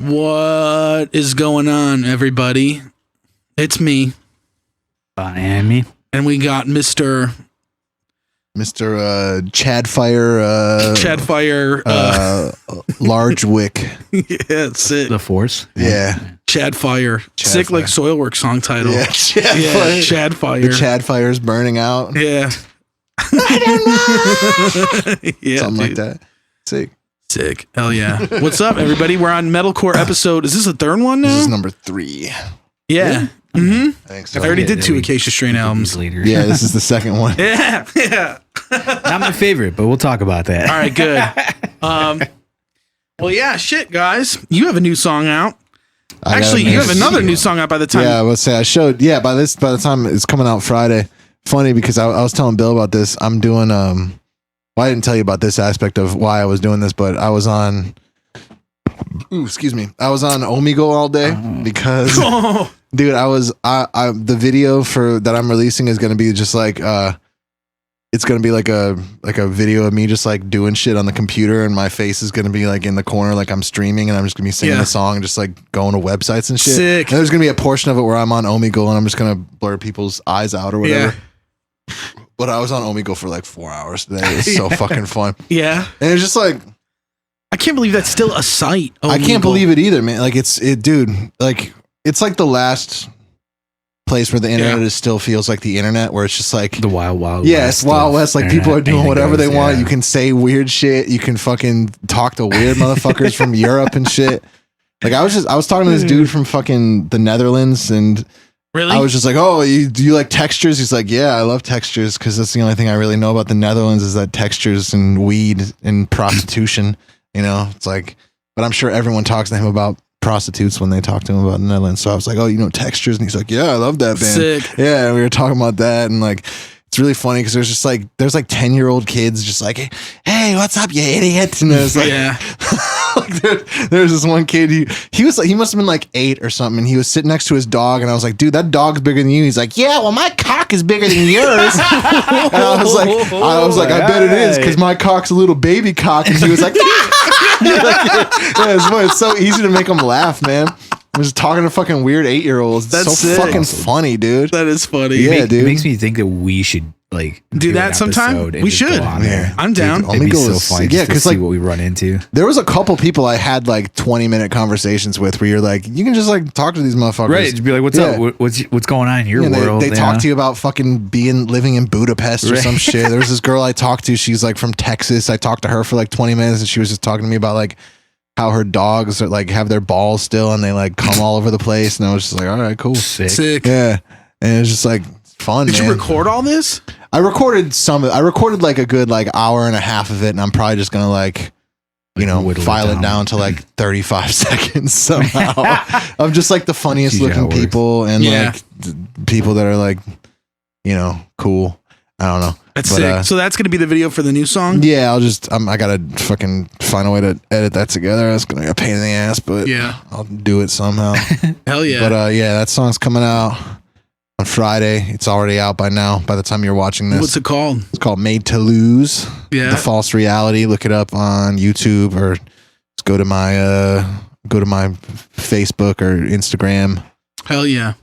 What is going on, everybody? It's me. And me. And we got Mr. Chadfire. Large Wick. Yeah, that's it. The Force. Yeah. Chadfire. Sick Fire. like Soilwork song title. Yeah, Chadfire. Chadfire. The Chadfire's burning out. Yeah. Yeah, something like that. Sick. Hell yeah. What's up, everybody? We're on Metalcore episode. Is this the third one now? This is number 3. Yeah. Mm-hmm. I think so. I already did 2 Acacia Strain albums. Yeah, this is the second one. Yeah. Not my favorite, but we'll talk about that. All right, good. Well, yeah, shit, guys. You have a new song out. Actually, you have another new song out by the time. Yeah, I would say I showed. Yeah, by the time it's coming out Friday. Funny because I was telling Bill about this. I'm doing well, I didn't tell you about this aspect of why I was doing this, but I was on I was on Omegle all day because dude, the video for that I'm releasing is gonna be just like it's gonna be like a video of me just like doing shit on the computer, and my face is gonna be like in the corner like I'm streaming, and I'm just gonna be singing the song and just like going to websites and shit. Sick. And there's gonna be a portion of it where I'm on Omegle and I'm just gonna blur people's eyes out or whatever. Yeah. But I was on Omegle for like 4 hours today. It was so fucking fun. Yeah. And it's just like, I can't believe that's still a site. Omegle. I can't believe it either, man. Like dude, like it's like the last place where the internet is still feels like the internet, where it's just like the wild west. Yeah, it's Wild West. Like people are doing whatever they want. You can say weird shit. You can fucking talk to weird motherfuckers from Europe and shit. Like I was talking to this dude from fucking the Netherlands, and really? I was just like, oh, do you like textures? He's like, yeah, I love textures because that's the only thing I really know about the Netherlands is that textures and weed and prostitution. You know, it's like, but I'm sure everyone talks to him about prostitutes when they talk to him about the Netherlands. So I was like, oh, you know textures? And he's like, yeah, I love that band. Sick. Yeah, and we were talking about that, and like it's really funny because there's like 10-year-old kids just like, hey, what's up, you idiot? And there's like, like there's this one kid, he was like, he must have been like 8 or something, and he was sitting next to his dog, and I was like, dude, that dog's bigger than you. He's like, yeah, well, my cock is bigger than yours. And I was like, I bet it is because my cock's a little baby cock. And he was like, it's so easy to make them laugh, man. I'm just talking to fucking weird 8-year-olds. That's so sick. Fucking funny, dude. That is funny. Yeah, dude. It makes me think that we should like do that sometime. We should. I'm down. It'd be so funny to see what we run into. There was a couple people I had like 20-minute conversations with where you're like, you can just like talk to these motherfuckers. Right. Just be like, what's up? What's going on in your world? They talk to you about fucking living in Budapest or some shit. There was this girl I talked to. She's like from Texas. I talked to her for like 20 minutes and she was just talking to me about like how her dogs are like have their balls still and they like come all over the place. And I was just like, all right, cool. Sick. Yeah. And it was just like fun. Did you record all this? I recorded I recorded like a good like hour and a half of it, and I'm probably just gonna like you know file it down to like 35 seconds somehow. Of just like the funniest looking people and like people that are like, you know, cool. I don't know. That's sick. So that's gonna be the video for the new song? Yeah, I gotta fucking find a way to edit that together. That's gonna be a pain in the ass, but yeah, I'll do it somehow. Hell yeah. But yeah, that song's coming out on Friday. It's already out by now. By the time you're watching this, what's it called? It's called "Made to Lose." Yeah, The False Reality. Look it up on YouTube or just go to my Facebook or Instagram. Hell yeah.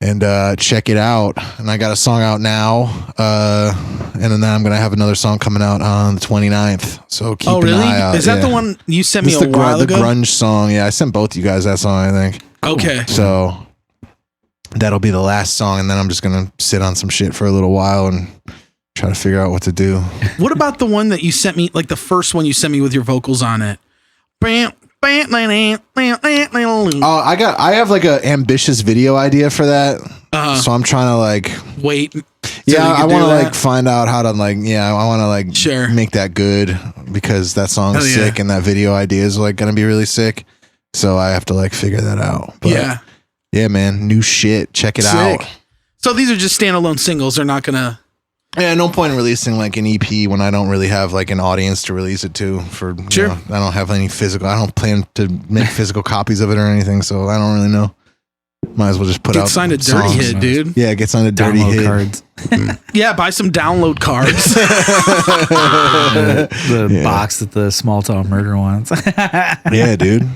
And check it out. And I got a song out now. And then I'm gonna have another song coming out on the 29th. So keep an eye out. Is that the one you sent me a while ago? The grunge song. Yeah, I sent both you guys that song, I think. Okay. So that'll be the last song, and then I'm just gonna sit on some shit for a little while and try to figure out what to do. What about the one that you sent me, like the first one you sent me with your vocals on it? Oh, I have like a ambitious video idea for that. So I'm trying to like wait. Yeah, I want to like find out how to like, I want to like make that good because that song's sick and that video idea is like going to be really sick. So I have to like figure that out. But yeah, man, new shit. Check it out. So these are just standalone singles. They're not going to. Yeah, no point in releasing like an EP when I don't really have like an audience to release it to. For you know, I don't have any physical. I don't plan to make physical copies of it or anything, so I don't really know. Might as well just put out. Get signed a Dirty Hit, dude. Yeah, get signed a Dirty Hit. Cards. Yeah, buy some download cards. the box that the Small Town Murder wants. Yeah, dude.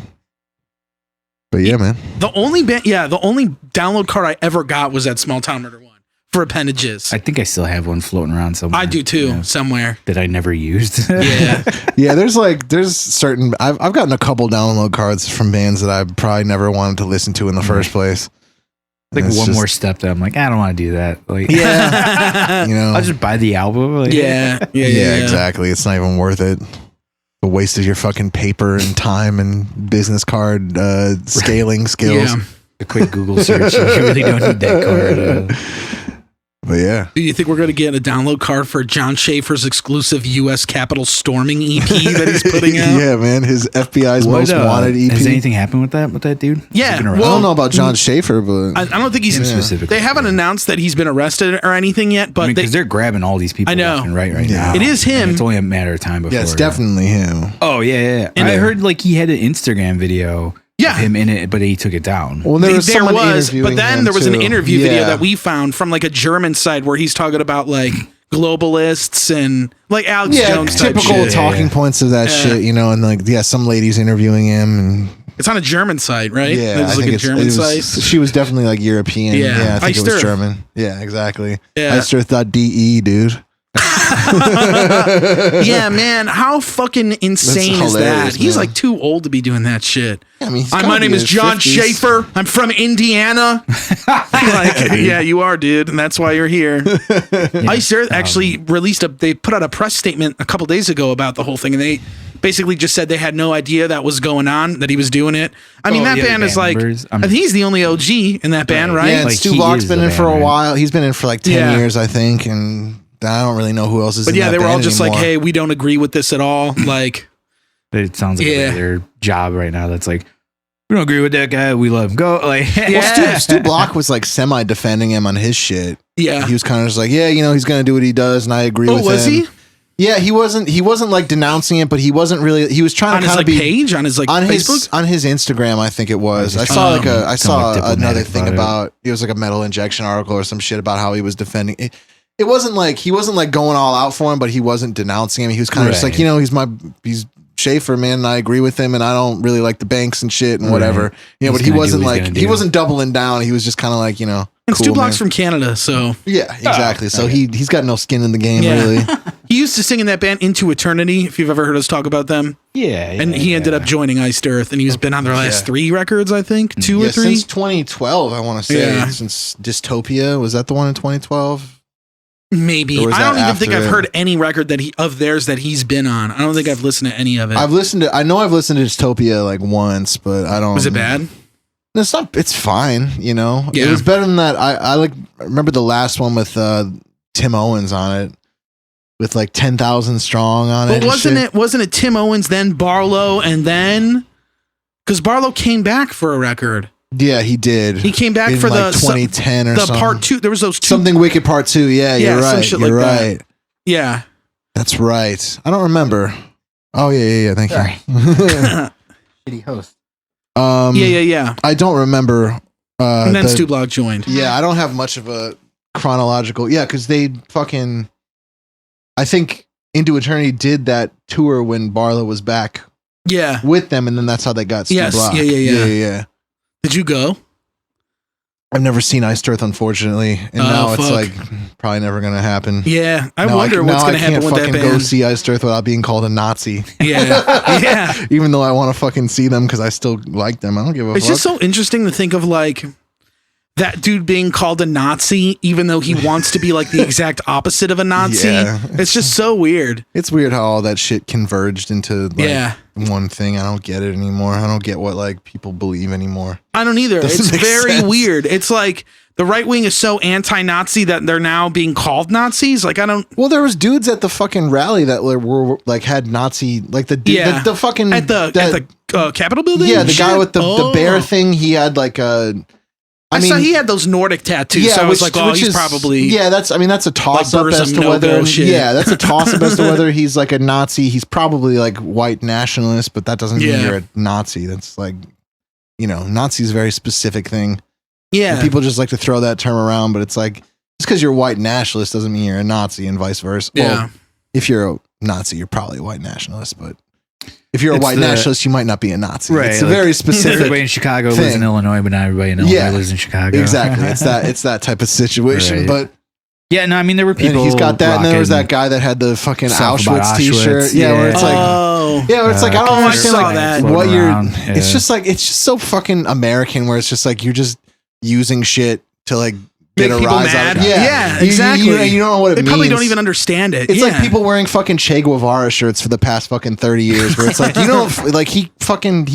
But yeah, man. The only download card I ever got was at Small Town Murder 1 for appendages. I think I still have one floating around somewhere. I do too, somewhere that I never used. Yeah, yeah. There's certain. I've gotten a couple download cards from bands that I probably never wanted to listen to in the first place. Like one more step that I'm like, I don't want to do that. Like, yeah, I'll just buy the album. Like, yeah, exactly. It's not even worth it. A waste of your fucking paper and time and business card scaling skills. Yeah. A quick Google search. You really don't need that card. But yeah. Do you think we're going to get a download card for John Schaefer's exclusive U.S. Capitol storming EP that he's putting out? Yeah, man. His FBI's most wanted EP. Has anything happened with that dude? Yeah. Well, I don't know about John Schaefer, but I don't think he's specific. They haven't announced that he's been arrested or anything yet, but because they're grabbing all these people. I know. Left and right now. It is him. And it's only a matter of time before. Yeah, it's definitely him. Oh yeah. And I heard like he had an Instagram video. Yeah, him in it, but he took it down. Well, there was but then there was an interview video that we found from like a German site where he's talking about like globalists and like Alex Jones type typical shit. talking points of that shit, you know, and like some ladies interviewing him, and it's on a German site, right? Yeah, it's like a German site. She was definitely like European. Yeah, I think it was German. Yeah, exactly. Yeah. IHeartRadio.de, dude. Yeah, man, how fucking insane is that? He's like too old to be doing that shit. Yeah, I mean, my name is John Schaefer. I'm from Indiana. Like, yeah, you are, dude, and that's why you're here. Ice Earth actually they put out a press statement a couple days ago about the whole thing, and they basically just said they had no idea that was going on, that he was doing it. I mean, that band is like, I think he's the only OG in that band, right? Yeah, and like Stu Block's been in for a while. He's been in for like 10 years, I think, and I don't really know who else is in that band. But yeah, they were all just like, hey, we don't agree with this at all. Like, it sounds like their job right now. That's like, we don't agree with that guy. We let him go. Like, well, Stu Block was like semi-defending him on his shit. Yeah. He was kind of just like, yeah, you know, he's going to do what he does, and I agree with him. Was he? Yeah, he wasn't like denouncing it, but he wasn't really, he was trying to kind of be page on his like Facebook, on his Instagram, I think it was. I saw another thing about it was like a Metal Injection article or some shit about how he was defending it. It wasn't like he wasn't like going all out for him, but he wasn't denouncing him. He was kind of just like, you know, he's Schaefer, man, and I agree with him, and I don't really like the banks and shit and whatever. You know, but he wasn't like he wasn't doubling down. He was just kind of like, you know. And cool, Stu Block's from Canada, so yeah, exactly. So he's got no skin in the game, really. He used to sing in that band Into Eternity, if you've ever heard us talk about them. Yeah. And he ended up joining Iced Earth, and he's been on their last 3 records, I think, 2 or 3 since 2012. I want to say since Dystopia, was that the one in 2012? Maybe. I don't even think I've heard any record of theirs that he's been on. I don't think I've listened to any of it. I know I've listened to Dystopia like once, but I don't. Was it bad? It's not. It's fine. You know, yeah. It was better than that. I remember the last one with Tim Owens on it, with like 10,000 Strong on it. But wasn't it Tim Owens, then Barlow, and then because Barlow came back for a record. Yeah, he did. He came back for like 2010 or something. Part 2. There was those 2. Something Wicked Part 2. Yeah, you're right. You're right. That. Yeah. That's right. I don't remember. Oh, yeah. Thank you. Shitty host. Yeah. I don't remember. And then Stu Block joined. Yeah, I don't have much of a chronological. Yeah, because they fucking. I think Into Eternity did that tour when Barlow was back. Yeah. With them, and then that's how they got Stu Block. Yeah. Did you go? I've never seen Iced Earth, unfortunately, and now it's like probably never going to happen. Yeah, I wonder what's going to happen with that band. I can't fucking go see Iced Earth without being called a Nazi. Yeah. Even though I want to fucking see them because I still like them. I don't give a fuck. It's just so interesting to think of like that dude being called a Nazi, even though he wants to be like the exact opposite of a Nazi. Yeah. It's just so weird. It's weird how all that shit converged into like one thing. I don't get it anymore. I don't get what like people believe anymore. I don't either. It's very weird. It's like the right wing is so anti-Nazi that they're now being called Nazis. Like I don't. Well, there was dudes at the fucking rally that were like had Nazi like the fucking at the Capitol building. Yeah, the guy with the bear thing. He had like a. I saw he had those Nordic tattoos. So I was like, oh, he's probably. Yeah, that's a toss up as to whether. Yeah, that's a toss up as to whether he's like a Nazi. He's probably like white nationalist, but that doesn't mean you're a Nazi. That's like, you know, Nazi's a very specific thing. Yeah. And people just like to throw that term around, but it's like, just because you're a white nationalist doesn't mean you're a Nazi and vice versa. Yeah. Well, if you're a Nazi, you're probably a white nationalist, but. If you're a white nationalist, you might not be a Nazi. Right. It's a very specific. Everybody in Chicago lives in Illinois, but not everybody in Illinois lives in Chicago. Exactly. It's that type of situation. Right. But yeah, no, I mean there were people. And he's got that, and there was that guy that had the fucking Auschwitz t-shirt. Yeah, where it's like, where it's like, I don't understand like that. What you're. Yeah. It's just so fucking American, where it's just like you're just using shit to like get a rise out of it. Yeah, exactly. You don't know what it means. They probably don't even understand it. It's like people wearing fucking Che Guevara shirts for the past fucking 30 years, where it's like, you don't like he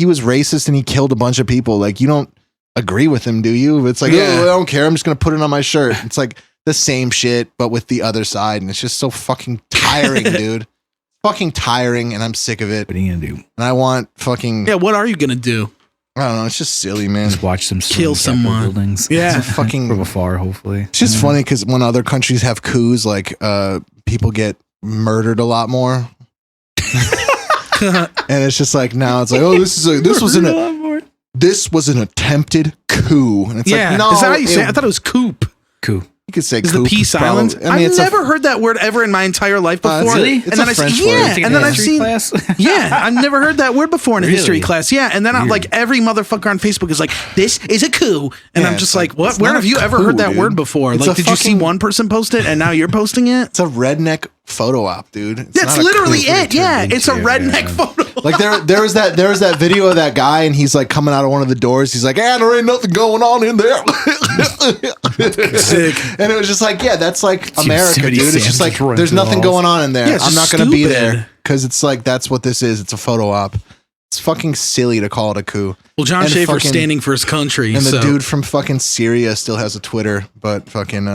was racist and he killed a bunch of people. Like you don't agree with him, do you? It's like, oh, I don't care. I'm just gonna put it on my shirt. It's like the same shit, but with the other side, and it's just so fucking tiring, dude. Fucking tiring, and I'm sick of it. What are you gonna do? And I want fucking. Yeah, what are you gonna do? I don't know. It's just silly, man. Just watch them kill someone. Buildings. Yeah, fucking from afar. Hopefully, it's just funny because when other countries have coups, like people get murdered a lot more, and it's just like now it's like, oh, this was an attempted coup, and it's like, no, is that how you say it? I thought it was coup. Coup. You could say is the Peace Island. I mean, I've never heard that word ever in my entire life before. Really? And then I've seen I've never heard that word before in a history class. Yeah, and then like every motherfucker on Facebook is like, "This is a coup," and I'm just like, "What? Where have you ever heard that word before? Like, did you see one person post it and now you're posting it?" It's a redneck photo op, dude. That's literally it. Yeah, it's a redneck photo. Like there was that video of that guy, and he's like coming out of one of the doors. He's like, there ain't nothing going on in there. Sick. And it was just like, that's like America, dude. It's just like there's nothing going on in there. Yeah, I'm not gonna be there because it's like that's what this is. It's a photo op. It's fucking silly to call it a coup. Well, John Schaefer's standing for his country, and the dude from fucking Syria still has a Twitter, but fucking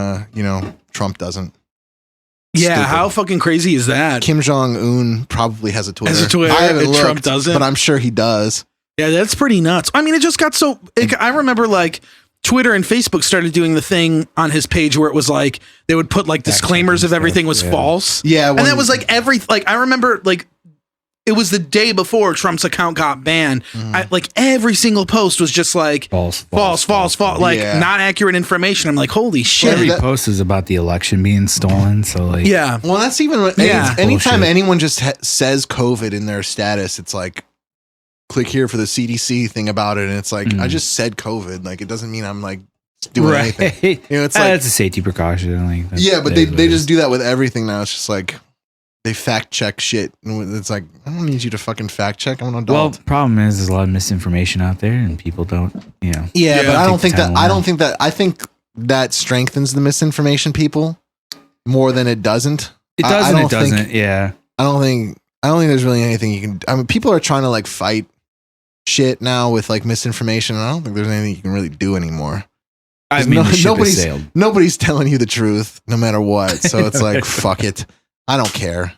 Trump doesn't. Yeah, stupid. How fucking crazy is that? Kim Jong-un probably has a Twitter. I haven't looked, Trump doesn't, but I'm sure he does. Yeah, that's pretty nuts. I mean, it just got so. I remember like Twitter and Facebook started doing the thing on his page where it was like they would put like disclaimers if everything was false. Yeah, and that was like I remember like. It was the day before Trump's account got banned. Like every single post was just like false, like not accurate information. I'm like, holy shit! Every post is about the election being stolen. So like, well, that's even anytime anyone just says COVID in their status, it's like click here for the CDC thing about it, and it's like I just said COVID. Like it doesn't mean I'm like doing anything. It's like it's a safety precaution. Like but they just do that with everything now. It's just like. They fact check shit. And it's like, I don't need you to fucking fact check. I'm an adult. Well, the problem is there's a lot of misinformation out there and people don't, Yeah, but I think that strengthens the misinformation people more than it doesn't. It does and it doesn't, yeah. I don't think there's really anything you can. I mean, people are trying to like fight shit now with like misinformation. And I don't think there's anything you can really do anymore. I mean, nobody's telling you the truth no matter what. So it's like, fuck it. I don't care.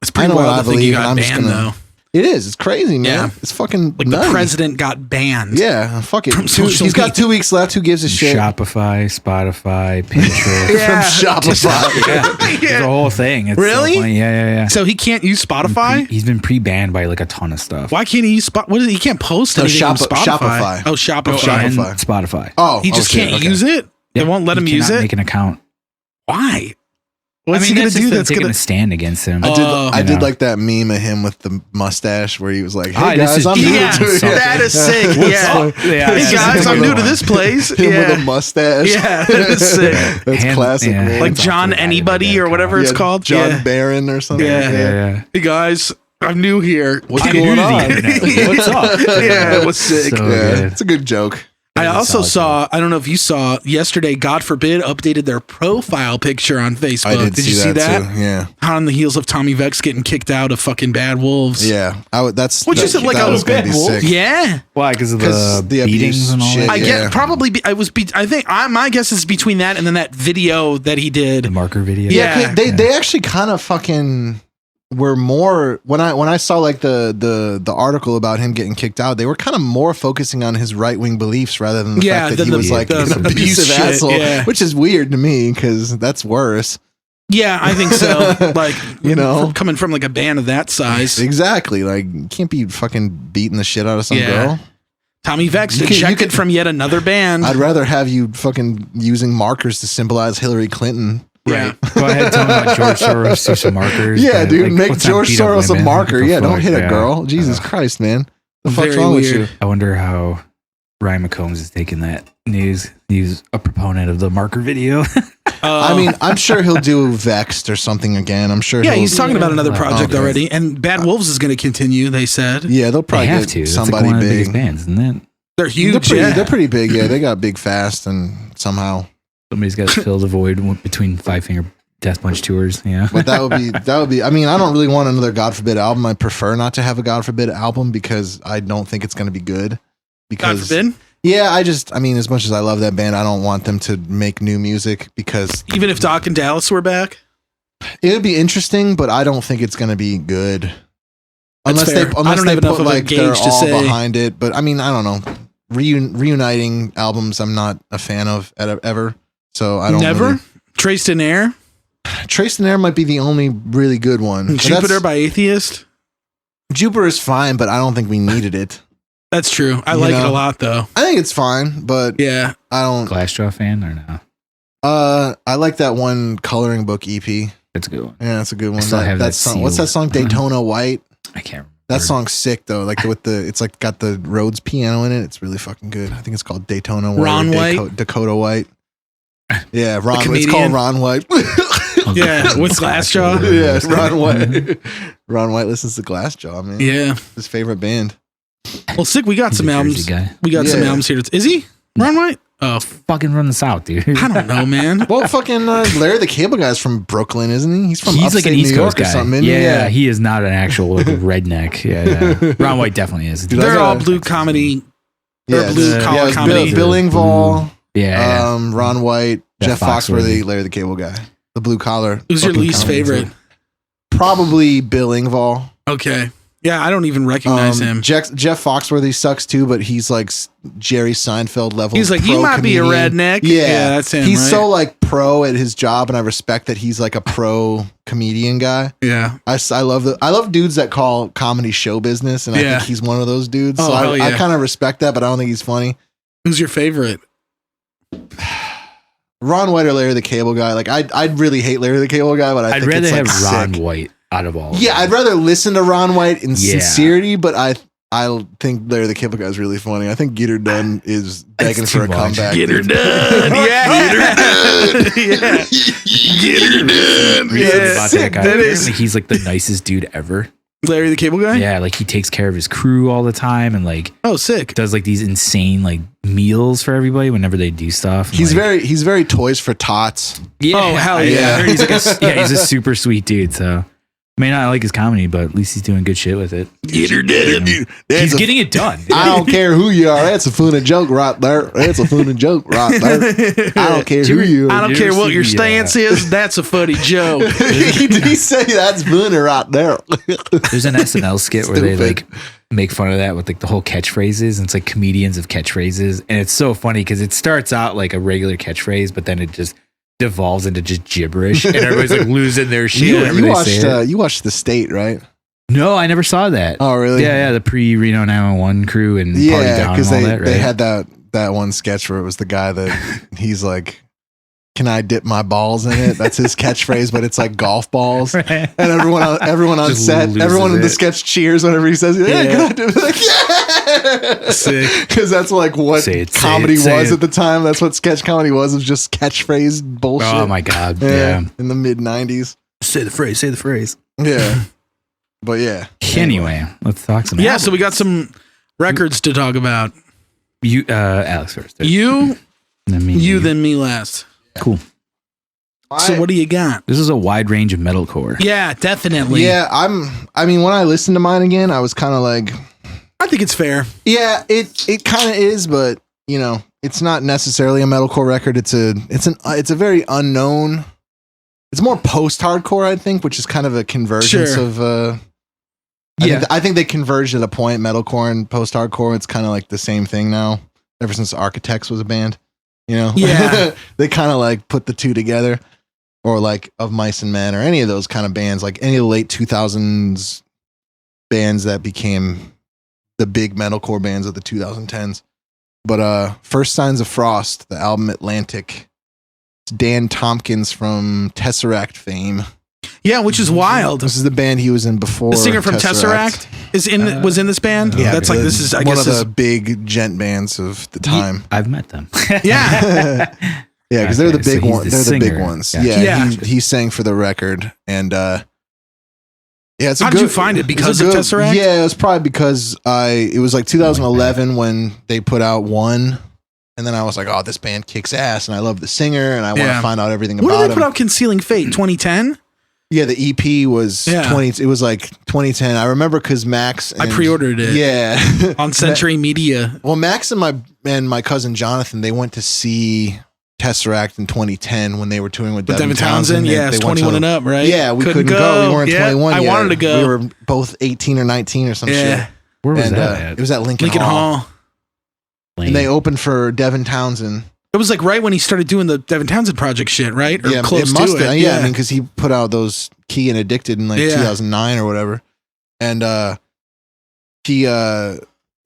It's pretty wild to think you got banned, though. It is. It's crazy, man. Yeah. It's fucking like nutty. The president got banned. Yeah, fuck it. He's got 2 weeks left. Who gives a shit? Shopify, Spotify, Pinterest. From Shopify. It's a whole thing. It's really? So funny. Yeah. So he can't use Spotify? He's been pre-banned by like a ton of stuff. Why can't he use Spotify? He can't post anything on Spotify. Oh, Shopify. And Spotify. Oh, he just can't use it? They won't let him use it? Make an account. Why? What's he gonna do that's taking a stand against him? I did like that meme of him with the mustache where he was like, "Hey guys, I'm new to it." That is sick. Yeah. Hey guys, I'm new to this place. Him with a mustache. Yeah, that is sick. That's classic. Man. Like John Anybody or whatever it's called. John Barron or something. Yeah. Hey guys, I'm new here. What's going on? What's up? Yeah, it was sick. It's a good joke. I also saw, I don't know if you saw, yesterday, God forbid, updated their profile picture on Facebook. Did you see that? Too. Yeah. On the heels of Tommy Vex getting kicked out of fucking Bad Wolves. Yeah. Which is like a Bad Wolf? Yeah. Why? Because of the beatings and all shit, that? I get probably, I think my guess is between that and then that video that he did. The marker video. Yeah. They actually kind of fucking were more when I saw like the article about him getting kicked out, they were kind of more focusing on his right-wing beliefs rather than the fact that he was like an abusive asshole, which is weird to me because that's worse. Yeah, I think so. Like, coming from like a band of that size. Exactly. Like, you can't be fucking beating the shit out of some girl. Tommy Vex ejected from yet another band. I'd rather have you fucking using markers to symbolize Hillary Clinton. Yeah. Go ahead, tell me about George Soros, do some markers. Yeah, dude, like, make let's not George beat up Soros a women. marker. What the Yeah, don't fuck? hit a Yeah. girl. Jesus Christ, man. The fuck's Very wrong with weird. you? I wonder how Ryan McCombs is taking that news. He's a proponent of the marker video. I mean, I'm sure he'll do Vexed or something again. I'm sure. Yeah, he'll, he's talking about another project Okay. already, and Bad Wolves is going to continue. They said Yeah, they'll They probably have get to. It's somebody like one of the big. biggest bands, isn't it? they're huge. They're pretty big. Yeah, they got big fast, and somehow. Somebody's got to fill the void between Five Finger Death Punch tours. Yeah. But that would be. I mean, I don't really want another God Forbid album. I prefer not to have a God Forbid album because I don't think it's going to be good. Because God forbid. Yeah, I mean, as much as I love that band, I don't want them to make new music because Even if Doc and Dallas were back, it would be interesting, but I don't think it's going to be good. That's fair. I don't have enough of a they're gauge to all say. behind it. But I mean, I don't know. Reuniting albums, I'm not a fan of ever. So I don't never. really- Traced in Air, Traced in Air might be the only really good one. But Jupiter that's- by Atheist. Jupiter is fine, but I don't think we needed it. That's true. I You like it know? a lot, though. I think it's fine, but Yeah. I don't. Glassjaw fan or no? I like that one coloring book EP. That's a good one. Yeah, that's a good one. still have that song. What's that song? sealed. Daytona White. I can't remember. That song's sick though. Like with the, it's like got the Rhodes piano in it. It's really fucking good. I think it's called Daytona White. Ron or White? Dakota White. Yeah, Ron. It's comedian? called Ron White. Yeah, with Glassjaw. Yeah, it's Ron White. Ron White listens to Glassjaw, man. Yeah. His favorite band. Well, sick. We got He's some a albums. Jersey guy. We got some Yeah. albums here. Is he Ron White? Oh, Fucking run the South, dude. I don't know, man. Well, fucking Larry the Cable Guy's from Brooklyn, isn't he? He's from He's like upstate an East New York Coast or guy. something. Isn't Yeah, he? he is not an actual like, redneck. Yeah. Ron White definitely is. Dude, I They're gotta- all blue comedy. Yeah, Or blue it's- collar yeah, it's comedy. Bill Billingval, Yeah. Ron White, Jeff Jeff Foxworthy, Foxworthy. Larry the Cable Guy, the blue collar. Who's your fucking least comedy. favorite? Probably Bill Engvall. Okay. Yeah, I don't even recognize him. Jeff Foxworthy sucks too, but he's like Jerry Seinfeld level. He's like, pro you might be a comedian. redneck. Yeah, that's him. He's right? so like pro at his job, and I respect that he's like a pro comedian guy. Yeah. I love dudes that call comedy show business, and I Yeah. think he's one of those dudes. Oh, So hell I yeah. kind of respect that, but I don't think he's funny. Who's your favorite? Ron White or Larry the Cable Guy? Like I'd really hate Larry the Cable Guy, but I I'd think rather it's, like, have Ron sick. White out of all. of Yeah, them. I'd rather listen to Ron White in Yeah. sincerity, but I think Larry the Cable Guy is really funny. I think Get Her Done is begging for a too much. comeback. Get her dude. done. Yeah. Get her done. Yeah. Get her done. Weird Yeah. about Sick. that guy. That is Apparently he's like the nicest dude ever. Larry the Cable Guy? Yeah, like he takes care of his crew all the time and like Oh, sick. does like these insane like meals for everybody whenever they do stuff. And, He's like, very Toys for Tots. yeah. Oh, hell I yeah. heard he's like he's a super sweet dude. So I may not like his comedy, but at least he's doing good shit with it. Get her done. He's getting it done. I don't care who you are. That's a funny joke right there. That's a funny joke right there. I don't care who you I are. don't care what your stance is. That's a funny joke. Did he say that's funny right there? There's an SNL skit where they Stupid. like make fun of that with like the whole catchphrases, and it's like comedians of catchphrases, and it's so funny because it starts out like a regular catchphrase, but then it just devolves into just gibberish, and everybody's like losing their shit. whenever they say it. You watched The State, right? No, I never saw that. Oh, really? Yeah, the pre-Reno 911 crew and Party Yeah, Down and because all that, right? they had that one sketch where it was the guy that he's like, "Can I dip my balls in it?" That's his catchphrase, but it's like golf balls. Right. And everyone on Just set, loses everyone in the it. sketch cheers whenever he says, "Yeah, Yeah. can I do it?" Like, yeah, Sick. because that's like what Say it, say comedy it, say was it. at the time. That's what sketch comedy was just catchphrase bullshit. Oh my god, yeah. in the mid '90s. Say the phrase. Yeah, but yeah. Anyway, let's talk some. Yeah, albums. so we got some records to talk about. you, Alex first. You, Then me. you, then me last. Cool. So what do you got? This is a wide range of metalcore. Yeah, definitely. Yeah, I mean, when I listened to mine again, I was kind of like, I think it's fair. yeah, it kind of is, but you know, it's not necessarily a metalcore record. It's a very unknown. It's more post-hardcore, I think, which is kind of a convergence Sure. of. I think they converged at a point. Metalcore and post-hardcore. It's kind of like the same thing now. Ever since Architects was a band, you know. Yeah. They kind of like put the two together, or like Of Mice and Men, or any of those kind of bands, like any of the late 2000s bands that became the big metalcore bands of the 2010s. But First Signs of Frost, the album Atlantic, Dan Tompkins from Tesseract fame. Yeah, which is wild. This is the band he was in before. The singer from Tesseract was in this band. Yeah, that's like this is I one guess of the big gent bands of the time. I've met them. Yeah. Yeah, because they're the big so he's ones. the They're the big singer. ones. Gotcha. Yeah, he sang for the record, and yeah, it's a How good, did you find it? Because of Tesseract? Yeah, it was probably because it was like 2011 when they put out One, and then I was like, oh, this band kicks ass, and I love the singer, and I want to find out everything What about did they him. put out Concealing Fate 2010? Yeah, the EP was 20. It was like 2010. I remember because Max. I pre-ordered it. Yeah, on Century Media. Well, Max and my cousin Jonathan, they went to see Tesseract in 2010 when they were touring with Devin Townsend. Yeah, it's 21 and up, right? Yeah, we couldn't go. We weren't 21 yet. I wanted to go. We were both 18 or 19 or some shit. Where was that at? It was at Lincoln Hall. And they opened for Devin Townsend. It was like right when he started doing the Devin Townsend project shit, right? Or yeah, close it must to have. it. Yeah, I mean, because he put out those Key and Addicted in like 2009 or whatever. And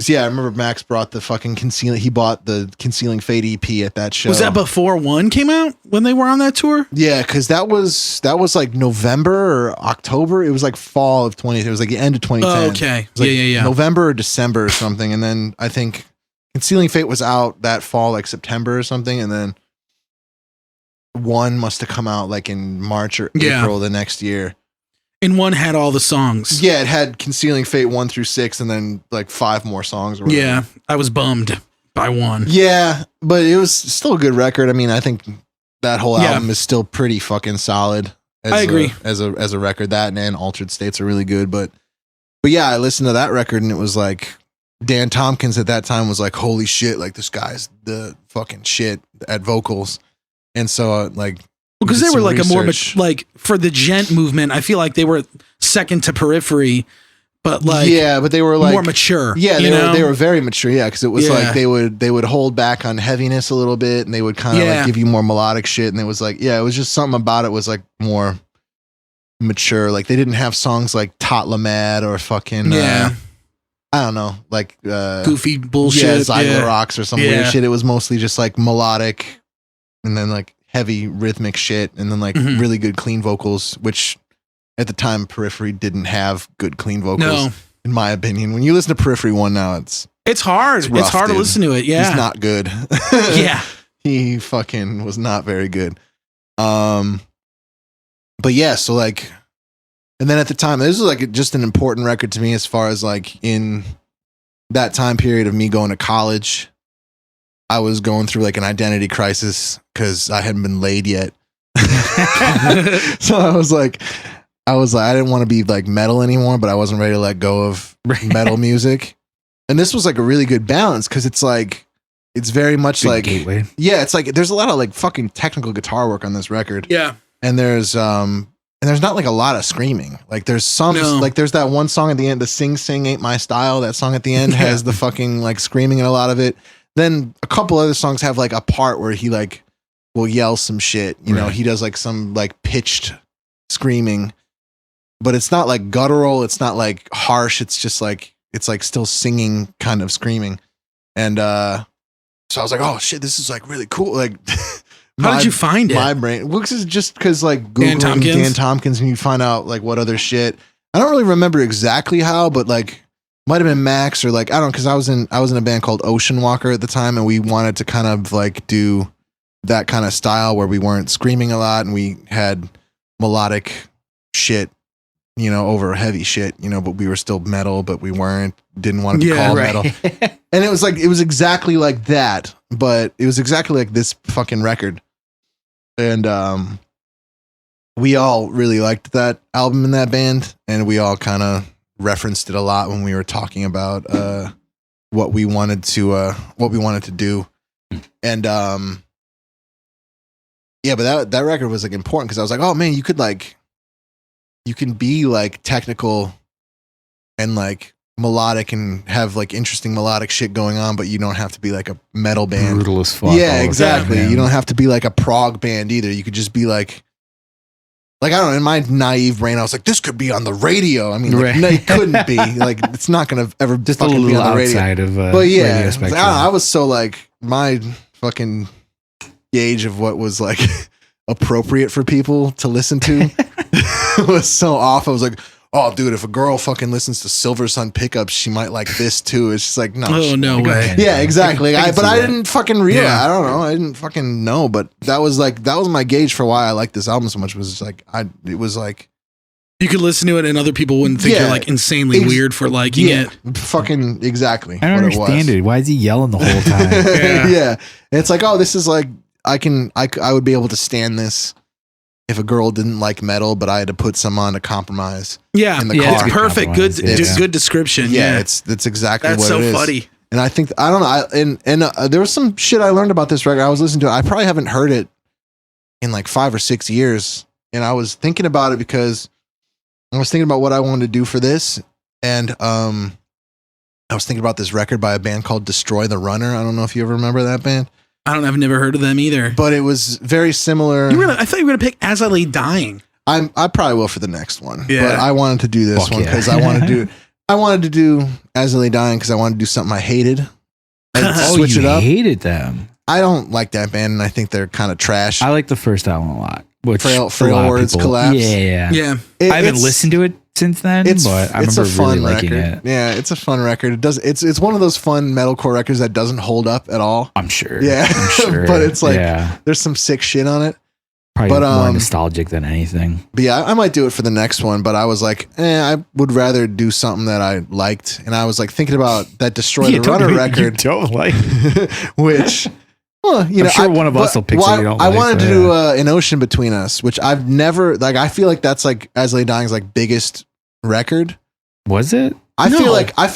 yeah, I remember Max brought the fucking he bought the Concealing Fate EP at that show. Was that before One came out when they were on that tour? Yeah, because that was like November or October. It was like fall of 20. It was like the end of 2010. Oh, okay. It was like yeah. November or December or something. And then I think Concealing Fate was out that fall, like September or something. And then One must have come out like in March or April the next year. And One had all the songs. Yeah, it had Concealing Fate 1 through 6 and then like 5 more songs. Or whatever. Yeah, I was bummed by One. Yeah, but it was still a good record. I mean, I think that whole album is still pretty fucking solid. I agree. As a record, that and Altered States are really good. But yeah, I listened to that record and it was like Dan Tompkins at that time was like, holy shit, like this guy's the fucking shit at vocals. And so like, because they were like a more like for the gent movement, I feel like they were second to Periphery, but like but they were like more mature. Yeah, they were very mature. Yeah, because it was like they would hold back on heaviness a little bit, and they would kind of like give you more melodic shit. And it was like it was just something about it was like more mature. Like they didn't have songs like Tot La Mad or fucking I don't know, like goofy bullshit, Zyla Rocks or some weird shit. It was mostly just like melodic, and then like heavy rhythmic shit, and then like really good clean vocals, which at the time Periphery didn't have good clean vocals, in my opinion. When you listen to Periphery 1 now, it's hard. It's hard to listen to it. Yeah, he's not good. Yeah, he fucking was not very good. But yeah, so like, and then at the time, this was like just an important record to me as far as like in that time period of me going to college. I was going through like an identity crisis because I hadn't been laid yet. So I was like, I didn't want to be like metal anymore, but I wasn't ready to let go of metal music. And this was like a really good balance because it's like, it's very much good like gateway. Yeah, it's like there's a lot of like fucking technical guitar work on this record. Yeah, and there's not like a lot of screaming. Like there's some like there's that one song at the end, the Sing Ain't My Style. That song at the end has the fucking like screaming in a lot of it. Then a couple other songs have like a part where he like will yell some shit. You know, he does like some like pitched screaming, but it's not like guttural. It's not like harsh. It's just like, it's like still singing kind of screaming. And so I was like, oh shit, this is like really cool. Like, how did you find it? My brain. Well, it's just because like Googling Dan Tompkins and you find out like what other shit. I don't really remember exactly how, but like, might have been Max or like, I don't know, because I was in a band called Ocean Walker at the time, and we wanted to kind of like do that kind of style where we weren't screaming a lot and we had melodic shit, you know, over heavy shit, you know, but we were still metal, but we didn't want to be called metal. And it was exactly like that, but it was exactly like this fucking record. And we all really liked that album in that band, and we all kind of referenced it a lot when we were talking about what we wanted to do. And but that record was like important because I was like, oh man, you can be like technical and like melodic and have like interesting melodic shit going on, but you don't have to be like a metal band. Brutal as fuck. Yeah, exactly. You don't have to be like a prog band either. You could just be like I don't know, in my naive brain, I was like, this could be on the radio. I mean, like, no, it couldn't be. Like, it's not going to ever just fucking be on the radio. Outside of but yeah, radio spectrum. I was so like, my fucking gauge of what was like appropriate for people to listen to was so off. I was like, oh, dude, if a girl fucking listens to Silver Sun Pickups, she might like this too. It's just like, no. Oh, no way. Yeah, exactly. But I didn't fucking realize. Yeah. I don't know. I didn't fucking know. But that was my gauge for why I liked this album so much. Was just like, it was like, you could listen to it and other people wouldn't think you're like insanely weird for liking it. Fucking exactly. I don't understand it. Why is he yelling the whole time? Yeah. And it's like, oh, this is like, I would be able to stand this if a girl didn't like metal, but I had to put some on to compromise. Yeah. In the car. It's perfect. Good description. Yeah. It's exactly That's what so it is. funny. And I think, I don't know. There was some shit I learned about this record. I was listening to it. I probably haven't heard it in like 5 or 6 years. And I was thinking about it because I was thinking about what I wanted to do for this. And I was thinking about this record by a band called Destroy the Runner. I don't know if you ever remember that band. I've never heard of them either. But it was very similar. I thought you were going to pick As I Lay Dying. I probably will for the next one. Yeah. But I wanted to do this one because I wanted to do As I Lay Dying because I wanted to do something I hated. Switch it up. Hated them. I don't like that band, and I think they're kind of trash. I like the first album a lot. Which Frail Words people, Collapse. Yeah. I haven't listened to it since then, but I remember really liking it. Yeah, it's a fun record. It's one of those fun metalcore records that doesn't hold up at all. I'm sure. Yeah, I'm sure. But it's like there's some sick shit on it. Probably more nostalgic than anything. But yeah, I might do it for the next one. But I was like, I would rather do something that I liked, and I was like thinking about that Destroy the Runner record, You don't like, which. Well, you know, I'm sure one of us will pick something you don't I like. wanted to do An Ocean Between Us, which I've never like. I feel like that's like As I Lay Dying's like biggest record. Was it? I feel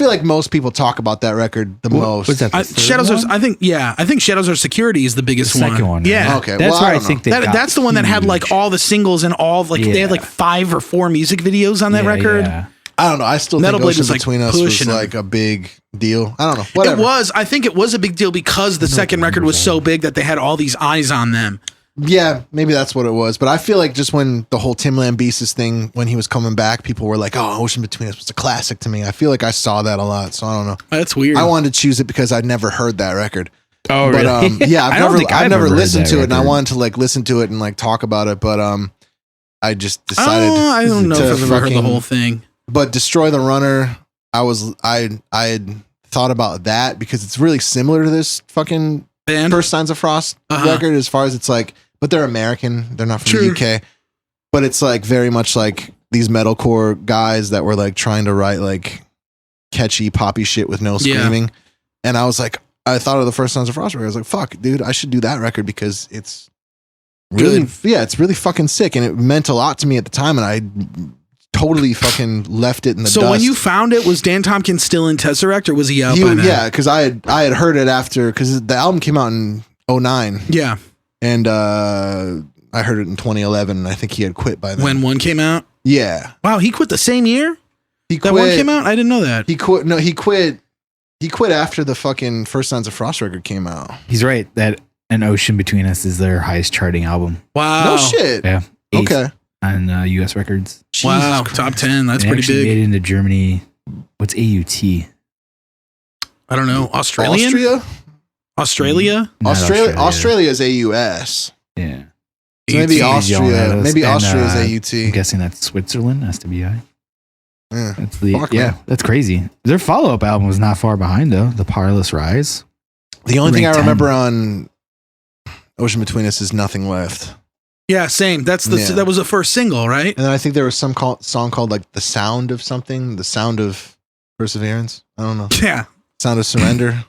like most people talk about that record the most. Was that Shadows Are? I think Shadows Are Security is the biggest one. Second one. Yeah. Okay. That's well, where I think that's the one that had like all the singles and all like they had like 5 or 4 music videos on that record. Yeah. I don't know. I still Metal think Blade Ocean was, like, Between Us was like a big deal. I don't know. Whatever. I think it was a big deal because the second record was so big that they had all these eyes on them. Yeah, maybe that's what it was. But I feel like just when the whole Tim Lambesis thing, when he was coming back, people were like, oh, Ocean Between Us was a classic to me. I feel like I saw that a lot. So I don't know. That's weird. I wanted to choose it because I'd never heard that record. Oh, really? But yeah, I've never listened to it, and I record. wanted to like listen to it and like talk about it. But I just decided. I don't know if I've ever heard the whole thing. But Destroy the Runner, I had thought about that because it's really similar to this fucking First Signs of Frost record as far as it's like, but they're American. They're not from the UK. But it's like very much like these metalcore guys that were like trying to write like catchy poppy shit with no screaming. And I was like, I thought of the First Signs of Frost record. I was like, fuck, dude, I should do that record because it's really, it's really fucking sick. And it meant a lot to me at the time. And I totally fucking left it in the dust. So when you found it, was Dan Tompkins still in Tesseract or was he out by now? Yeah, because I had heard it after, because the album came out in 2009. Yeah. And I heard it in 2011, and I think he had quit by then. When one came out? Yeah. Wow, he quit the same year? He quit. That one came out? I didn't know that. He quit. No, he quit. He quit after the fucking First Signs of Frost record came out. He's right. That An Ocean Between Us is their highest charting album. Wow. No shit. Yeah. 8th Okay. on US records. Wow. Top 10. That's pretty big. Made it into Germany. What's AUT? I don't know. Australia? Australia is AUS. Yeah. So maybe Austria. Maybe Austria is AUT. I'm guessing that's Switzerland. SWI. Yeah. That's that's crazy. Their follow-up album was not far behind though. The Parlous Rise. The only thing I remember on Ocean Between Us is Nothing Left. Yeah, same. That was the first single, right? And then I think there was some song called like The Sound of Something, The Sound of Perseverance. I don't know. Yeah. Sound of Surrender.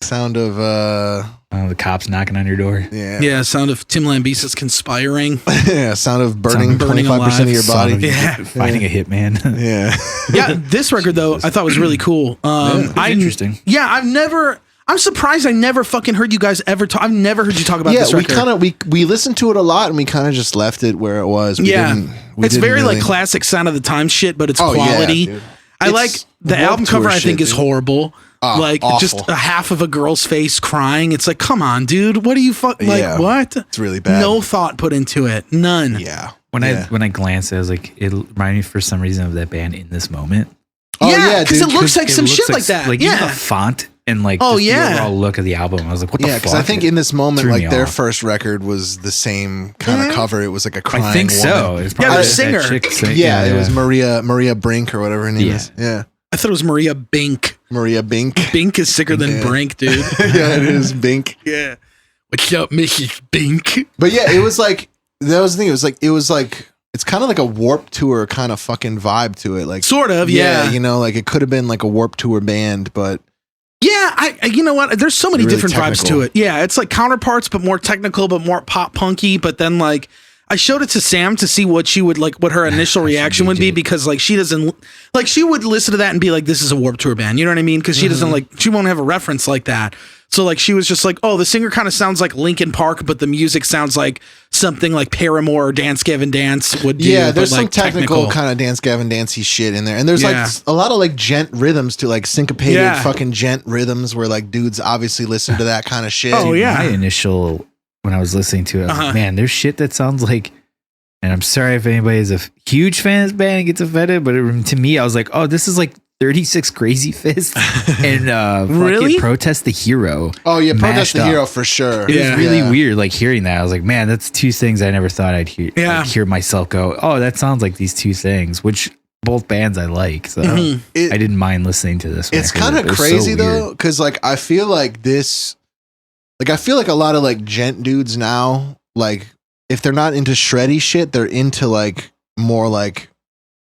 Sound of the cops knocking on your door. Yeah. Yeah, sound of Tim Lambesis conspiring. Yeah, sound of burning 25% of your body. Finding a hitman. Yeah. Yeah, this record though, I thought was really cool. Interesting. Yeah, I'm surprised I never fucking heard you guys ever talk. I've never heard you talk about this record. We listened to it a lot and we kind of just left it where it was. It's very like classic Sound of the Time shit, but it's quality. Yeah, I like the album cover. I think is horrible. Like awful. Just a half of a girl's face crying. It's like, come on, dude. What do you what? It's really bad. No thought put into it. None. Yeah. When I glanced, I was like, it reminded me for some reason of that band In This Moment. Oh yeah, because it looks like some shit like that. Like even the font and like the overall look of the album. I was like, what the fuck? Yeah, because I think in this moment, like their off. first record was the same kind of cover. It was like a crying I think so. woman. It's probably the singer. It was Maria Brink or whatever her name is. Yeah. I thought it was Maria Bink. Maria Bink. Bink is sicker than Brink, dude. Yeah, it is Bink. Yeah. What's up, Mrs. Bink? But yeah, it was like, that was the thing. It was like, it's kind of like a Warped Tour kind of fucking vibe to it. Like, sort of, yeah. You know, like it could have been like a Warped Tour band, but. Yeah, I you know what? There's so many really different vibes to it. Yeah, it's like counterparts, but more technical, but more pop punky. But then like, I showed it to Sam to see what she would like, what her initial reaction would be, because like she doesn't like, she would listen to that and be like, this is a Warped Tour band. You know what I mean? Because she doesn't like, she won't have a reference like that. So like, she was just like, oh, the singer kind of sounds like Linkin Park, but the music sounds like something like Paramore or Dance Gavin Dance would do. Yeah, there's but, some like, technical kind of Dance Gavin Dancey shit in there, and there's like a lot of like gent rhythms too, like syncopated fucking gent rhythms where like dudes obviously listen to that kind of shit. Oh yeah, my initial when I was listening to it, I was like, man, there's shit that sounds like. And I'm sorry if anybody is a huge fan of this band and gets offended, but to me, I was like, oh, this is like 36 Crazy Fists and really Protest the Hero. Oh yeah, Protest the Hero for sure. It was really weird, like hearing that. I was like, man, that's two things I never thought I'd hear. Yeah. Like, hear myself go, oh, that sounds like these two things, which both bands I like. So I didn't mind listening to this. It's kind of crazy though, because like I feel like this, like I feel like a lot of like gent dudes now, like. If they're not into shreddy shit, they're into like more like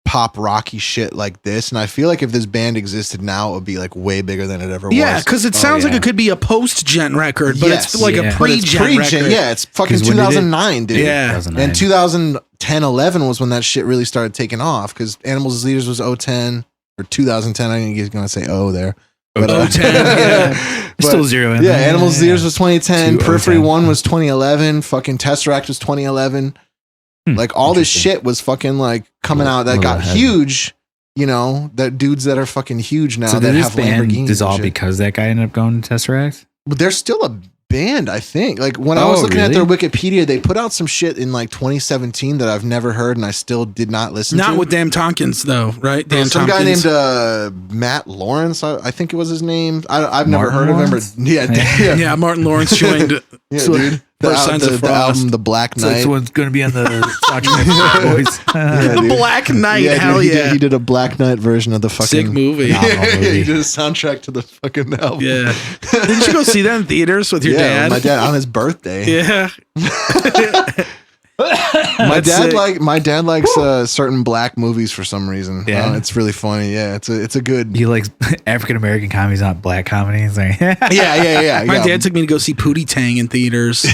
pop rocky shit like this. And I feel like if this band existed now, it would be like way bigger than it ever was. Yeah, because it sounds like it could be a post-gen record, but it's like a pre-gen record. Yeah, it's fucking 2009, dude. Yeah. 2009. And 2010, 11 was when that shit really started taking off, because Animals as Leaders was 010 or 2010. I think he's going to say O there. But, 010, yeah. Still zero in there. Yeah, Animals as Leaders was 2010. Periphery 1 was 2011. Fucking Tesseract was 2011. Like all this shit was fucking like coming out that got huge, you know, that dudes that are fucking huge now so that this have band Lamborghinis. Dissolved because that guy ended up going to Tesseract? But they're still a band, I think. Like when I was looking at their Wikipedia, they put out some shit in like 2017 that I've never heard and I still did not listen to. Not with Dan Tompkins though, right? Dan Some Tompkins. guy named Matt Lawrence, I think it was his name. I've never heard of him. But yeah, Martin Lawrence joined. Dude. The album The Black Knight. So this one's going to be on the soundtrack. Boys. The Black Knight, hell yeah. He did a Black Knight version of the fucking sick movie. He did a soundtrack to the fucking album. Yeah. Didn't you go see that in theaters with your dad? My dad on his birthday. Yeah. My dad likes certain black movies for some reason. Yeah, it's really funny. Yeah, it's a good. He likes African American comedies, not black comedies. Like, yeah. My dad took me to go see Pootie Tang in theaters.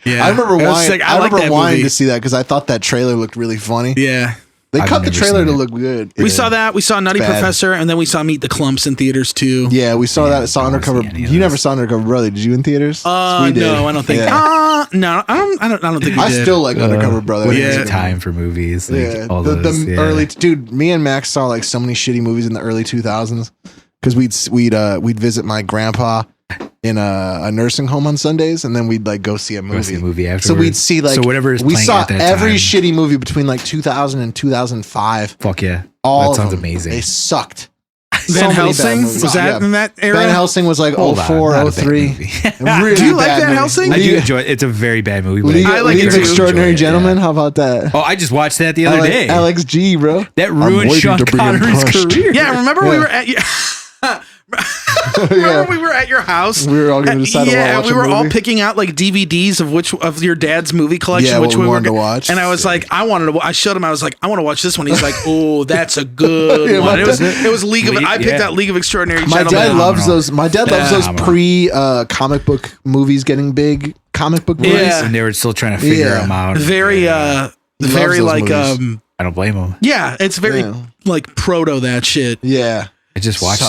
Yeah, I remember wanting movie. to see that because I thought that trailer looked really funny. Yeah. They cut the trailer to look good. We saw that. We saw Nutty Professor, and then we saw Meet the Clumps in theaters too. Yeah, we saw that. Saw Undercover. You never saw Undercover Brother, did you in theaters? No, I don't think. Yeah. No, I don't think we I did. still like Undercover Brother. Yeah, time for movies. Like, all those, the early dude. Me and Max saw like so many shitty movies in the early 2000s because we'd visit my grandpa in a nursing home on Sundays, and then we'd like go see a movie. Afterwards. So we'd see like whatever we saw at that every time. shitty movie between like 2000 and 2005. Fuck yeah, all that sounds them. amazing. They sucked. Van Helsing was that in that era? Van Helsing was like 04, 03. Really do you like Van Helsing? I do enjoy it. It's a very bad movie. But I like it too. Extraordinary Gentlemen. How about that? Oh, I just watched that the other day. Alex G, bro. That ruined Sean Connery's career. Yeah, remember we were at we were at your house. We were all going to decide to watch. We were all picking out like DVDs of which of your dad's movie collection, which we wanted to watch. And I was like, I showed him. I was like, I want to watch this one. He's like, oh, that's a good one. It was League of. I picked out League of Extraordinary Gentlemen. My dad loves those. My dad loves those pre comic book movies getting big. Comic book movies, and they were still trying to figure them out. Very like I don't blame him. Yeah, it's very like proto that shit. Yeah. I just watched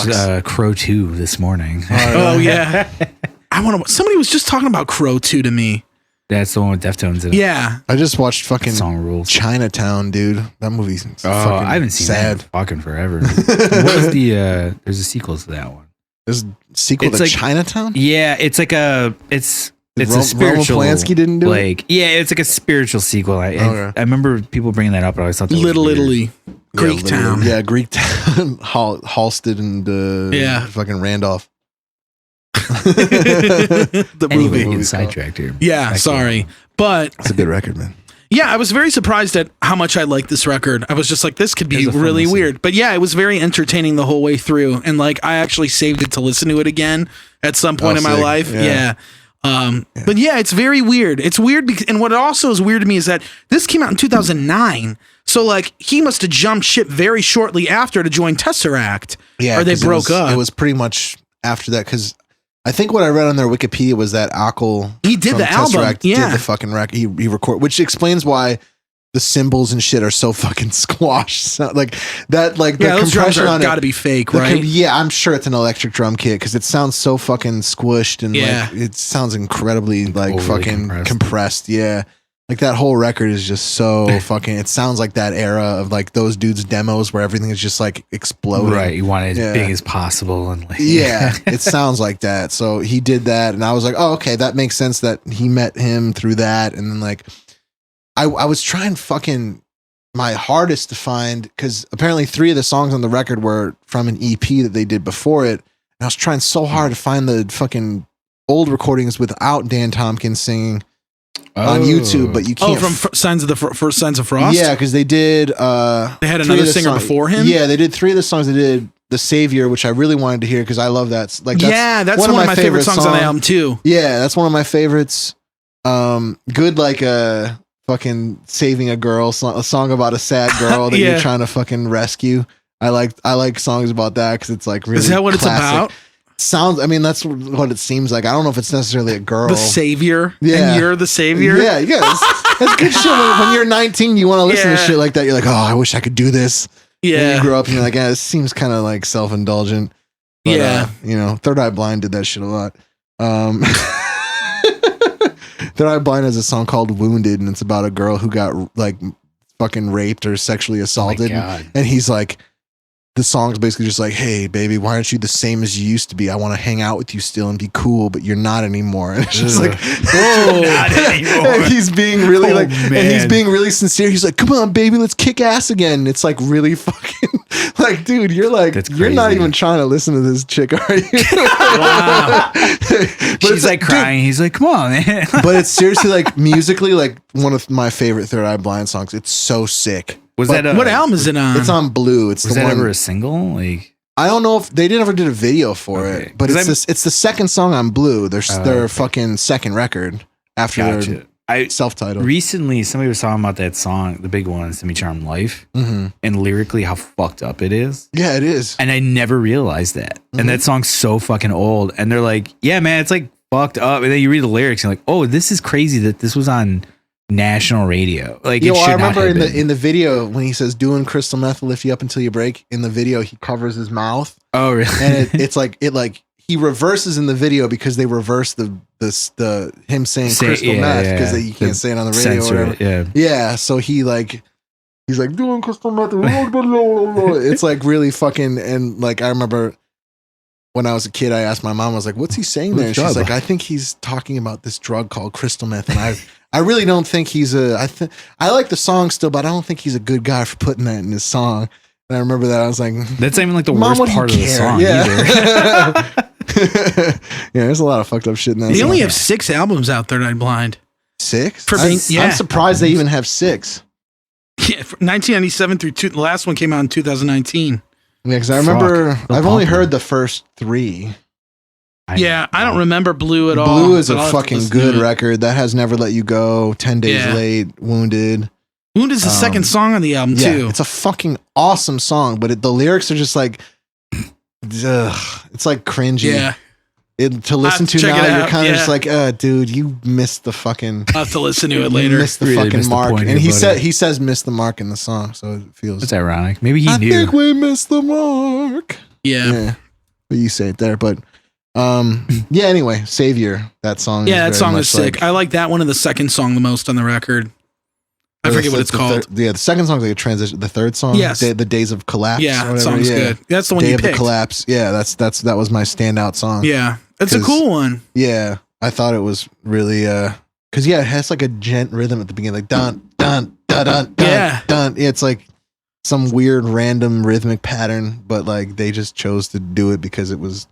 Crow 2 this morning. Oh yeah. Somebody was just talking about Crow 2 to me. That's the one with Deftones in it. Yeah. I just watched fucking Song Rules. Chinatown, dude. That movie's fucking I haven't seen that fucking forever. What was there's a sequel to that one. There's a sequel to Chinatown? Yeah, it's like it's a spiritual. Roman Polanski didn't do it? Yeah, it's like a spiritual sequel. I remember people bringing that up, and I always thought that Little was weird. Italy. Greek town. Yeah, Greek town. Halsted and fucking Randolph. The Anyway, movie. getting sidetracked here. Yeah, sorry. But It's a good record, man. yeah, I was very surprised at how much I liked this record. I was just like, this could be It was a fun really listen. weird. But yeah, it was very entertaining the whole way through. And like, I actually saved it to listen to it again at some point in my sick. life. Yeah. But yeah, it's very weird. It's weird because, and what also is weird to me is that this came out in 2009. So like, he must have jumped ship very shortly after to join Tesseract. Yeah, or they 'cause broke up. It was pretty much after that because I think what I read on their Wikipedia was that Akil He did from the album, Tesseract yeah. did the fucking record. He recorded, which explains why the cymbals and shit are so fucking squashed. So, like that, like Yeah, the those drums compression are on got to it. be fake, right? Yeah, I'm sure it's an electric drum kit because it sounds so fucking squished and Yeah. like it sounds incredibly like Overly fucking compressed. compressed. Yeah. Like that whole record is just so fucking. It sounds like that era of like those dudes' demos where everything is just like exploding. Right. You want it as Yeah. big as possible. And like, Yeah, it sounds like that. So he did that, and I was like, oh, okay, that makes sense that he met him through that. And then like, I was trying fucking my hardest to find because apparently 3 of the songs on the record were from an EP that they did before it. And I was trying so hard to find the fucking old recordings without Dan Tompkins singing on YouTube, but you can't. from Signs of the First Signs of Frost. Yeah, because they did. They had 3 another of the singer songs- before him. Yeah, they did 3 of the songs. They did "The Savior," which I really wanted to hear because I love that. Like, That's one of my favorite songs on the album too. Yeah, that's one of my favorites. Good, like a fucking saving a girl, a song about a sad girl that Yeah. you're trying to fucking rescue. I like songs about that because it's like really. Is that what classic. it's about? Sounds. I mean, that's what it seems like. I don't know if it's necessarily a girl. The savior. Yeah. And you're the savior. Yeah, yeah. That's good shit. When you're 19, you want to listen to Yeah. shit like that. You're like, oh, I wish I could do this. And Yeah. you grow up and you're like, this seems kind of like self-indulgent. But, Yeah. Third Eye Blind did that shit a lot. Third Eye Blind has a song called Wounded, and it's about a girl who got like fucking raped or sexually assaulted. God. And he's like, the song's basically just like, hey, baby, why aren't you the same as you used to be? I want to hang out with you still and be cool, but you're not anymore. And it's just like, Not anymore. and he's being really Oh, and he's man. being really sincere. He's like, come on, baby, let's kick ass again. And it's like really fucking like, dude, you're like, That's you're not crazy. even trying to listen to this chick, are you? Wow. But She's it's like crying. He's like, come on, man. But it's seriously like musically like one of my favorite Third Eye Blind songs. It's so sick. Was But that What album is it on? It's on Blue. It's Was the that one. ever a single? Like, I don't know if they never did a video for Okay. it, but 'Cause it's the second song on Blue. Their okay. fucking second record after gotcha. I their self-titled. recently somebody was talking about that song, the big one, "Semi Charmed Life," Mhm. and lyrically how fucked up it is. Yeah, it is. And I never realized that. Mhm. And that song's so fucking old. And they're like, yeah, man, it's like fucked up. And then you read the lyrics and you're like, oh, this is crazy that this was on national radio. Like, Yo, it should I remember not have been. in the video when he says doing crystal meth will lift you up until you break. In the video, he covers his mouth, Oh, really? and it's like he reverses in the video because they reverse the him saying crystal meth because you can't say it on the radio or Censor whatever. it, yeah. Yeah, so he's like doing crystal meth. It's like really fucking, and like I remember when I was a kid, I asked my mom, I was like, "What's he saying there?" And she's like, "I think he's talking about this drug called crystal meth." And I really don't think he's I like the song still, but I don't think he's a good guy for putting that in his song. And I remember that I was like, That's not even like the Mom, worst what do you part of the care? song Yeah. either. Yeah, there's a lot of fucked up shit in that They song. only have 6 albums out there, Night Blind. 6? For being- I'm surprised they even have 6. Yeah, from 1997 through the last one came out in 2019. Yeah, because I remember Fuck. I've only Popular. heard the first 3. Yeah, I don't remember Blue at all. Blue is but a I'll have to fucking listen to good it. record. That has Never Let You Go, 10 Days Yeah. Late, Wounded. Wound is the second song on the album Yeah, too. it's a fucking awesome song, but the lyrics are just like, ugh, it's like cringy. Yeah, To listen to check now, it you're out, kind of yeah. just like, dude, you missed the fucking. I'll have to listen to it You later. missed the Really fucking missed the mark, point and here, buddy. he says "miss the mark" in the song, so it feels. That's ironic. Maybe he I knew. think we missed the mark. Yeah. Yeah, but you say it there, but yeah. Anyway, Savior, that song. Yeah, that very song much is sick. like- I like that one and the second song the most on the record. I forget what it's the called. Yeah, the second song's like a transition. The third song, Yes. the Days of Collapse. Yeah, or that whatever. song's Yeah. good. That's the one Day you of the picked. Collapse. Yeah, that was my standout song. Yeah, it's a 'Cause- cool one. Yeah, I thought it was really because it has like a gent rhythm at the beginning, like dun dun dun dun dun Yeah. dun. It's like some weird random rhythmic pattern, but like they just chose to do it because it was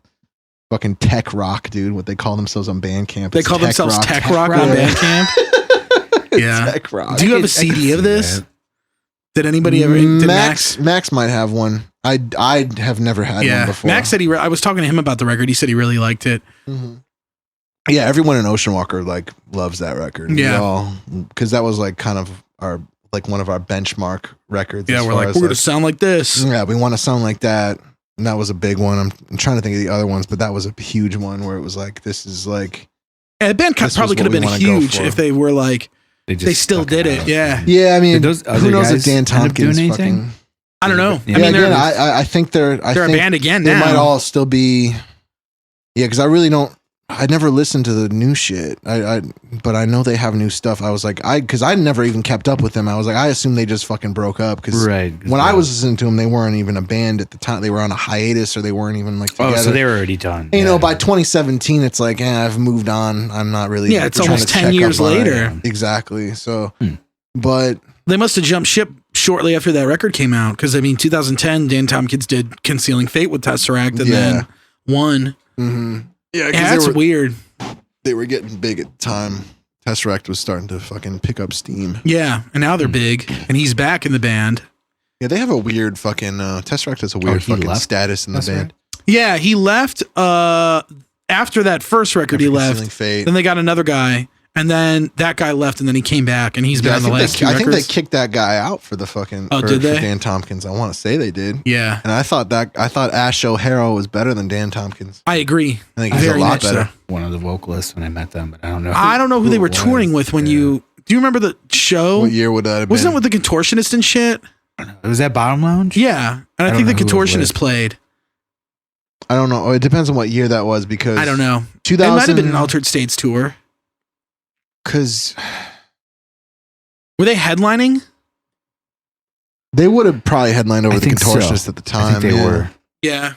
fucking tech rock, dude. What they call themselves on Bandcamp. They call themselves tech rock on Bandcamp. Yeah. Tech rock. Do you have a CD of this? Did anybody ever? Did Max might have one. I have never had one before. Max said I was talking to him about the record. He said he really liked it. Mm-hmm. Yeah, everyone in Ocean Walker like loves that record. Yeah, because that was like kind of our like one of our benchmark records. Yeah, we're gonna sound like this. Yeah, we want to sound like that. And that was a big one. I'm trying to think of the other ones, but that was a huge one where it was like, this is like. Yeah, the band probably could have been huge if they were like. They still did it. Yeah. Yeah, I mean, who knows if Dan Tompkins fucking. I don't know. Yeah, I mean, I think they're a band again now. They might all still be. Yeah, because I really don't. I never listened to the new shit. But I know they have new stuff. I was like, because I never even kept up with them. I was like, I assumed they just fucking broke up. Because when I was listening to them, they weren't even a band at the time. They were on a hiatus, or they weren't even like together. Oh, so they were already done. And, you know, by 2017, it's like, I've moved on. I'm not really. Yeah, it's almost 10 years later. Exactly. So, but they must have jumped ship shortly after that record came out. Because I mean, 2010, Dan Tompkins did "Concealing Fate" with Tesseract, and then won. Mm-hmm. Yeah, that's weird. They were getting big at the time. Tesseract was starting to fucking pick up steam. Yeah, and now they're big, and he's back in the band. Yeah, they have a weird fucking Tesseract has a weird fucking status in the band. Yeah, he left after that first record. He left. Fate. Then they got another guy, and then that guy left, and then he came back, and he's been on the last two records. I think they kicked that guy out for the fucking. Oh, did they? For Dan Tompkins, I want to say they did. Yeah, and I thought Ash O'Hara was better than Dan Tompkins. I agree. I think he's a lot better. One of the vocalists when I met them, but I don't know. I don't know who they were touring with when you. Do you remember the show? What year would that have been? Wasn't it with the Contortionist and shit? Was that Bottom Lounge? Yeah, and I think the Contortionist played. I don't know. It depends on what year that was because I don't know. 2000. It might have been an Altered States tour. Because were they headlining? They would have probably headlined over the Contortionist at the time. I think they were. Yeah,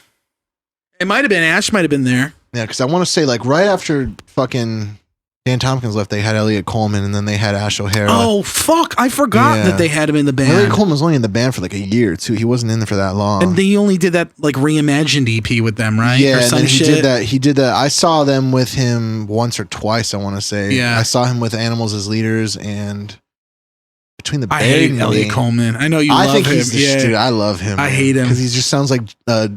it might have been. Ash might have been there. Yeah, because I want to say like right after fucking Dan Tompkins left, they had Elliot Coleman, and then they had Ash O'Hara. Oh fuck! I forgot that they had him in the band. Elliot Coleman was only in the band for like a year too. He wasn't in there for that long. And they only did that like reimagined EP with them, right? Yeah, or some and then shit. He did that. I saw them with him once or twice. I want to say. Yeah, I saw him with Animals as Leaders and. Between the I hate Elliot Coleman. I know you love him. I think he's the shit. I love him. I hate him because he just sounds like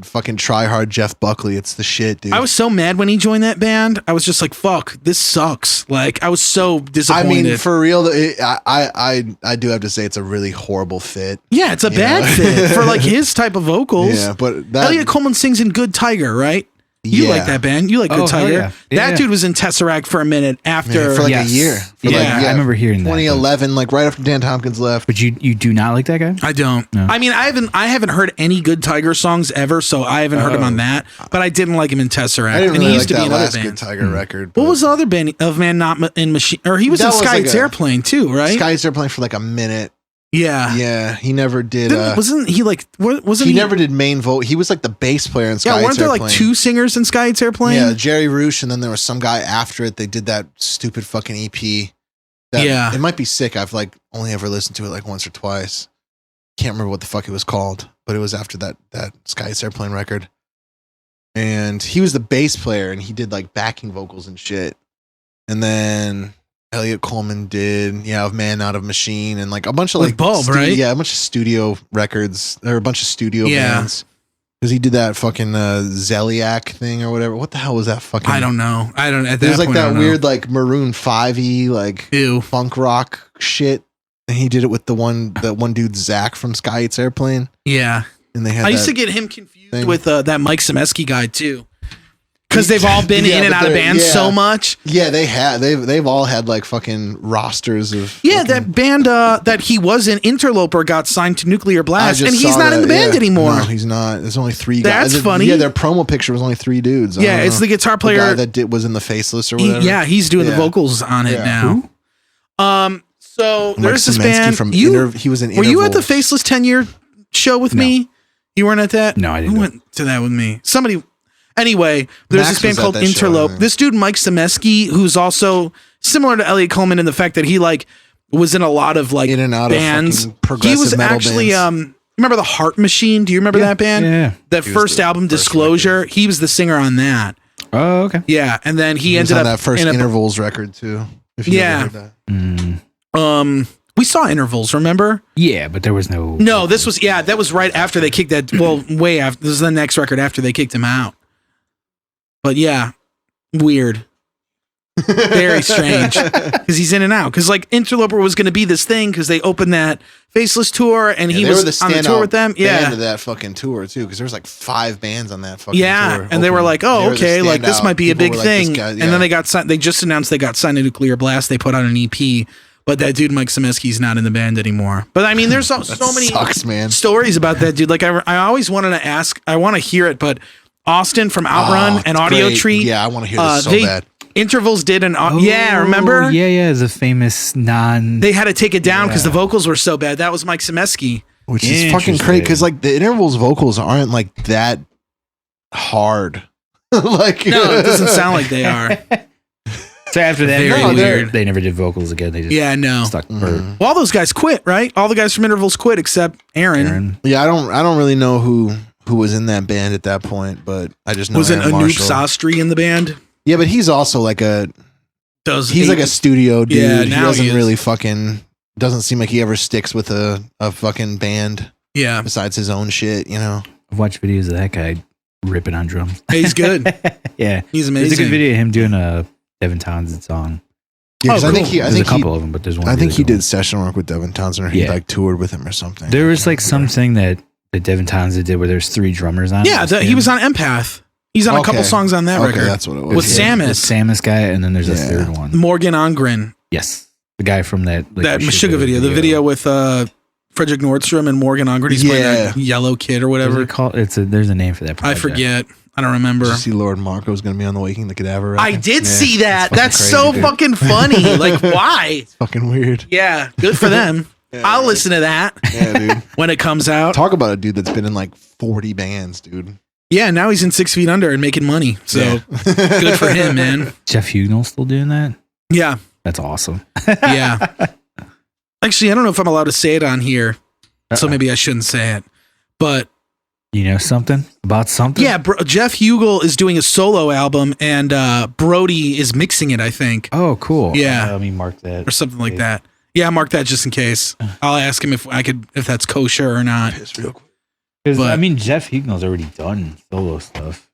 fucking try hard Jeff Buckley. It's the shit, dude. I was so mad when he joined that band. I was just like, "Fuck, this sucks." Like I was so disappointed. I mean, for real, I do have to say it's a really horrible fit. Yeah, it's a bad fit for like his type of vocals. Yeah, but Elliot Coleman sings in Good Tiger, right? You like that band. You like Good Tiger. That dude was in Tesseract for a minute after. For like a year. I remember hearing that. 2011, like right after Dan Tompkins left. But you do not like that guy? I don't. No. I mean, I haven't heard any Good Tiger songs ever, so I haven't heard him on that. But I didn't like him in Tesseract. I didn't really and he used like to be that another last band. Good Tiger record. What was the other band of Man Not in Machine? Or he was in Sky It's Airplane too, right? Sky It's Airplane for like a minute. Yeah. Yeah. He never did. Wasn't he like? Wasn't he never did main vote? He was like the bass player in Sky It's Airplane. Yeah, weren't there like two singers in Sky It's Airplane? Yeah, Jerry Roosh, and then there was some guy after it. They did that stupid fucking EP. It might be sick. I've like only ever listened to it like once or twice. Can't remember what the fuck it was called, but it was after that Sky It's Airplane record. And he was the bass player, and he did like backing vocals and shit. And then Elliot Coleman did, of Man Not of Machine, and like a bunch of like Bulb, right? Yeah, a bunch of studio records. There were a bunch of studio bands. Because he did that fucking Zeliak thing or whatever. What the hell was that fucking? I don't know. I don't. At that It was like point, that weird like Maroon 5-y like funk rock shit. And he did it with that one dude Zach from Sky It's Airplane. Yeah, and they had. I used to get him confused with that Mike Semeski guy too. Because they've all been in and out of bands so much. Yeah, they've all had like fucking rosters of. Yeah, that band that he was in, Interloper, got signed to Nuclear Blast, and he's not in the band anymore. No, he's not. There's only 3 guys. That's funny. Yeah, their promo picture was only 3 dudes. Yeah, it's the guitar player the guy that was in the Faceless or whatever. He's doing the vocals on it now. Who? So there's this Semensky band. From he was in. Were you at the Faceless 10-year show with me? You weren't at that? No, I didn't. Who went to that with me? Somebody. Anyway, there's this band called Interlope. This dude, Mike Semeski, who's also similar to Elliot Coleman in the fact that he like was in a lot of like in and out bands. Of progressive he was metal actually bands. Remember the Heart Machine? Do you remember that band? Yeah. That first album, Disclosure. He was the singer on that. Oh, okay. Yeah, and then he was ended on up that first Intervals record too. If you ever heard that. We saw Intervals, remember? Yeah, but there was no. No, this was that was right after they kicked that. Well, way after. This is the next record after they kicked him out. But yeah, weird. Very strange because he's in and out. Because like Interloper was going to be this thing because they opened that Faceless tour and he was on the tour with them. Band of that fucking tour too because there was like 5 bands on that fucking tour. And they were like, oh, okay, like this might be a big thing. Like, and then they got signed. They just announced they got signed to Nuclear Blast. They put out an EP, but that dude Mike Zemeski's not in the band anymore. But I mean, there's so many stories about that dude. Like I always wanted to ask. I want to hear it, but Austin from Outrun and Audio Treat. Yeah, I want to hear this so bad. Intervals did remember? Yeah, as a famous They had to take it down because the vocals were so bad. That was Mike Zemeski. Which is fucking crazy because like the Intervals vocals aren't like that hard. Like no, it doesn't sound like they are. So after that, they never did vocals again. They just stuck. Well, all those guys quit, right? All the guys from Intervals quit except Aaron. Yeah, I don't really know who was in that band at that point, but I just know wasn't Anoop Sastry in the band. Yeah, but he's also like he's like a studio dude. Yeah, he doesn't really fucking doesn't seem like he ever sticks with a fucking band. Yeah. Besides his own shit, you know. I've watched videos of that guy ripping on drums. Hey, he's good. Yeah. He's amazing. There's a good video of him doing a Devin Townsend song. Yeah, cool. I think there's a couple of them, but there's one. I think he did session work with Devin Townsend or he like toured with him or something. There was like something that Devin Townsend did where there's 3 drummers on it. Yeah, he was on Empath. He's on a couple songs on that record. That's what it was. With Samus. With Samus guy, and then there's a third one. Morgan Ongren. Yes. The guy from that Meshuggah video. The video with Frederick Nordstrom and Morgan Ongren. He's playing a yellow kid or whatever. There's a name for that project. I forget. I don't remember. Did you see Lord Marco's going to be on the Waking the Cadaver record? I did see that. That's so fucking funny. Like, why? It's fucking weird. Yeah, good for them. I'll listen to that. Yeah, dude. When it comes out. Talk about a dude that's been in like 40 bands, dude. Yeah, now he's in 6 Feet Under and making money. So good for him, man. Jeff Hugnall still doing that? Yeah. That's awesome. Yeah. Actually, I don't know if I'm allowed to say it on here. So maybe I shouldn't say it. But you know something about something? Yeah, Jeff Hugnall is doing a solo album and Brody is mixing it, I think. Oh, cool. Yeah. Let me mark that. Or something like that. Yeah, mark that just in case. I'll ask him if that's kosher or not. Because I mean, Jeff Hugnall's already done solo stuff.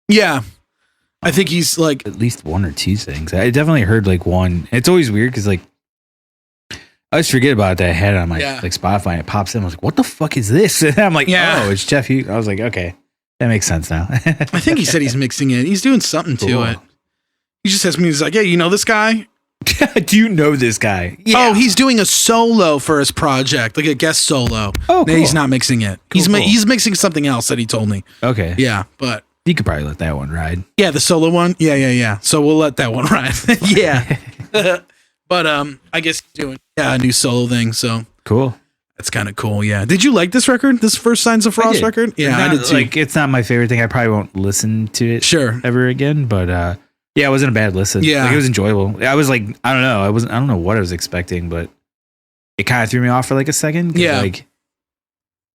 Yeah, I think he's like at least 1 or 2 things. I definitely heard like one. It's always weird because like I always forget about it that I had it on my like Spotify and it pops in. I was like, "What the fuck is this?" And I'm like, "Oh, it's Jeff Hugnall." I was like, "Okay, that makes sense now." I think he said he's mixing it. He's doing something to it. He just has me. He's like, "Hey, you know this guy?" Do you know this guy? Yeah. Oh, he's doing a solo for his project, like a guest solo. Oh, cool. No, he's not mixing it. He's mixing something else that he told me. Okay. Yeah, but you could probably let that one ride. Yeah, the solo one. Yeah. So we'll let that one ride. Yeah. But I guess he's doing a new solo thing. So cool. That's kind of cool. Yeah. Did you like this record? This first Signs of Frost record? Yeah, I did too. Like, it's not my favorite thing. I probably won't listen to it ever again. But yeah, it wasn't a bad listen. Yeah, like, it was enjoyable. I was like, I don't know. I don't know what I was expecting, but it kind of threw me off for like a second. Yeah. Like,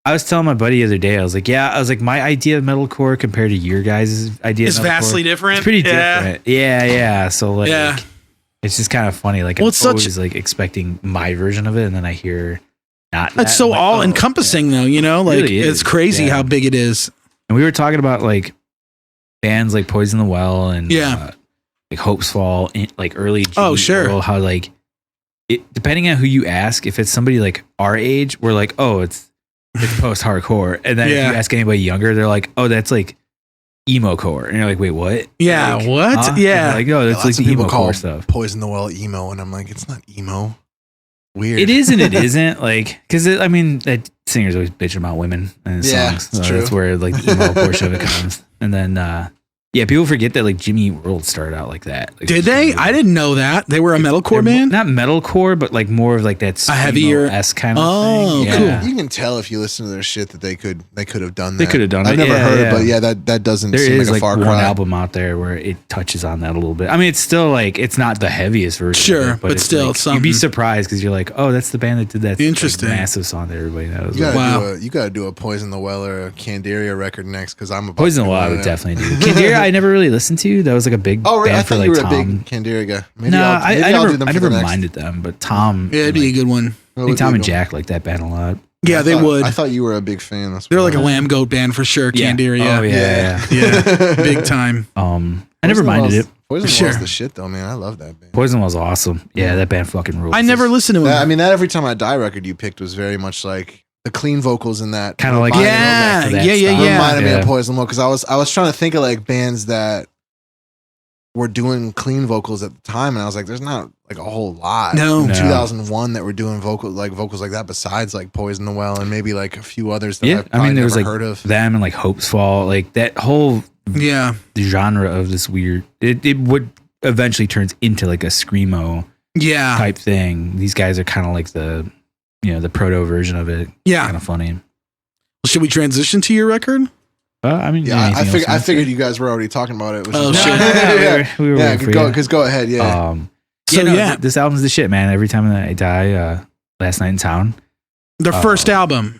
I was telling my buddy the other day, I was like, my idea of metalcore compared to your guys' idea is vastly different. It's pretty different. Yeah. So like, it's just kind of funny. Like, I'm always like expecting my version of it, and then I hear not. It's so all encompassing though, you know, like it really it's crazy how big it is. And we were talking about like bands like Poison the Well and like Hope's Fall, like early. How like it, depending on who you ask, if it's somebody like our age, we're like, oh, it's post-hardcore, and then if you ask anybody younger, they're like, oh, that's like emo core, and you're like, wait, what? Yeah, like, what? Huh? Yeah, like, oh, that's like the emo core stuff. Poison the Well emo, and I'm like, it's not emo. Weird. It is and it isn't. Like, because I mean, that singers always bitching about women and songs. So true. That's where like the emo portion of it comes, and then. Yeah, people forget that like Jimmy Eat World started out like that. Like, did they? I didn't know that. They were a metalcore band? Not metalcore, but like more of like that a heavier-esque kind of thing. Cool. You can tell if you listen to their shit that they could have done that. They could have done it. I've never heard it, but that doesn't seem like a far cry. There is one album out there where it touches on that a little bit. I mean, it's still like, it's not the heaviest version. Sure, but it's still like, something. You'd be surprised because you're like, oh, that's the band that did that interesting massive song that everybody knows. You gotta do a Poison the Well or a Candiria record next because I'm about Poison the Well I would definitely do. Candiria I never really listened to. That was like a big Oh, band I for thought like you were Tom. a big Candiria guy. Maybe No, I'll do them I for the never next. minded them, but Tom. Yeah, it'd be a good one. I think Tom and Jack like that band a lot. Yeah, they would. I thought you were a big fan. That's They're like a lamb goat band for sure. Yeah. Candiria. Oh yeah. Yeah, big time. I never minded it. Poison Sure. Wall's the shit though, man. I love that band. Poison was awesome. Yeah, that band fucking rules. I never listened to I them. mean, that Every Time I Die record you picked was very much like the clean vocals in that. kind of like Yeah, that yeah, style. yeah. Reminded me Yeah. of Poison because I was trying to think of like bands that were doing clean vocals at the time, and I was like, there's not like a whole lot. No. In No. 2001 that were doing vocals like that besides like Poison the Well and maybe like a few others that I've I mean, there was never like heard of. them and like Hope's Fall, like that whole Yeah, genre of this weird. It would eventually turns into like a screamo yeah, type thing. These guys are kind of like the the proto version of it. yeah. Kind of funny. Should we transition to your record? I mean, Yeah, anything I else figured you guys were already talking about it. Which Oh, is sure. we were yeah, waiting for go you. because go ahead. Yeah, So, yeah. this album's the shit, man. Every Time I Die, Last Night in Town. Their first album.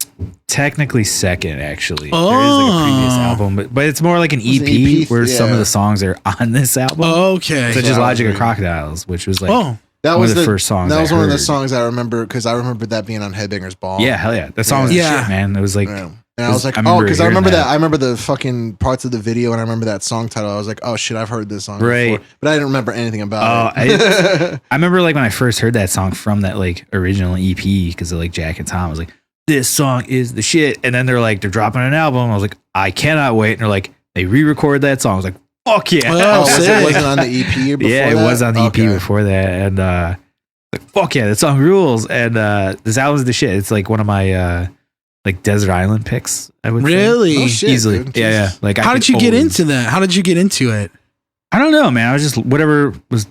Technically second, actually. There is Oh. like a previous album, but it's more like an It's EP, an EP, where some yeah. of the songs are on this album. Okay. Such Yeah, as I Logic of agree. Crocodiles, which was like Oh, that one was of the first songs That I was one of the heard. songs I remember because I remember that being on Headbangers Ball. yeah, hell yeah. That song was Yeah. the shit, man. It was like Yeah. And I was like, I remember because I hearing remember that. I remember the fucking parts of the video, and I remember that song title. I was like, oh shit, I've heard this song Right. before, but I didn't remember anything about it. I remember like when I first heard that song from that like original EP because of like Jack and Tom. I was like, this song is the shit. And then they're dropping an album. I was like, I cannot wait. And they're like, they re-recorded that song. I was like, fuck yeah. Oh, Was sick. it wasn't on the EP before Yeah, it that? was on the EP Okay. before that. And like, fuck yeah, that song rules. And this album's the shit. It's like one of my like Desert Island picks, I would really? Oh, shit, easily. dude. Yeah. Jesus. Like, How did you get into that? How did you get into it? I don't know, man. I was just whatever was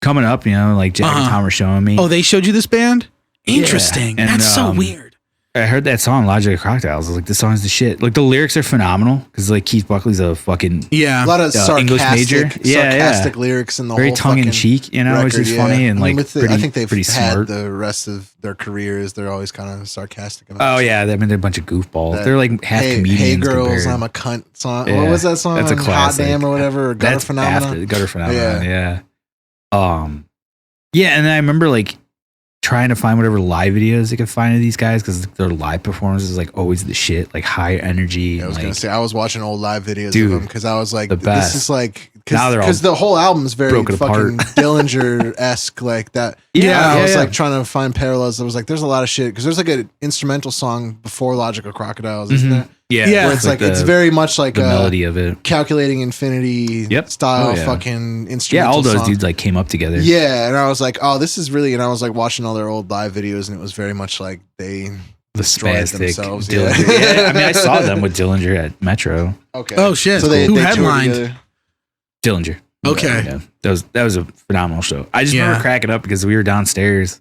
coming up, like Jack and Tom were showing me. Oh, they showed you this band? Interesting. And, That's so weird. I heard that song, Logic of Crocodiles. I was like, this song's the shit. Like, the lyrics are phenomenal because, like, Keith Buckley's a fucking Yeah. A lot of English major. sarcastic lyrics in the very whole tongue in fucking cheek, which record, is funny and I mean, like with the- pretty, I think they've pretty had smart. the rest of their careers. They're always kind of sarcastic about. Oh shit. yeah, I mean they're a bunch of goofballs. That, They're like half hey, comedians. Hey girls, compared. I'm a cunt song. Yeah, What was that song? that's a Hot classic. Damn or whatever. Or Gutter That's Phenomena. after Gutter Phenomena. Yeah. Yeah, and then I remember like trying to find whatever live videos I could find of these guys because their live performances is like always the shit, like high energy. Yeah, I was and, gonna like, say I was watching old live videos Dude, of them because I was like, the this best. is like Now they're all because the whole album is very broken fucking apart. Dillinger esque like that. Yeah, I was yeah. like trying to find parallels. I was like, there's a lot of shit because there's like an instrumental song before Logic of Crocodiles, isn't there? yeah, Yeah. Where it's like it's the- very much like the a melody of it. Calculating Infinity Yep. style Oh, yeah. fucking Yeah, instrumental. all those song. dudes like came up together. Yeah, and I was like, oh, this is really, and I was like watching all their old live videos, and it was very much like they The destroyed spastic themselves. Dillinger. Yeah. I mean, I saw them with Dillinger at Metro. Okay. Oh, shit. So Who toured headlined? together. Dillinger. Okay. Yeah. That was a phenomenal show. I just Yeah. remember cracking up because we were downstairs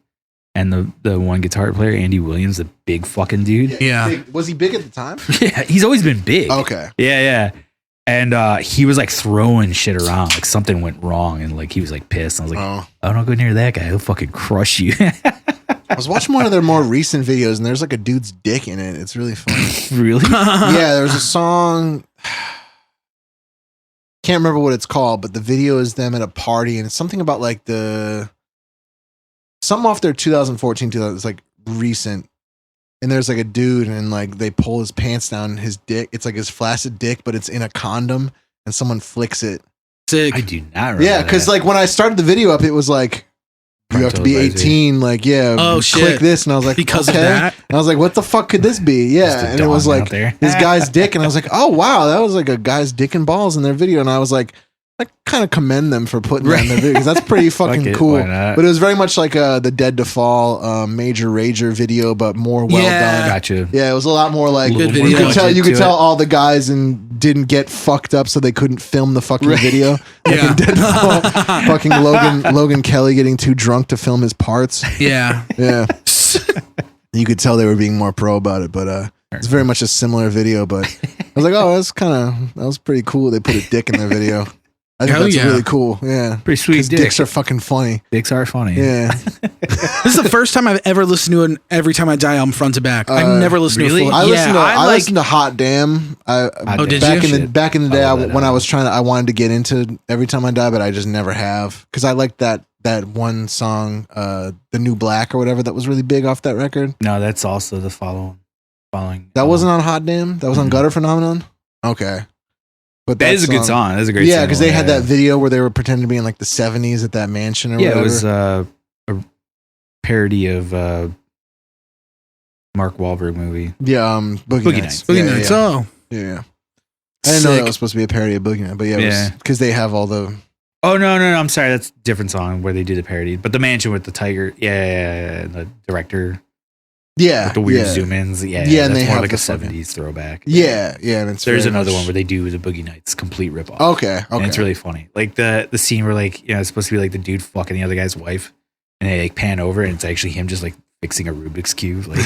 and the one guitar player, Andy Williams, the big fucking dude. Yeah. Was he big at the time? Yeah, he's always been big. Okay. Yeah. And he was like throwing shit around, like something went wrong, and like he was like pissed. I was like, oh, don't go near that guy. He'll fucking crush you. I was watching one of their more recent videos, and there's like a dude's dick in it. It's really funny. Really? Yeah, there's a song. Can't remember what it's called, but the video is them at a party, and it's something about like something off their 2014, it's like recent. And there's like a dude, and like they pull his pants down, his dick. It's like his flaccid dick, but it's in a condom, and someone flicks it. Sick. I do not remember. Yeah, because that. like when I started the video up, it was like you have to be Parental advisory. 18. Like, yeah, Oh, click shit. this, and I was like, Because of okay. that? And I was like, what the fuck could this be? Just Yeah, a and it was dong like out there. this guy's dick, and I was like, oh wow, that was like a guy's dick and balls in their video, and I was like, I kind of commend them for putting that in their video because that's pretty fucking Fuck it, cool. why not? But it was very much like the Dead to Fall Major Rager video, but more well Yeah. done. Gotcha. Yeah, it was a lot more like Good you video. could tell Budget to tell all the guys and didn't get fucked up so they couldn't film the fucking video. Like Yeah. in Dead to Fall, fucking Logan Kelly getting too drunk to film his parts. Yeah. Yeah. You could tell they were being more pro about it, but it's very much a similar video. But I was like, oh, that was pretty cool. They put a dick in their video. I think Hell that's yeah. really cool. Yeah. Pretty sweet 'Cause dick. dicks are fucking funny. Dicks are funny. Yeah. This is the first time I've ever listened to an Every Time I Die album front to back. I've never listened to a full. I listened to Hot Damn. Did you? Back in the day, when I was I wanted to get into Every Time I Die, but I just never have, because I liked that one song, The New Black or whatever, that was really big off that record. No, that's also the following. That wasn't on Hot Damn. That was on Gutter Phenomenon. Okay. But that is a good song. That's a great song. Yeah, because they had that video where they were pretending to be in like the 70s at that mansion or whatever. Yeah, it was a parody of Mark Wahlberg movie. Yeah, Boogie Nights. Boogie Nights. Oh. Yeah. I didn't know that was supposed to be a parody of Boogie Nights, but it was because they have all the... Oh, no, I'm sorry. That's a different song where they do the parody. But the mansion with the tiger, the director... Yeah, with the weird zoom ins. Yeah, and they more have like a 70s throwback. Yeah, and it's there's another one where they do the Boogie Nights complete ripoff. Okay, and it's really funny. Like the scene where like it's supposed to be like the dude fucking the other guy's wife, and they like pan over and it's actually him just like fixing a Rubik's cube. Like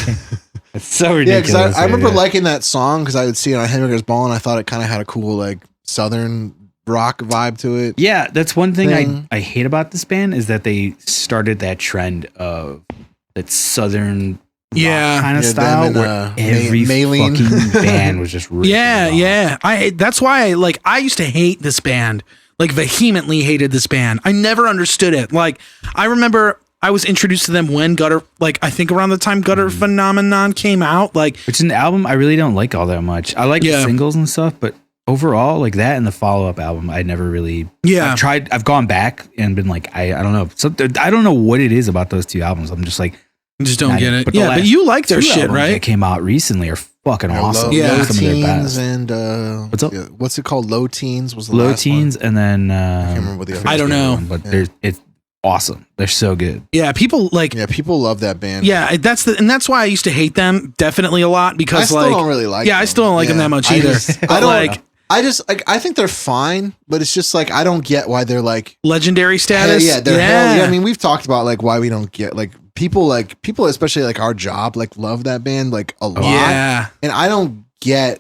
it's so ridiculous. Yeah, because I remember liking that song because I would see it on Hamburger's Ball and I thought it kind of had a cool like southern rock vibe to it. Yeah, that's one thing I hate about this band is that they started that trend of that southern kind of style where every fucking band was just ripping it off. That's why I used to hate this band, like vehemently hated this band. I never understood it. Like I remember I was introduced to them when Gutter, like I think around the time Gutter Phenomenon came out, like which is an album I really don't like all that much. I like the singles and stuff, but overall, like that and the follow-up album, I never really. Yeah, I've gone back and been like, I don't know. So I don't know what it is about those two albums. I'm just like. Just don't get it. But you like their shit, right? That came out recently are fucking awesome. Low some Teens of their best. And what's up? What's it called? Low Teens was the Low last Teens, one. And then I can't remember what the other. I don't know, but it's awesome. They're so good. Yeah, people people love that band. Yeah, that's why I used to hate them definitely a lot because I still don't really like. Yeah, them. I still don't like them that much either. I think they're fine, but it's just like I don't get why they're like legendary status. I mean, we've talked about like why we don't get like people especially like our job like love that band like a lot. Yeah, and I don't get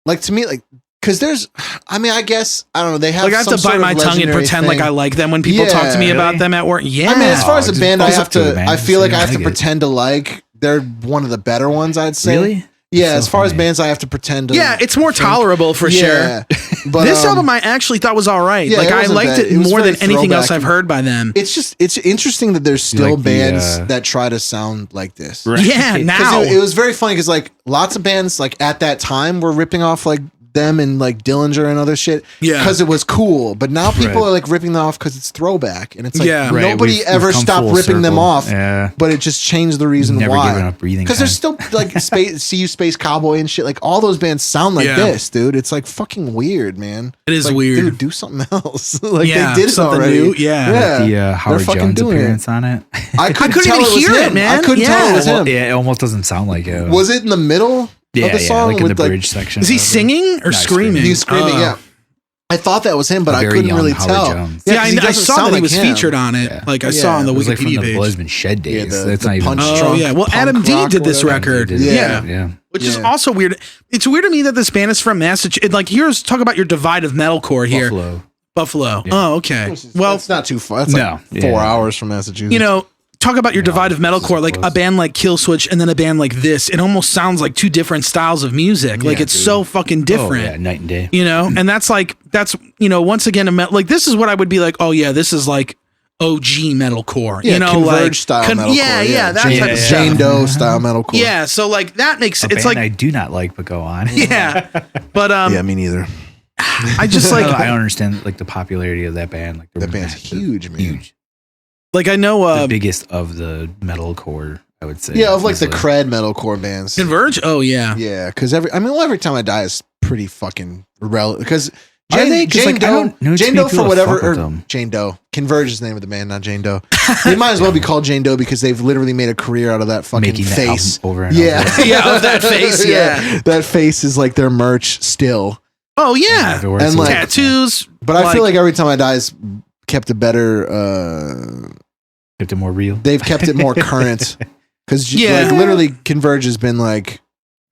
like to me like because there's I guess I don't know they have like I have to bite my tongue and pretend like I like them when people talk to me about them at work. Yeah, I mean as far as a band I feel like I have to pretend to like they're one of the better ones I'd say. Really? Yeah, as far as bands, I have to pretend to. Yeah, it's more tolerable for sure. But this album I actually thought was all right. Yeah, like I liked it more than anything else I've heard by them. It's interesting that there's still bands that try to sound like this. Right. Yeah, now it was very funny because like lots of bands like at that time were ripping off like them and like Dillinger and other shit because it was cool, but now people are like ripping them off because it's throwback and it's like nobody ever stopped ripping them off, but it just changed the reason Never why. Given up breathing because there's still like Space Cowboy and shit, like all those bands sound like this, dude. It's like fucking weird, man. It is like, weird. Dude, do something else. Like they did it something already. New. Yeah. The Howard Jones appearance on it. I couldn't even hear it, man. I couldn't tell it was him. Yeah, it almost doesn't sound like it. Was it in the middle? Yeah, of the song like in the bridge section. Is he singing or screaming? He's screaming, yeah. I thought that was him, but I couldn't really tell. Yeah, I saw that he was featured on it. Yeah. Like I saw on the Wikipedia page. Blazman Shed days. Yeah, that's not even. Oh yeah, well Adam D did this record. Yeah, which is also weird. It's weird to me that this band is from Massachusetts. Like here's talk about your divide of metalcore here. Buffalo. Yeah. Oh okay. Well, it's not too far. It's like 4 hours from Massachusetts. You know. Talk about your divide of metalcore, like a band like Killswitch and then a band like this. It almost sounds like two different styles of music. Like it's so fucking different. Oh, yeah, night and day. You know, and that's once again like this is what I would be like. Oh yeah, this is like OG metalcore. Yeah, you know, Converge like style metalcore. Yeah, that type of stuff. Jane Doe style metalcore. Yeah, so like that makes it's like I do not like, but go on. Yeah, but yeah, me neither. I just like I don't understand like the popularity of that band. Like that band's huge, man. Huge. Like I know the biggest of the metalcore, I would say. Yeah, of like the cred metalcore bands. Converge? Oh yeah. Yeah, because every Time I Die is pretty fucking relevant. Because Jane Doe for whatever, or Jane Doe. Converge is the name of the band, not Jane Doe. They might as well be called Jane Doe because they've literally made a career out of that fucking face. Over and over. Yeah, of that face. Yeah, that face is like their merch still. Oh yeah, and like tattoos. But I feel like Every Time I Die is kept a better. Kept it more real. They've kept it more current because like literally Converge has been like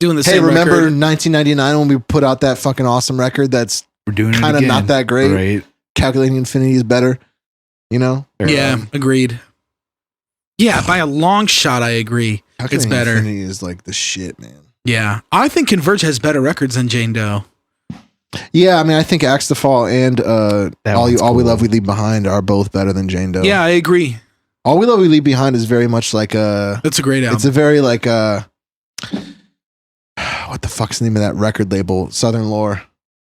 doing the same. Hey, remember 1999 when we put out that fucking awesome record? That's we're doing kind of not that great. Right. Calculating Infinity is better. You know? Yeah, agreed. Yeah, by a long shot, I agree. It's better. Infinity is like the shit, man. Yeah, I think Converge has better records than Jane Doe. Yeah, I mean, I think Axe to Fall and All We Love We Leave Behind are both better than Jane Doe. Yeah, I agree. All We Love We Leave Behind is very much like a. That's a great album. It's a very like a. What the fuck's the name of that record label? Southern Lore.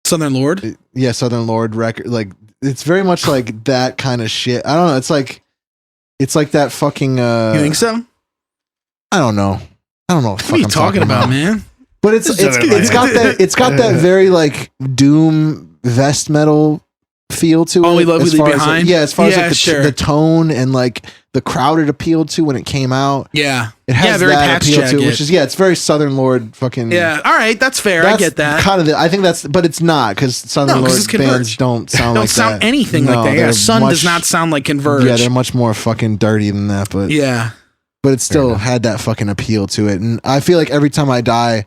Southern Lord? Yeah, Southern Lord record. Like, it's very much like that kind of shit. I don't know. It's like that fucking. You think so? I don't know. What are you talking about, man? But it's got that very like doom vest metal feel to it. All We Love We Leave Behind. As far as like the tone and like the crowd it appealed to when it came out. Yeah, it has very that Patch appeal Jacket. to it, which is it's very Southern Lord fucking. Yeah, all right, that's fair. I get that. Kind of, I think that's, but it's not because Southern Lord bands don't sound like that. Don't sound anything like that. Yeah, Sun does not sound like Converge. Yeah, they're much more fucking dirty than that. But yeah, but it still had that fucking appeal to it, and I feel like Every Time I Die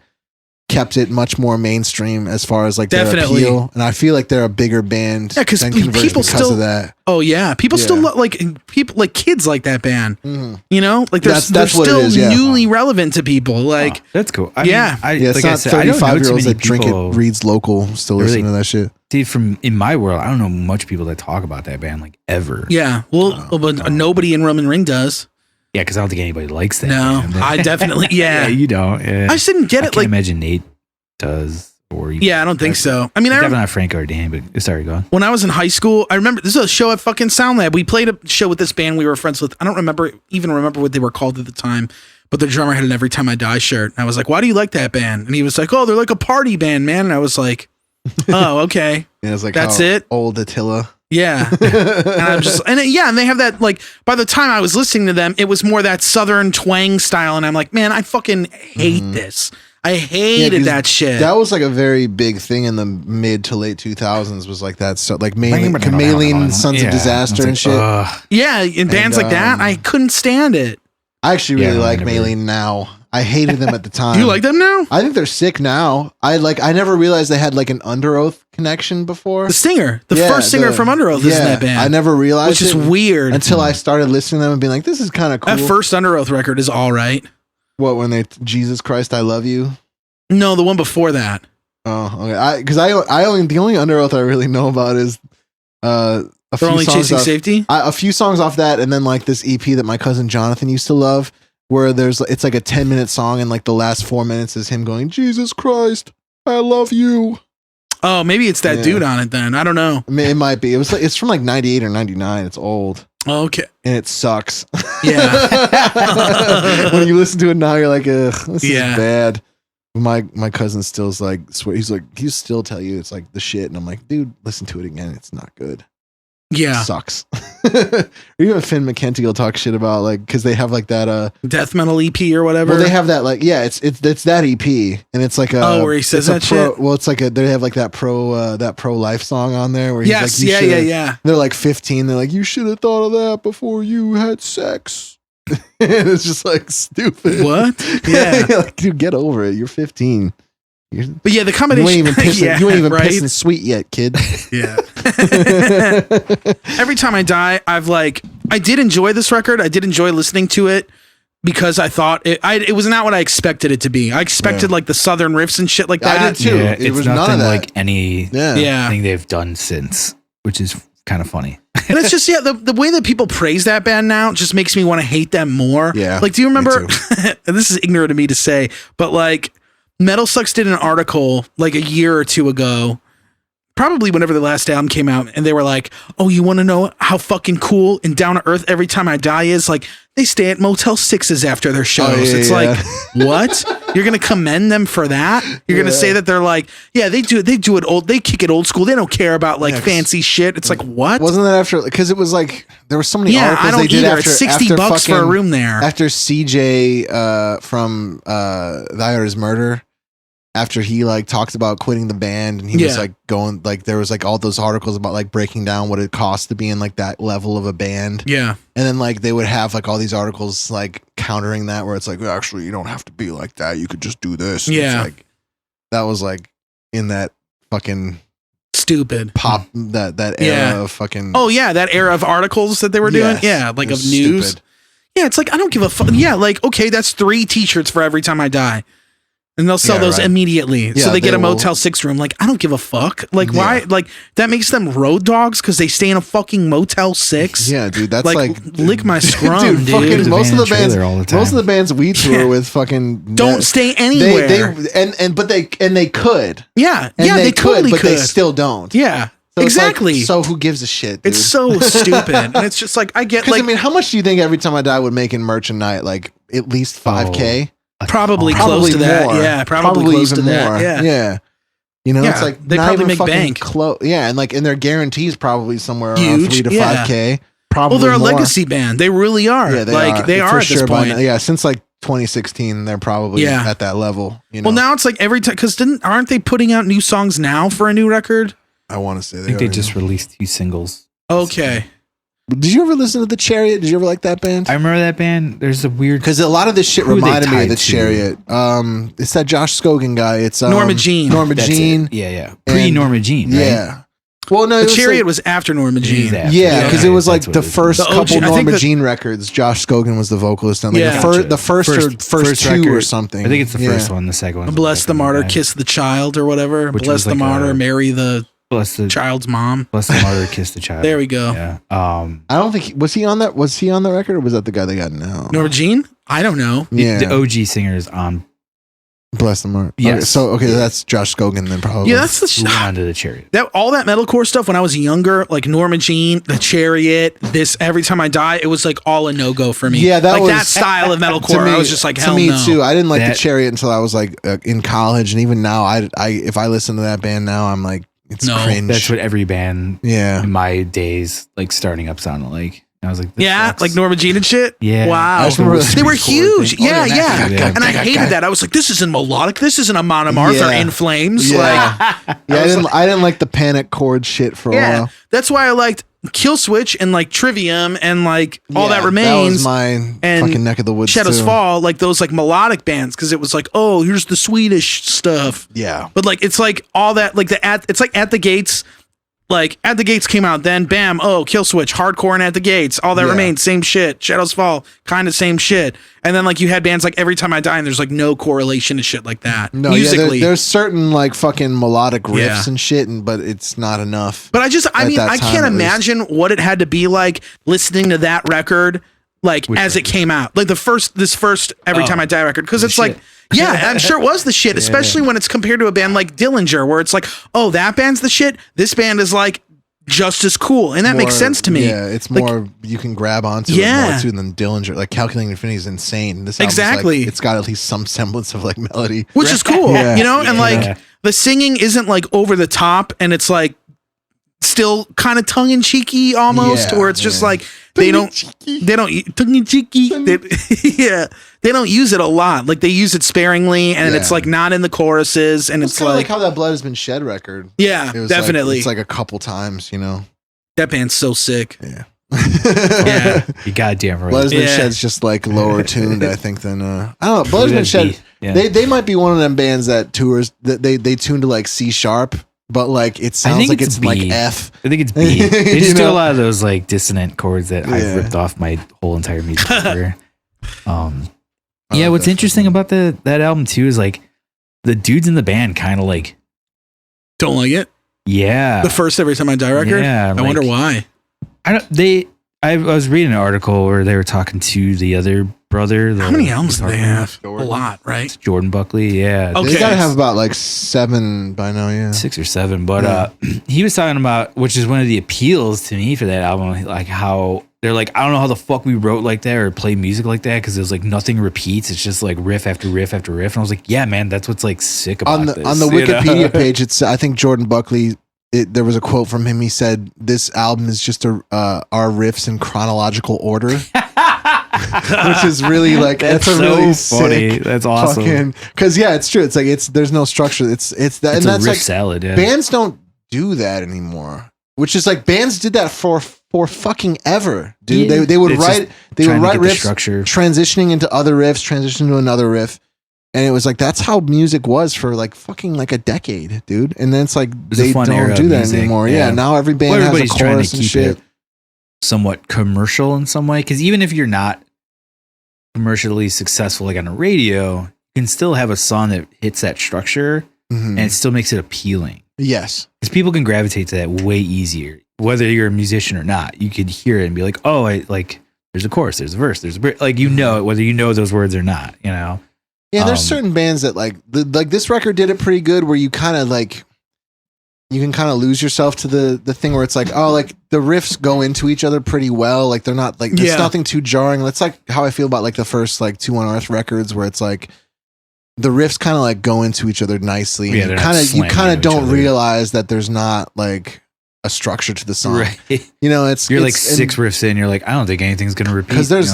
kept it much more mainstream as far as like their appeal, and I feel like they're a bigger band than Converge because of that. Oh yeah, people still like people like kids like that band. Mm-hmm. You know, like they're still newly relevant to people. Like that's cool. I mean, it's not 35-year-olds that drink it, reads local, still listening to that shit. See, from in my world, I don't know much people that talk about that band like ever. Yeah, but nobody in Roman Ring does. Yeah, because I don't think anybody likes that. No, band. I definitely. Yeah, you don't. Yeah. I just didn't get it. I can't imagine Nate does. I don't think so. I mean, definitely not Frank or Dan, but sorry, go on. When I was in high school, I remember this is a show at fucking Sound Lab. We played a show with this band we were friends with. I don't even remember what they were called at the time, but the drummer had an Every Time I Die shirt. And I was like, why do you like that band? And he was like, oh, they're like a party band, man. And I was like, oh, okay. Yeah, it's like, that's it. Old Attila. Yeah. And they have that, like, by the time I was listening to them, it was more that Southern twang style. And I'm like, man, I fucking hate this. I hated that shit. That was like a very big thing in the mid to late 2000s was like that stuff, like Chameleon, Sons of Disaster and shit. Yeah, and bands like that, I couldn't stand it. I actually really like Maylene now. I hated them at the time. Do you like them now? I think they're sick now. I never realized they had like an Under Oath connection before. The singer, first singer from Under Oath is in that band. I never realized which is weird until I started listening to them and being like, this is kind of cool. That first Under Oath record is all right. What, when they Jesus Christ I Love You? No, the one before that. Oh, okay. Because the only Under Oath I really know about is They're Only Chasing Safety. A few songs off that, and then like this EP that my cousin Jonathan used to love, where it's like a 10-minute song, and like the last 4 minutes is him going, Jesus Christ, I love you. Oh, maybe it's that dude on it then. I don't know. It might be. It's from like 98 or 99. It's old. Okay. And it sucks. Yeah. When you listen to it now, you're like, ugh, this is bad. My cousin still's like, he's like, he'll still tell you it's like the shit. And I'm like, dude, listen to it again. It's not good. Yeah. It sucks. Even Finn McKenty will talk shit about like, cause they have like that, death metal EP or whatever. Well, they have that like, yeah, it's that EP and it's like where he says that shit. Well, it's like they have like that pro life song on there where he's like, yeah. They're like 15. They're like, you should have thought of that before you had sex. And it's just like stupid. What? Yeah. Like, dude, get over it. You're 15. But yeah, the combination. You ain't even pissing sweet yet, kid. Yeah. Every Time I Die, I did enjoy this record. I did enjoy listening to it because I thought it was not what I expected it to be. I expected like the Southern riffs and shit like that. I did too. Yeah, it was nothing like anything they've done since, which is kind of funny. And it's just, the way that people praise that band now just makes me want to hate them more. Yeah. Like, do you remember, and this is ignorant of me to say, but like Metal Sucks did an article like a year or two ago, probably whenever the last album came out, and they were like, oh, you want to know how fucking cool and down to earth Every Time I Die is? Like, they stay at Motel 6s after their shows. Like, what? You're going to commend them for that? You're going to say that they're like, yeah, they do it old. They kick it old school. They don't care about like fancy shit. It's like, what? Wasn't that after, because it was like, there were so many articles I don't they did either. after, it's $60 for a room there. After CJ from The Irish Murder, after he like talked about quitting the band, and he was like going, like there was like all those articles about like breaking down what it costs to be in like that level of a band. Yeah. And then like they would have like all these articles like countering that, where it's like, actually, you don't have to be like that. You could just do this. And yeah. It's like, that was like in that fucking stupid pop, that era of fucking. Oh yeah. That era of articles that they were doing. Yes, yeah. Like of news. Stupid. Yeah, it's like, I don't give a fuck. Yeah, like, okay, that's 3 t-shirts for every time I die. And they'll sell those immediately. Yeah, so they get a will. Motel 6 room. Like, I don't give a fuck. Like, why? Like, that makes them road dogs because they stay in a fucking Motel 6? Yeah, dude, that's like lick my scrum, dude. Fucking most of the bands, all the time. most of the bands we tour with fucking don't stay anywhere. They could. Yeah, And yeah, they totally but could. they still don't. Yeah, So it's exactly. like, so who gives a shit, dude? It's so stupid. And it's just like, I get like, I mean, how much do you think Every Time I Die would make in merch a night? Like at least $5,000? probably close to that. more. Yeah, probably close even to that. more. Yeah. You know, Yeah, it's like they not probably even make fucking bank. close. Yeah, and their guarantees probably somewhere around Huge, 3 to yeah. $5,000. Probably Well, they're a more. legacy band. They really are. Yeah, they are for at this sure point. Yeah, since like 2016, they're probably at that level. You know? Well, now it's like every time, because aren't they putting out new songs now for a new record? I want to say I think they just released 2 singles. Okay. Did you ever listen to The Chariot? Did you ever like that band? I remember that band. There's a weird, Because a lot of this shit Who are they reminded me of tied The to? Chariot. It's that Josh Scogan guy. It's Norma Jean. Norma that's Jean. it. Yeah. Pre Norma Jean. Right? Yeah. Well, no, The it was Chariot like, was after Norma It is Jean. after. yeah, because it was like that's the what it is. first The OG couple I think Norma that- Jean records. Josh Scogan was the vocalist on. Like Yeah. the first two or record. something. I think it's the first one. The second one. Bless the Martyr, Kiss the Child, or whatever. Which Bless was the like Martyr, marry the Bless the child's mom. Bless the Martyr, Kiss the Child. There we go. Yeah. I don't think was he on that. Was he on the record, or was that the guy they got now? Norma Jean? I don't know. Yeah, The OG singer is on. Bless them. Yes. Okay, that's Josh Scogan then probably. Yeah, that's Who went the onto the Chariot. all that metalcore stuff when I was younger, like Norma Jean, The Chariot, this Every Time I Die, it was like all a no-go for me. Yeah, that like was- that style of metalcore. I was just like, hell to me no. too. I didn't like The That- Chariot until I was like in college, and even now, I if I listen to that band now, I'm like, it's No. cringe. That's what every band Yeah. in my days, like starting up, sounded like. And I was like, this Yeah, sucks. like Norma Jean and shit. Yeah. Wow. I just remember They were huge. Oh, Yeah, yeah. yeah. And I hated that. I was like, this isn't melodic. This isn't Amon Amarth or Yeah. In Flames. Yeah. Like, Yeah, I didn't like the panic chord shit for a yeah. while. That's why I liked Kill Switch and like Trivium and like All That That Remains. was my and fucking neck of the woods. Shadows too. Fall, like those like melodic bands, because it was like, oh, here's the Swedish stuff. Yeah. But like it's like all that like it's like At the Gates. Like At the Gates came out, then bam, oh, Kill Switch, hardcore and At the Gates, All That Yeah. Remains, same shit. Shadows Fall, kind of same shit. And then like you had bands like Every Time I Die, and there's like no correlation to shit like that No, musically. there's certain like fucking melodic riffs Yeah. and shit, but it's not enough. But I mean, that I time, can't at least. imagine what it had to be like listening to that record, like as it came out, like this first Every Time I Die record, because it's like, yeah, I'm sure it was the shit, especially when it's compared to a band like Dillinger, where it's like, oh, that band's the shit. This band is like just as cool, and that makes More- sense to me. Yeah, it's Like, more you can grab onto Yeah. it more too than Dillinger. Like Calculating Infinity is insane. This album's Exactly. like, it's got at least some semblance of like melody. which is cool, Yeah. you know, and like Yeah. the singing isn't like over the top, and it's like still kind of tongue in cheeky almost, Yeah, where it's just yeah. like they don't tongue in cheeky. Yeah, they don't use it a lot. Like they use it sparingly, and Yeah. it's like not in the choruses, and It's it's kind of like like how That Blood Has Been Shed record. yeah, It was definitely. Like, it's like a couple times, you know. That band's so sick. Yeah. Yeah. You goddamn right. Blood Has Been Yeah. Shed's just like lower tuned, I think, than I don't know. Blood Has Been That'd Shed. be- yeah. They might be one of them bands that tours that they tune to like C sharp, but like it sounds think like it's it's like B. F. I think it's B. They You just do a know? lot of those like dissonant chords that Yeah. I've ripped off my whole entire music career. Oh, Yeah, what's that's interesting about that album too is like the dudes in the band kind of like Don't like it. yeah. The first Every Time I Die record. Yeah, I wonder like- why. I was reading an article where they were talking to the other brother. How many albums do they have? Jordan. A lot, right? Jordan Buckley, yeah. Okay. They gotta have about like 7 by now, yeah. 6 or 7, but Yeah. he was talking about, which is one of the appeals to me for that album, like how they're like, I don't know how the fuck we wrote like that or play music like that, because it was like nothing repeats. It's just like riff after riff after riff, and I was like, yeah, man, that's what's like sick about On the this. on the you know? Wikipedia page, it's I think Jordan Buckley. There was a quote from him. He said, "This album is just our riffs in chronological order," which is really like that's a so really funny. sick. That's awesome. Because yeah, it's true. It's like there's no structure. It's that, It's and a that's riff like salad. Yeah. bands don't do that anymore. Which is like bands did that for fucking ever, dude. Yeah. They would It's write trying to get the riffs, structure. transitioning into other riffs, transitioning to another riff. And it was like that's how music was for like fucking like a decade, dude. And then it's like was a they fun era don't of do that music, anymore. yeah. Yeah, now every band Well, has a everybody's trying to chorus and keep shit. it somewhat commercial in some way, because even if you're not commercially successful, like on a radio, you can still have a song that hits that structure and it still makes it appealing. Yes. Because people can gravitate to that way easier. Whether you're a musician or not, you could hear it and be like, oh, there's a chorus, there's a verse, there's a bridge. Like, you know it, whether you know those words or not, you know? Yeah, there's certain bands that like this record did it pretty good where you kind of like, you can kind of lose yourself to the thing where it's like, oh, like the riffs go into each other pretty well. Like they're not like, there's nothing too jarring. That's like how I feel about like the first like 2 on Earth records where it's like the riffs kind of like go into each other nicely. Yeah, you kind of don't realize that there's not like a structure to the song. Right. You know, you're like 6 riffs in, you're like, I don't think anything's going to repeat. Because there's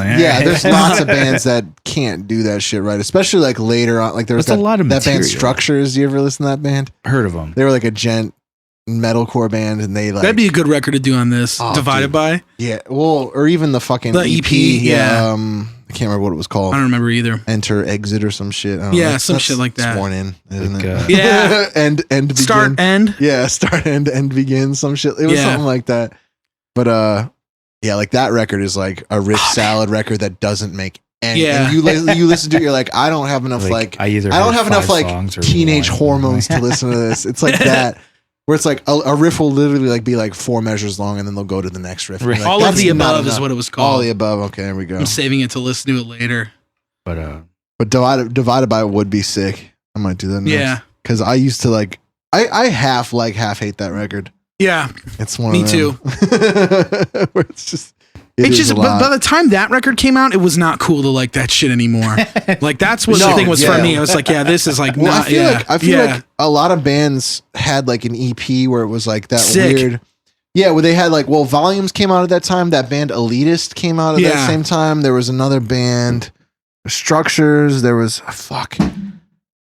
lots of bands that can't do that shit right, especially like later on. Like there was that band Structures. You ever listen to that band? Heard of them. They were like a gent metalcore band, and they like that'd be a good record to do on this. Divided by. Yeah, well, or even the fucking EP. Yeah. I can't remember what it was called. I don't remember either. Enter, Exit, or some shit. Some shit like that. Sworn in, isn't it? Yeah. End begin. Start end. Yeah, start end begin. Some shit. It was something like that. But yeah, like that record is like a riff salad record that doesn't make any. Yeah. And you listen to it, you're like, I don't have enough I don't have enough like teenage hormones to listen to this. It's like that. Where it's like a riff will literally like be like 4 measures long, and then they'll go to the next riff. Right. Like, all of the above is what it was called. All the above. Okay, there we go. I'm saving it to listen to it later. But divided by would be sick. I might do that next. Yeah. Because I used to like I half hate that record. Yeah. It's one Me of them. too. Where it's just but by the time that record came out, it was not cool to like that shit anymore. Like that's what the thing was for me. I was like, yeah, this is like not. I feel like a lot of bands had like an EP where it was like that weird. Yeah, where they had like, Volumes came out at that time. That band Elitist came out at that same time. There was another band, Structures. There was I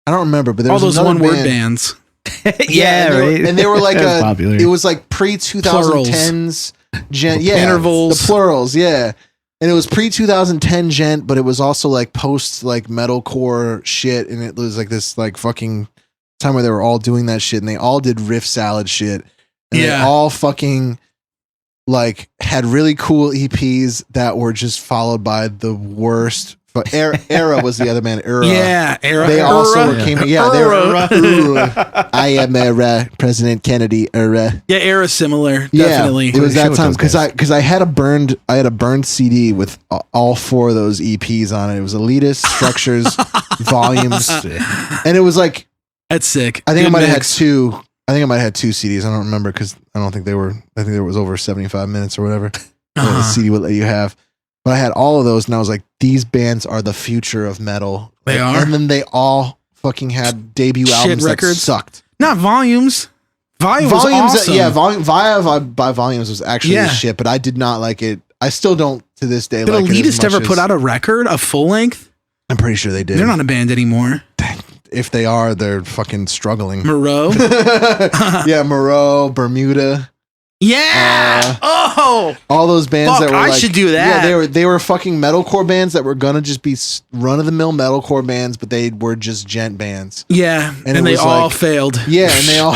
don't remember, but there all was those one word bands. Right. And they were like it was like pre-2010s. Intervals, the plurals, and it was pre-2010 gent, but it was also like post like metalcore shit, and it was like this like fucking time where they were all doing that shit, and they all did riff salad shit, and they all fucking like had really cool EPs that were just followed by the worst. But Era was the other band. Era. They also came. Yeah, they were. I am Era, President Kennedy. Era. Yeah, Era similar. Definitely. It was that time because I had a burned CD with all 4 of those EPs on it. It was Elitist, Structures, Volumes, and it was like that's sick. I think I might have had 2. I think I might have had 2 CDs. I don't remember because I don't think they were. I think there was over 75 minutes or whatever. The CD would let you have. But I had all of those, and I was like, these bands are the future of metal. They are. And then they all fucking had debut albums records that sucked. Not Volumes. Volumes was awesome. Via by Volumes was actually shit, but I did not like it. I still don't to this day did like it. Did Elitist ever put out a record, a full length? I'm pretty sure they did. They're not a band anymore. If they are, they're fucking struggling. Moreau? Moreau, Bermuda. Yeah. All those bands that were I should do that. Yeah, they were fucking metalcore bands that were gonna just be run of the mill metalcore bands, but they were just gent bands. Yeah, and they all failed. Yeah, and they all.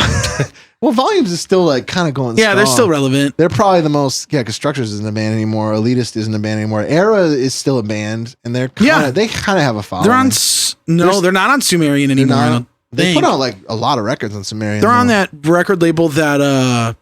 Well, Volumes is still like kind of going. Yeah, they're still relevant. They're probably the most. Yeah, because Structures isn't a band anymore. Elitist isn't a band anymore. Era is still a band, and they kind of have a following. They're on. They're not on Sumerian anymore. They put out like a lot of records on Sumerian. They're on that record label that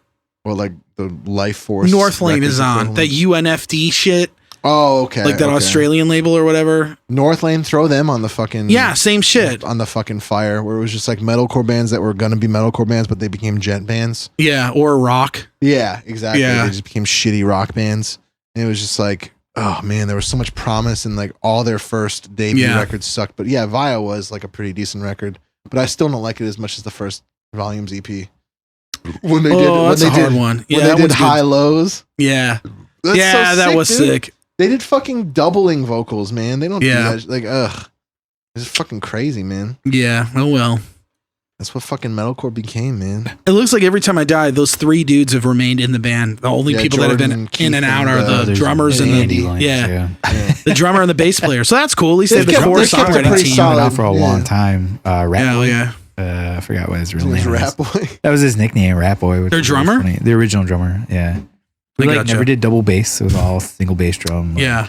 well, like the Life Force Northlane is on that UNFD shit. Oh, okay. Like that Australian label or whatever. Northlane, throw them on the fucking same shit on the fucking fire, where it was just like metalcore bands that were gonna be metalcore bands, but they became gent bands. Yeah, or rock. Yeah, exactly. Yeah. They just became shitty rock bands, and it was just like, oh man, there was so much promise, and like all their first debut records sucked. But yeah, Via was like a pretty decent record, but I still don't like it as much as the first Volumes EP. When they did High Lows. Yeah. That's so that sick, was dude. sick. They did fucking doubling vocals, man. They don't do that. Like, ugh. It's fucking crazy, man. Yeah. Oh, well. That's what fucking metalcore became, man. It looks like every time I die, those 3 dudes have remained in the band. The only people Jordan, that have been Keith, in and out are the drummers and the drummer and the bass player. So that's cool. At least they have the core songwriting team. Been out for a long time. Yeah. I forgot what his real name was. Rat Boy. That was his nickname, Rat Boy. Their drummer? Funny. The original drummer, yeah. We never did double bass. It was all single bass drum. Yeah.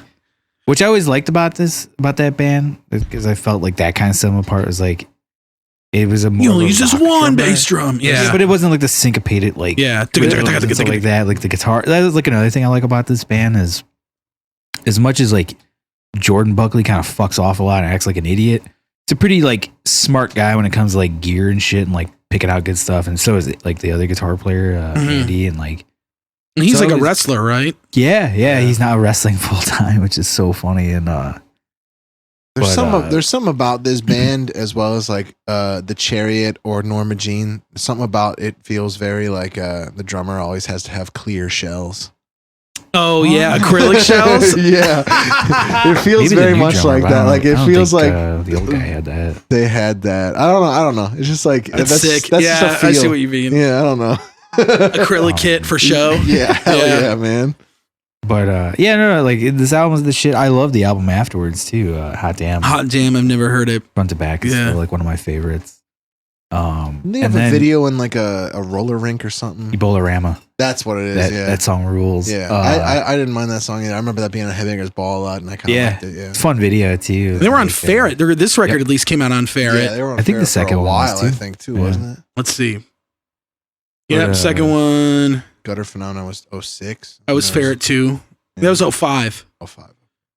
Which I always liked about that band, because I felt like that kind of set them apart. Was like, it was a more. You only use this one bass drum. Yeah. But it wasn't like the syncopated, like, yeah. Stuff like that. Like the guitar. That was like another thing I like about this band is, as much as like Jordan Buckley kind of fucks off a lot and acts like an idiot, it's a pretty like smart guy when it comes to like gear and shit and like picking out good stuff. And so is it, like the other guitar player, Andy, and like. And he's like a wrestler, right? Yeah. He's not wrestling full time, which is so funny. And there's something about this band, as well as like the Chariot or Norma Jean. Something about it feels very like the drummer always has to have clear shells. Oh yeah, acrylic shells. Yeah, it feels very much like that. Like it feels like the old guy had that. They had that. I don't know. It's just like that's sick. That's yeah, just a feel. I see what you mean. Yeah, I don't know. Acrylic kit for show. Yeah, hell yeah, man. But no, like this album is the shit. I love the album afterwards too. Hot Damn. Hot Damn, I've never heard it. Front to back is still like one of my favorites. They have a video in like a roller rink or something. Ebola-rama. That's what it is. That song rules. Yeah, I didn't mind that song either. I remember that being on Headbangers Ball a lot, and I kind of liked it. Yeah, it's a fun video too. They were on Ferret. This record at least came out on Ferret. Yeah, they were on I think Ferret the second for a while, one was too. I think too, wasn't it? Let's see. Yeah, second one. Gutter Phenomenon was 06. That was Ferret 2. Yeah. That was 05. 05.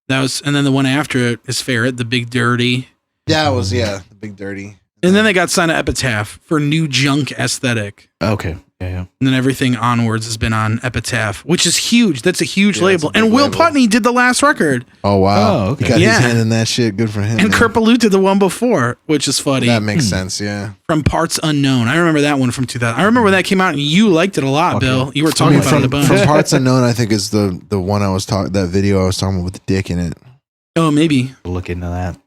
That was, and then the one after it is Ferret, the Big Dirty. Yeah, it was the Big Dirty. And then they got signed to Epitaph for New Junk Aesthetic. Okay. Yeah. And then everything onwards has been on Epitaph, which is huge. That's a huge label. A and Will label. Putney did the last record. Oh, wow. Oh, okay. He got Yeah. his hand in that shit. Good for him. And man. Kurt Ballou did the one before, which is funny. That makes sense, yeah. From Parts Unknown. I remember that one from 2000. I remember when that came out and you liked it a lot, Bill. You were talking about it a bunch. From Parts Unknown, I think is the one I was talking, that video I was talking about with the dick in it. Oh, maybe. We'll look into that.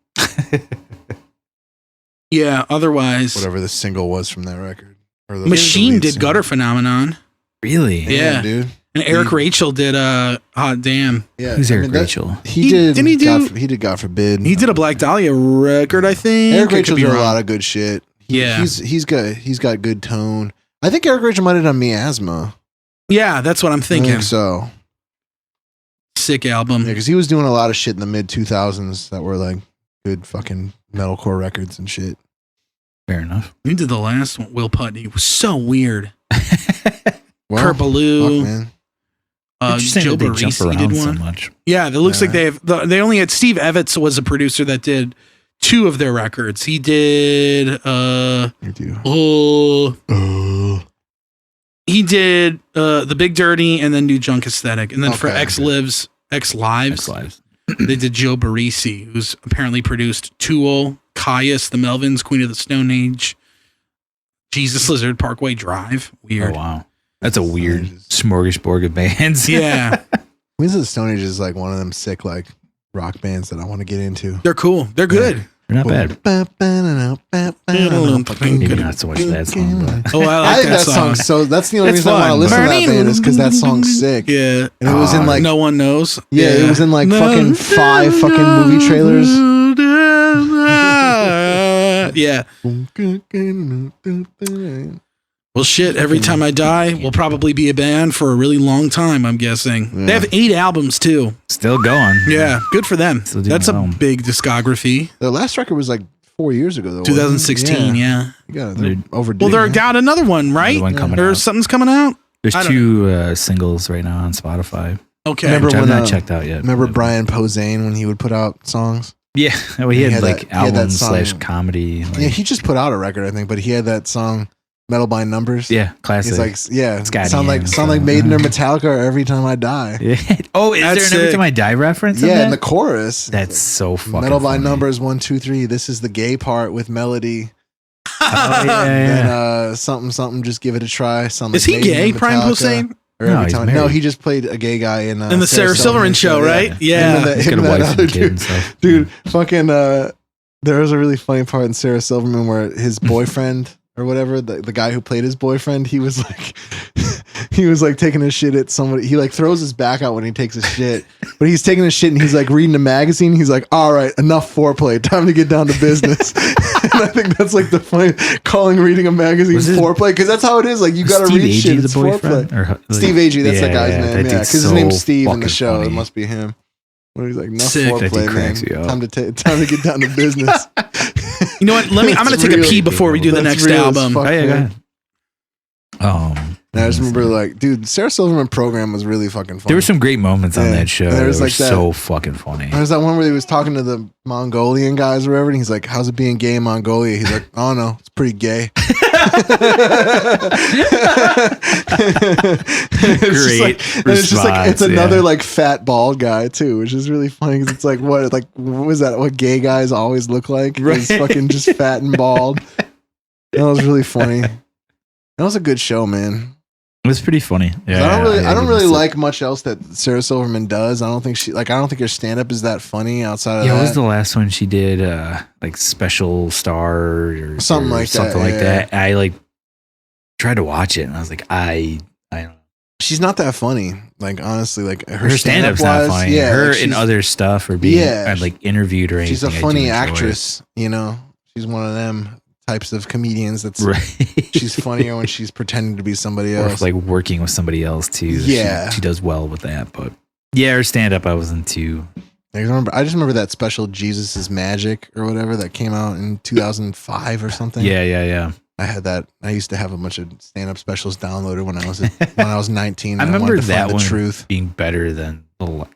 Yeah, otherwise. Whatever the single was from that record. Or the Machine lead did single. Gutter Phenomenon. Really? Yeah. Dude. And Eric Rachel did Hot Damn. Yeah. Who's Eric Rachel? He did. Didn't he do? He did God Forbid. He did a Black Dahlia record, I think. Eric I Rachel could be did a wrong. lot of good shit. Yeah. He's got good tone. I think Eric Rachel might have done Miasma. Yeah, that's what I'm I thinking. think so. Sick album. Yeah, because he was doing a lot of shit in the mid 2000s that were like good fucking metalcore records and shit. Fair enough. He did the last one, Will Putney. It was so weird. Well, Kurt Ballou. fuck, man. Interesting Joe that they jump Barresi around did so one. much. Yeah, it looks like they only had Steve Evans was a producer that did 2 of their records. He did You do. he did The Big Dirty and then New Junk Aesthetic. And then for Okay. X Lives, they did Joe Barresi, who's apparently produced Tool, Caius, The Melvins, Queen of the Stone Age, Jesus Lizard, Parkway Drive. Weird. Oh, wow. That's a weird smorgasbord of bands. Yeah. Queens of the Stone Age is like one of them sick like rock bands that I want to get into. They're cool. They're good. They're not bad. Maybe not so much that song, but Oh, I like that song. So that's the only It's reason I want to fun. listen to that band is because that song's sick. Yeah. And it was in like No One Knows. Yeah, it was in like fucking 5 fucking movie trailers. Yeah. Well, shit. Every Time I Die will probably be a band for a really long time, I'm guessing. Yeah. They have 8 albums, too. still going. Yeah. Good for them. Still doing That's a well. big discography. The last record was like 4 years ago, though. 2016, yeah. Yeah, they're overdue. Well, they're man. got another one, right? Another one coming There's out. something's coming out? There's I don't 2 singles right now on Spotify. Okay. Remember Which I've when, not checked out yet. Remember Brian Posehn when he would put out songs? Yeah, well, he had like that- he had that albums song. / comedy. Like, Yeah, he just put out a record, I think, but he had that song Metal by Numbers. yeah, classic. He's like, yeah, Scotty sound like and Maiden or Metallica or Every Time I Die. Yeah. Oh, is That's there an Every sick. Time I Die reference? Yeah, in in the that? chorus. That's so fucking Metal by funny. Numbers 1, 2, 3. This is the gay part with melody. Oh, yeah, Then yeah. something. Just give it a try. Sound Is like he Maiden gay, or Brian Metallica. Posehn? Or No, Every he's Time- married. he just played a gay guy in In the Sarah Silverman show, right? Yeah. He's got a wife and kid and stuff. Dude, fucking there was a really funny part in Sarah Silverman where his boyfriend or whatever, the guy who played his boyfriend, he was like taking a shit at somebody. He like throws his back out when he takes a shit, but he's taking a shit and he's like reading a magazine. He's like, all right, enough foreplay. Time to get down to business. And I think that's like the funny calling reading a magazine Was it foreplay. Cause that's how it is. Like you got to Steve read Agee, shit. the It's boyfriend? foreplay. Or, like, Steve Agee, that's that guy's name. that Yeah. dude's Cause his name's so Steve in the fucking show. funny. It must be him. When he's like, enough Sick. foreplay, man. Time to get down to business. You know what? I'm going to take a pee before we do the next album. Fuck, yeah, go ahead. I just remember, like, dude, Sarah Silverman program was really fucking funny. There were some great moments on that show. There was like that, so fucking funny. There was that one where he was talking to the Mongolian guys or whatever, and he's like, "How's it being gay in Mongolia?" He's like, "Oh no, it's pretty gay." It's just like it's another like fat bald guy too, which is really funny because it's like what was that? What gay guys always look like? Right. It's fucking just fat and bald. That was really funny. That was a good show, man. It was pretty funny. Yeah, I don't really like much else that Sarah Silverman does. I don't think her stand up is that funny outside of that. What was the last one she did? Like Special Star or something like that. I like tried to watch it and I was like, I don't know. She's not that funny. Like honestly, like her stand up's not funny. Yeah, her like and other stuff or being like interviewed or anything. She's a funny actress, you know. She's one of them types of comedians that's right. She's funnier when she's pretending to be somebody else, or like working with somebody else too. Yeah, she does well with that. But yeah, her stand up I wasn't too. I just remember that special Jesus is Magic or whatever that came out in 2005 or something. Yeah. I had that. I used to have a bunch of stand up specials downloaded when I was 19. I remember that one truth being better than the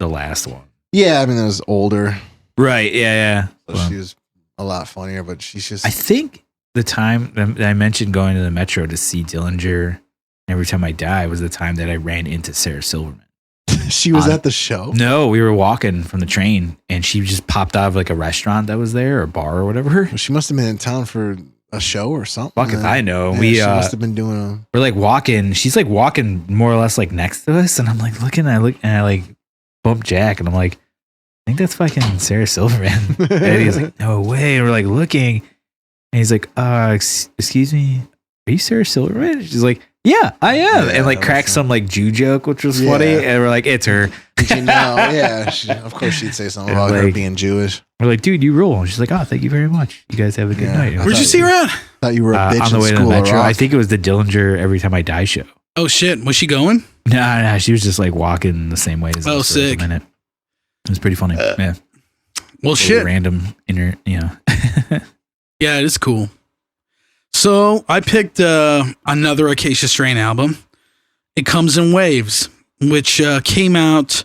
last one. Yeah, I mean it was older. Right. Yeah. So she was a lot funnier, but she's just. I think the time that I mentioned going to the Metro to see Dillinger Every Time I Die was the time that I ran into Sarah Silverman. She was at the show? No, we were walking from the train and she just popped out of like a restaurant that was there or bar or whatever. Well, she must have been in town for a show or something. Fuck if I know. Yeah, she must have been doing we're like walking. She's like walking more or less like next to us. And I'm like looking, I like bump Jack and I'm like, I think that's fucking Sarah Silverman. And he's like, no way. And we're like looking and he's like, excuse me, are you Sarah Silverman? She's like, yeah, I am. Yeah, and like cracked some like Jew joke, which was funny. And we're like, it's her. Did you know? Yeah. Of course she'd say something about her being Jewish. We're like, dude, you rule. And she's like, oh, thank you very much. You guys have a good night. Where'd you see her at? Thought you were a bitch on the way in to the Metro. Rock. I think it was the Dillinger Every Time I Die show. Oh shit. Was she going? Nah. She was just like walking the same way as us sick. For a minute. It was pretty funny. Yeah. Well, shit. Random inner, Yeah, it is cool. So I picked another Acacia Strain album. It Comes in Waves, which came out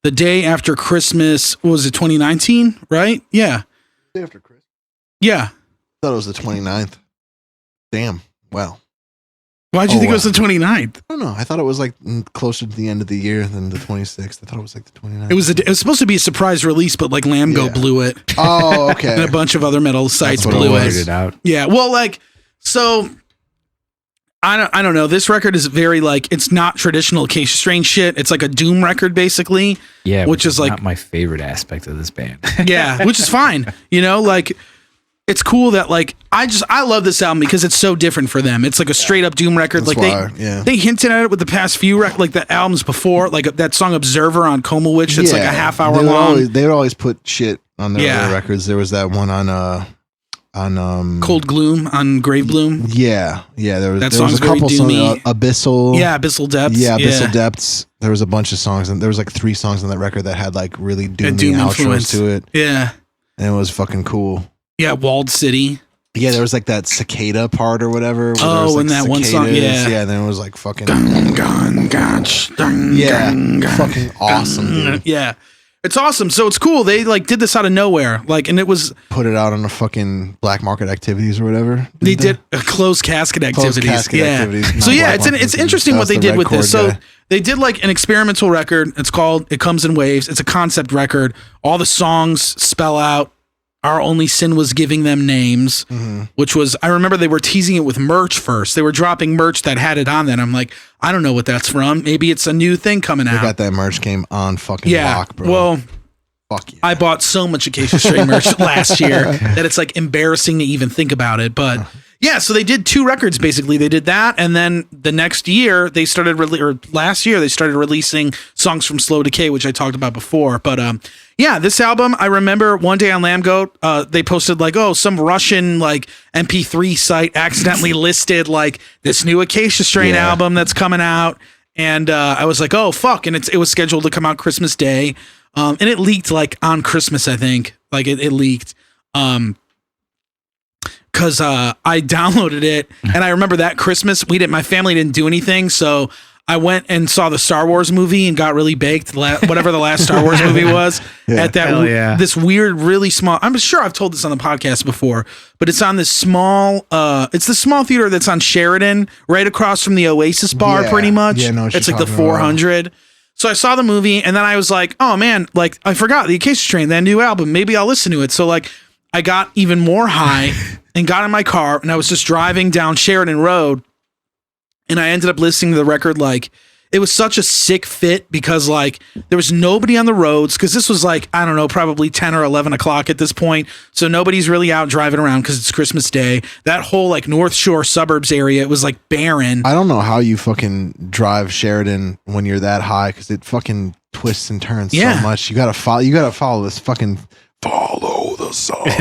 the day after Christmas. What was it, 2019? Right? Yeah. Day after Christmas. Yeah. I thought it was the 29th. Damn. Wow. Why'd you think it was the 29th? I don't know. I thought it was like closer to the end of the year than the 26th. I thought it was like the 29th. It was supposed to be a surprise release, but like Lambgo blew it. Oh, okay. And a bunch of other metal sites blew it. Out. Yeah. Well, like, so I don't know. This record is very like, it's not traditional Acacia Strain shit. It's like a doom record basically. Yeah. Which is like not my favorite aspect of this band. Yeah. Which is fine. You know, like, it's cool that like I love this album because it's so different for them. It's like a straight up doom record. That's like they hinted at it with the past few like the albums before, like that song Observer on Coma Witch. That's like a half hour long. They would always put shit on their other records. There was that one on Cold Gloom on Grave Bloom. Yeah. There was a couple songs. Abyssal. Yeah, Abyssal Depths. Yeah, Abyssal Depths. There was a bunch of songs and there was like 3 songs on that record that had like really doomy outros to it. Yeah. And it was fucking cool. Yeah, Walled City. Yeah, there was like that cicada part or whatever. Oh, and that one song, yeah. And then it was like fucking... fucking awesome, dude. Yeah. It's awesome. So it's cool. They like did this out of nowhere. Like, and it was... Put it out on the fucking black market activities or whatever. They did closed casket activities. So yeah, it's interesting what they did with this. So they did like an experimental record. It's called It Comes in Waves. It's a concept record. All the songs spell out Our Only Sin Was Giving Them Names, which was, I remember they were teasing it with merch first. They were dropping merch that had it on that. I'm like, I don't know what that's from. Maybe it's a new thing coming out. They got that merch game on fucking lock, bro. Well, fuck yeah. I bought so much Acacia Strain merch last year that it's like embarrassing to even think about it. But yeah, so they did 2 records basically. They did that, and then the next year they started last year they started releasing songs from Slow Decay, which I talked about before. But yeah, this album, I remember one day on Lambgoat, they posted like, oh, some Russian like MP3 site accidentally listed like this new Acacia Strain album that's coming out. And I was like, oh fuck. And it was scheduled to come out Christmas Day. And it leaked like on Christmas, I think. Like it leaked. Cause I downloaded it, and I remember that Christmas my family didn't do anything, so I went and saw the Star Wars movie and got really baked. Whatever the last Star Wars movie was at that this weird, really small. I'm sure I've told this on the podcast before, but it's on this small. It's the small theater that's on Sheridan, right across from the Oasis bar, pretty much. Yeah, no, it's like the 400. So I saw the movie, and then I was like, oh man, like I forgot the Acacia Strain, that new album. Maybe I'll listen to it. So like I got even more high and got in my car, and I was just driving down Sheridan Road, and I ended up listening to the record. Like it was such a sick fit because like there was nobody on the roads, because this was like, I don't know, probably 10 or 11 o'clock at this point. So nobody's really out driving around because it's Christmas Day. That whole like North Shore suburbs area, it was like barren. I don't know how you fucking drive Sheridan when you're that high, because it fucking twists and turns so much. You gotta follow this fucking follow the signs.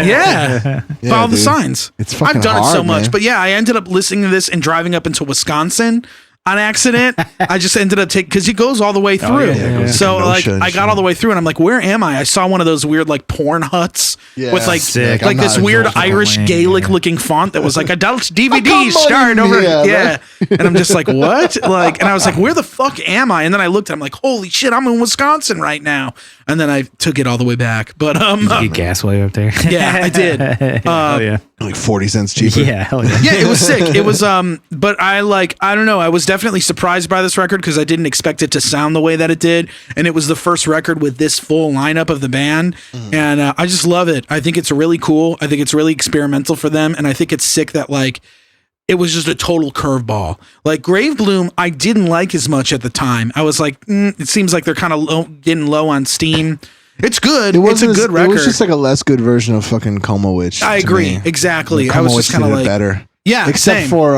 Follow the signs. It's fucking I've done hard, it so much, man. but yeah, I ended up listening to this and driving up into Wisconsin on accident. I just ended up taking, because it goes all the way through. So like I got all the way through, and I'm like, where am I? I saw one of those weird like porn huts with like sick. like this weird Irish Gaelic looking font that was like adult DVD starred over. And I'm just like, what? Like, and I was like, where the fuck am I? And then I looked, I'm like, holy shit, I'm in Wisconsin right now. And then I took it all the way back. But did you get gas while you were up there? Yeah, I did. Like 40 cents cheaper. Yeah, hell yeah. Yeah, it was sick. It was but I don't know, I was definitely surprised by this record because I didn't expect it to sound the way that it did, and it was the first record with this full lineup of the band. And I just love it. I think it's really cool. I think it's really experimental for them, and I think it's sick that like it was just a total curveball. Like Grave Bloom, I didn't like as much at the time. I was like, it seems like they're kind of getting low on steam. It's good. It's a good record. It was just like a less good version of fucking Coma Witch. I agree. Exactly. Coma I was just kind of like better. Yeah, except for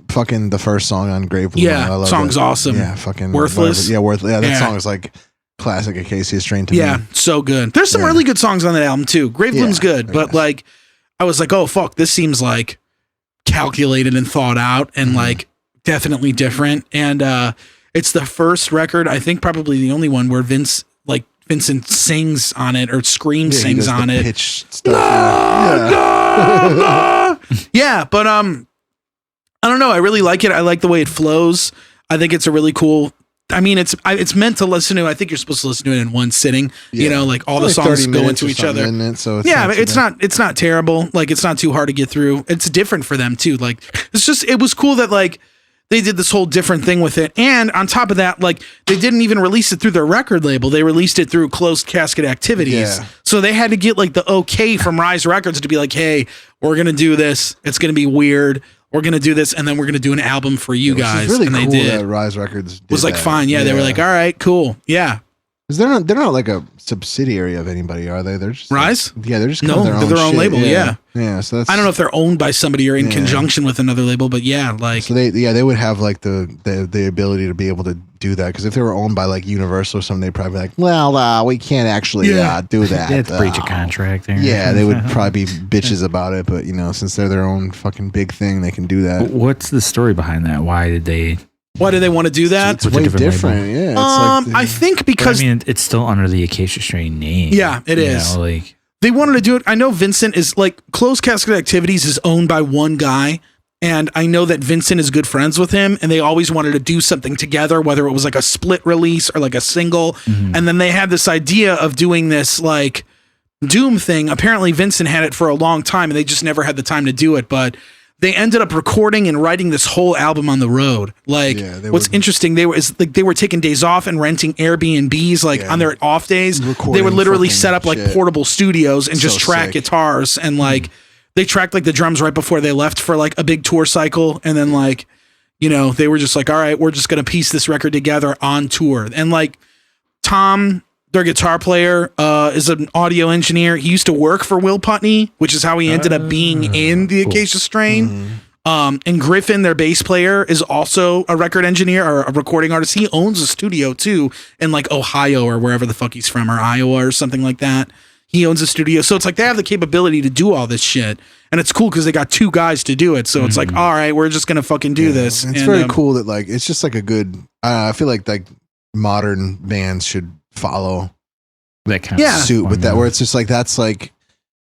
fucking the first song on Grave Bloom. Yeah, I love song's it. awesome. Yeah, fucking Worthless. Yeah, Worthless. Yeah, that song is like classic Acacia Strain to me. Yeah, so good. There's some really good songs on that album too. Grave Bloom's good, but like I was like, oh fuck, this seems like calculated and thought out and like definitely different. And it's the first record, I think probably the only one where Vincent sings on it or sings on it. Pitch stuff. Yeah, but I don't know. I really like it. I like the way it flows. I think it's a really cool. I mean, it's meant to listen to. I think you're supposed to listen to it in one sitting. Yeah. You know, like all the songs go into each other. It's not terrible. Like it's not too hard to get through. It's different for them too. Like it was cool that like they did this whole different thing with it. And on top of that, like they didn't even release it through their record label. They released it through Closed Casket Activities. Yeah. So they had to get like the okay from Rise Records to be like, hey, we're going to do this. It's going to be weird. We're going to do this. And then we're going to do an album for you guys. Really and cool they did. That Rise Records was like, fine. Yeah, they were like, all right, cool. Yeah. Because they're not like a subsidiary of anybody, are they? They're just Rise? Like, they're just no, they're their own label. Yeah. Yeah. So that's, I don't know if they're owned by somebody or in conjunction with another label, but yeah, like so they would have like the ability to be able to do that. Because if they were owned by like Universal or something, they'd probably be like, well, we can't actually do that. It's breach of contract there. Yeah, they would probably be bitches about it, but since they're their own fucking big thing, they can do that. What's the story behind that? Why did they want to do that? It's way different. Yeah. It's I think because it's still under the Acacia Strain name. Yeah, it is. Like they wanted to do it. I know Vincent is like Closed Casket Activities is owned by one guy, and I know that Vincent is good friends with him, and they always wanted to do something together, whether it was like a split release or like a single. And then they had this idea of doing this like Doom thing. Apparently Vincent had it for a long time, and they just never had the time to do it, but they ended up recording and writing this whole album on the road. Like, what's interesting, they were taking days off and renting Airbnbs, like on their off days. They would literally set up like portable studios and just track guitars, and like they tracked like the drums right before they left for like a big tour cycle, and then like they were just like, all right, we're just gonna piece this record together on tour. And like Tom, their guitar player, is an audio engineer. He used to work for Will Putney, which is how he ended up being in the Acacia Strain. And Griffin, their bass player, is also a record engineer or a recording artist. He owns a studio too in like Ohio or wherever the fuck he's from, or Iowa or something like that. He owns a studio. So it's like they have the capability to do all this shit. And it's cool because they got 2 guys to do it. So it's like, all right, we're just going to fucking do this. It's very cool that like, it's just like a good, I feel like modern bands should follow that kind of suit with that, where it's just like, that's like,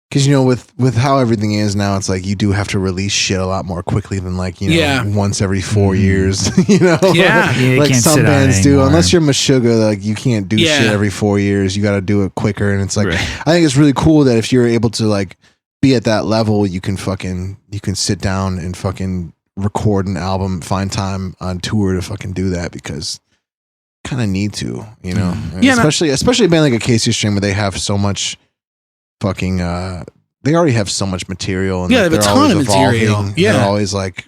because with how everything is now, it's like you do have to release shit a lot more quickly than like once every 4 years. Like some bands do. Unless you're Meshuggah, like you can't do shit every 4 years. You got to do it quicker, and it's like I think it's really cool that if you're able to like be at that level, you can sit down and fucking record an album, find time on tour to fucking do that because kind of need to, especially a band like a Casey String where they have so much. Fucking they already have so much material and they have a ton of material. They're always like,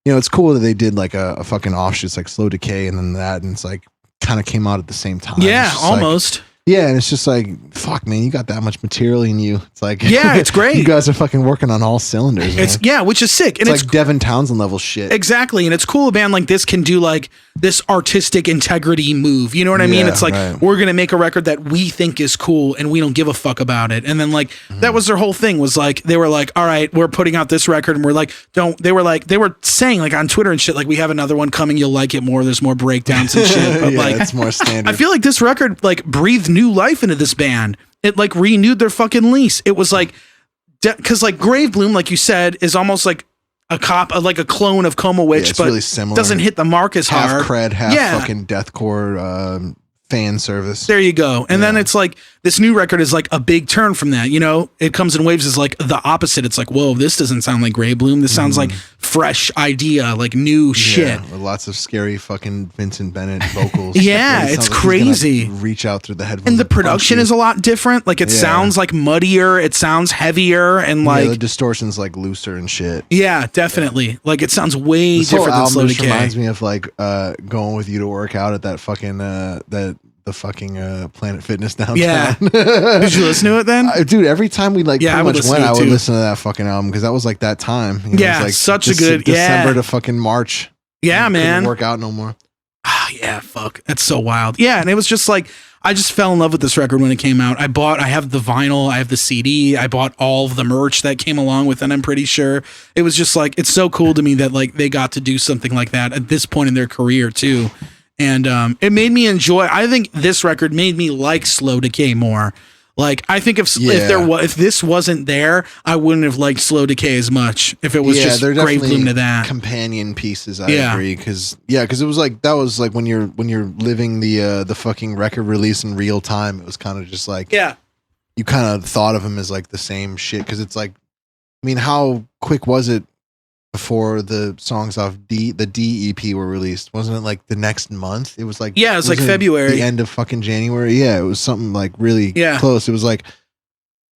it's cool that they did like a fucking offshoots like Slow Decay and then that, and it's like kind of came out at the same time. Almost. And it's just like, fuck, man, you got that much material in you. It's like, it's great. You guys are fucking working on all cylinders. Man. Which is sick. And it's like Devin Townsend level shit. Exactly. And it's cool a band like this can do like this artistic integrity move. You know what I mean? It's like, we're going to make a record that we think is cool and we don't give a fuck about it. And then like, that was their whole thing was like, they were like, all right, we're putting out this record and we're like, they were saying like on Twitter and shit, like we have another one coming. You'll like it more. There's more breakdowns and shit. But like, it's more standard. I feel like this record like breathed new life into this band. It like renewed their fucking lease. It was like, because like Grave Bloom, like you said, is almost like a clone of Coma Witch, but really similar. Doesn't hit the mark as half hard. Cred, half fucking deathcore fan service. There you go. And then it's like this new record is like a big turn from that. It comes in waves as like the opposite. It's like, whoa, this doesn't sound like Grave Bloom. This sounds like fresh idea, like new shit. With lots of scary fucking Vincent Bennett vocals. It's crazy. Like reach out through the headphones. And the production is a lot different. Like it sounds like muddier. It sounds heavier and like the distortion's like looser and shit. Yeah, definitely. Like it sounds way different than Slow Decay. Reminds me of like going with you to work out at that fucking the fucking Planet Fitness downtown. Yeah. Did you listen to it then? Dude, every time we like pretty much went, I would listen to that fucking album because that was like that time. It was like such a good December to fucking March. Yeah, man. Couldn't work out no more. Yeah, fuck. That's so wild. Yeah, and it was just like I just fell in love with this record when it came out. I have the vinyl, I have the CD, I bought all of the merch that came along with it, I'm pretty sure. It was just like it's so cool to me that like they got to do something like that at this point in their career too. And it made me enjoy. I think this record made me like Slow Decay more. Like I think if this wasn't there, I wouldn't have liked Slow Decay as much. If it was just Grave Bloom to that companion pieces, I agree. Because it was like that was like when you're living the fucking record release in real time. It was kind of just like you kind of thought of them as like the same shit. Because it's like, I mean, how quick was it before the songs off the D EP were released? Wasn't it like the next month? It was like it was like February, the end of fucking January. Yeah, it was something like really close. It was like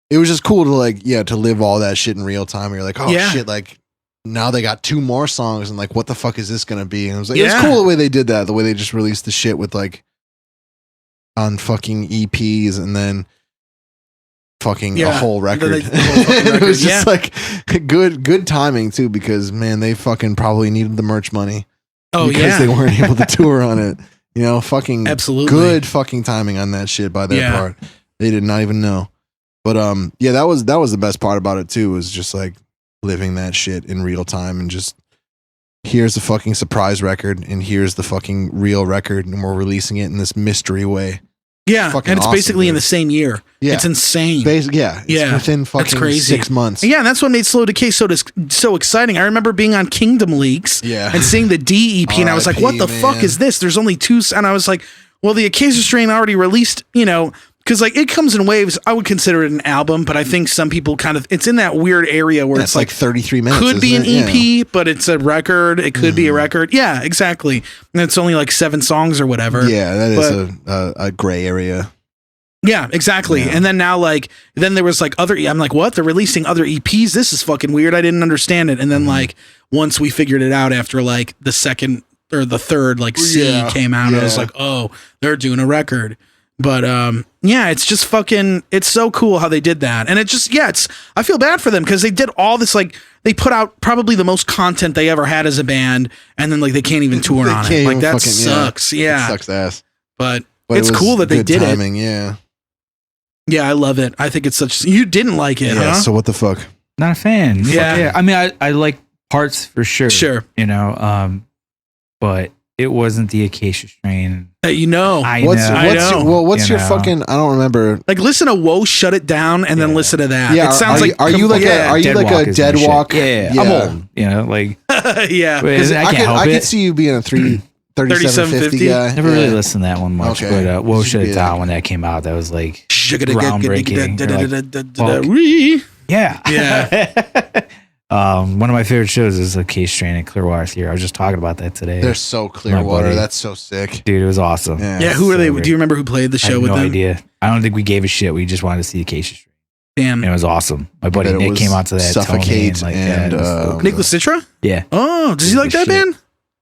it was just cool to like to live all that shit in real time. You're like, oh shit, like now they got 2 more songs and like what the fuck is this gonna be? And it was like it was cool the way they did that, the way they just released the shit with like on fucking EPs and then fucking a whole record. It was just like good timing too, because man, they fucking probably needed the merch money. Because they weren't able to tour on it. Fucking absolutely good fucking timing on that shit by their part. They did not even know. But that was the best part about it too, was just like living that shit in real time and just here's the fucking surprise record and here's the fucking real record and we're releasing it in this mystery way. Yeah, and it's basically in the same year. Yeah, it's insane. It's within fucking 6 months. Yeah, and that's what made Slow Decay so exciting. I remember being on Kingdom Leaks and seeing the D EP, and I was like, "What the fuck is this?" There's only 2, and I was like, "Well, the Acacia Strain already released, because like it comes in waves. I would consider it an album, but I think some people it's in that weird area where it's like 33 minutes. Could be an EP, but it's a record. It could be a record. Yeah, exactly. And it's only like 7 songs or whatever. Yeah, that is a gray area. Yeah, exactly. Yeah. And then now then there was like I'm like, what? They're releasing other EPs. This is fucking weird. I didn't understand it. And then like once we figured it out after like the second or the third like C came out, I was like, oh, they're doing a record. But it's just fucking, it's so cool how they did that. And it just, I feel bad for them because they did all this, like they put out probably the most content they ever had as a band, and then like they can't even tour on it. Like that sucks. Yeah. It sucks ass. But it's cool that they did timing, it. Yeah. Yeah, I love it. I think it's such. You didn't like it, huh? So what the fuck? Not a fan. Yeah. I mean, I like parts for sure. Sure. You know, but it wasn't the Acacia Strain. You know. What's your fucking? I don't remember. Like, listen to "Whoa, Shut It Down" and then listen to that. Yeah, it sounds like. Are you like a dead walk? Yeah, I'm old. You know, like yeah. I could see you being a 3750 guy. Never really listened to that one much, Okay. but "Whoa, Shut It Down" when that came out, that was like groundbreaking. Yeah. One of my favorite shows is Acacia Strain and Clearwater Theory. I was just talking about that today. They're so Clearwater. That's so sick. Dude, it was awesome. Yeah, who are they? Do you remember who played the show with them? No idea. I don't think we gave a shit. We just wanted to see Acacia Strain. Damn. And it was awesome. My buddy Nick came out to that. Suffocate and Nick Citra? Yeah. Oh, does he like that band?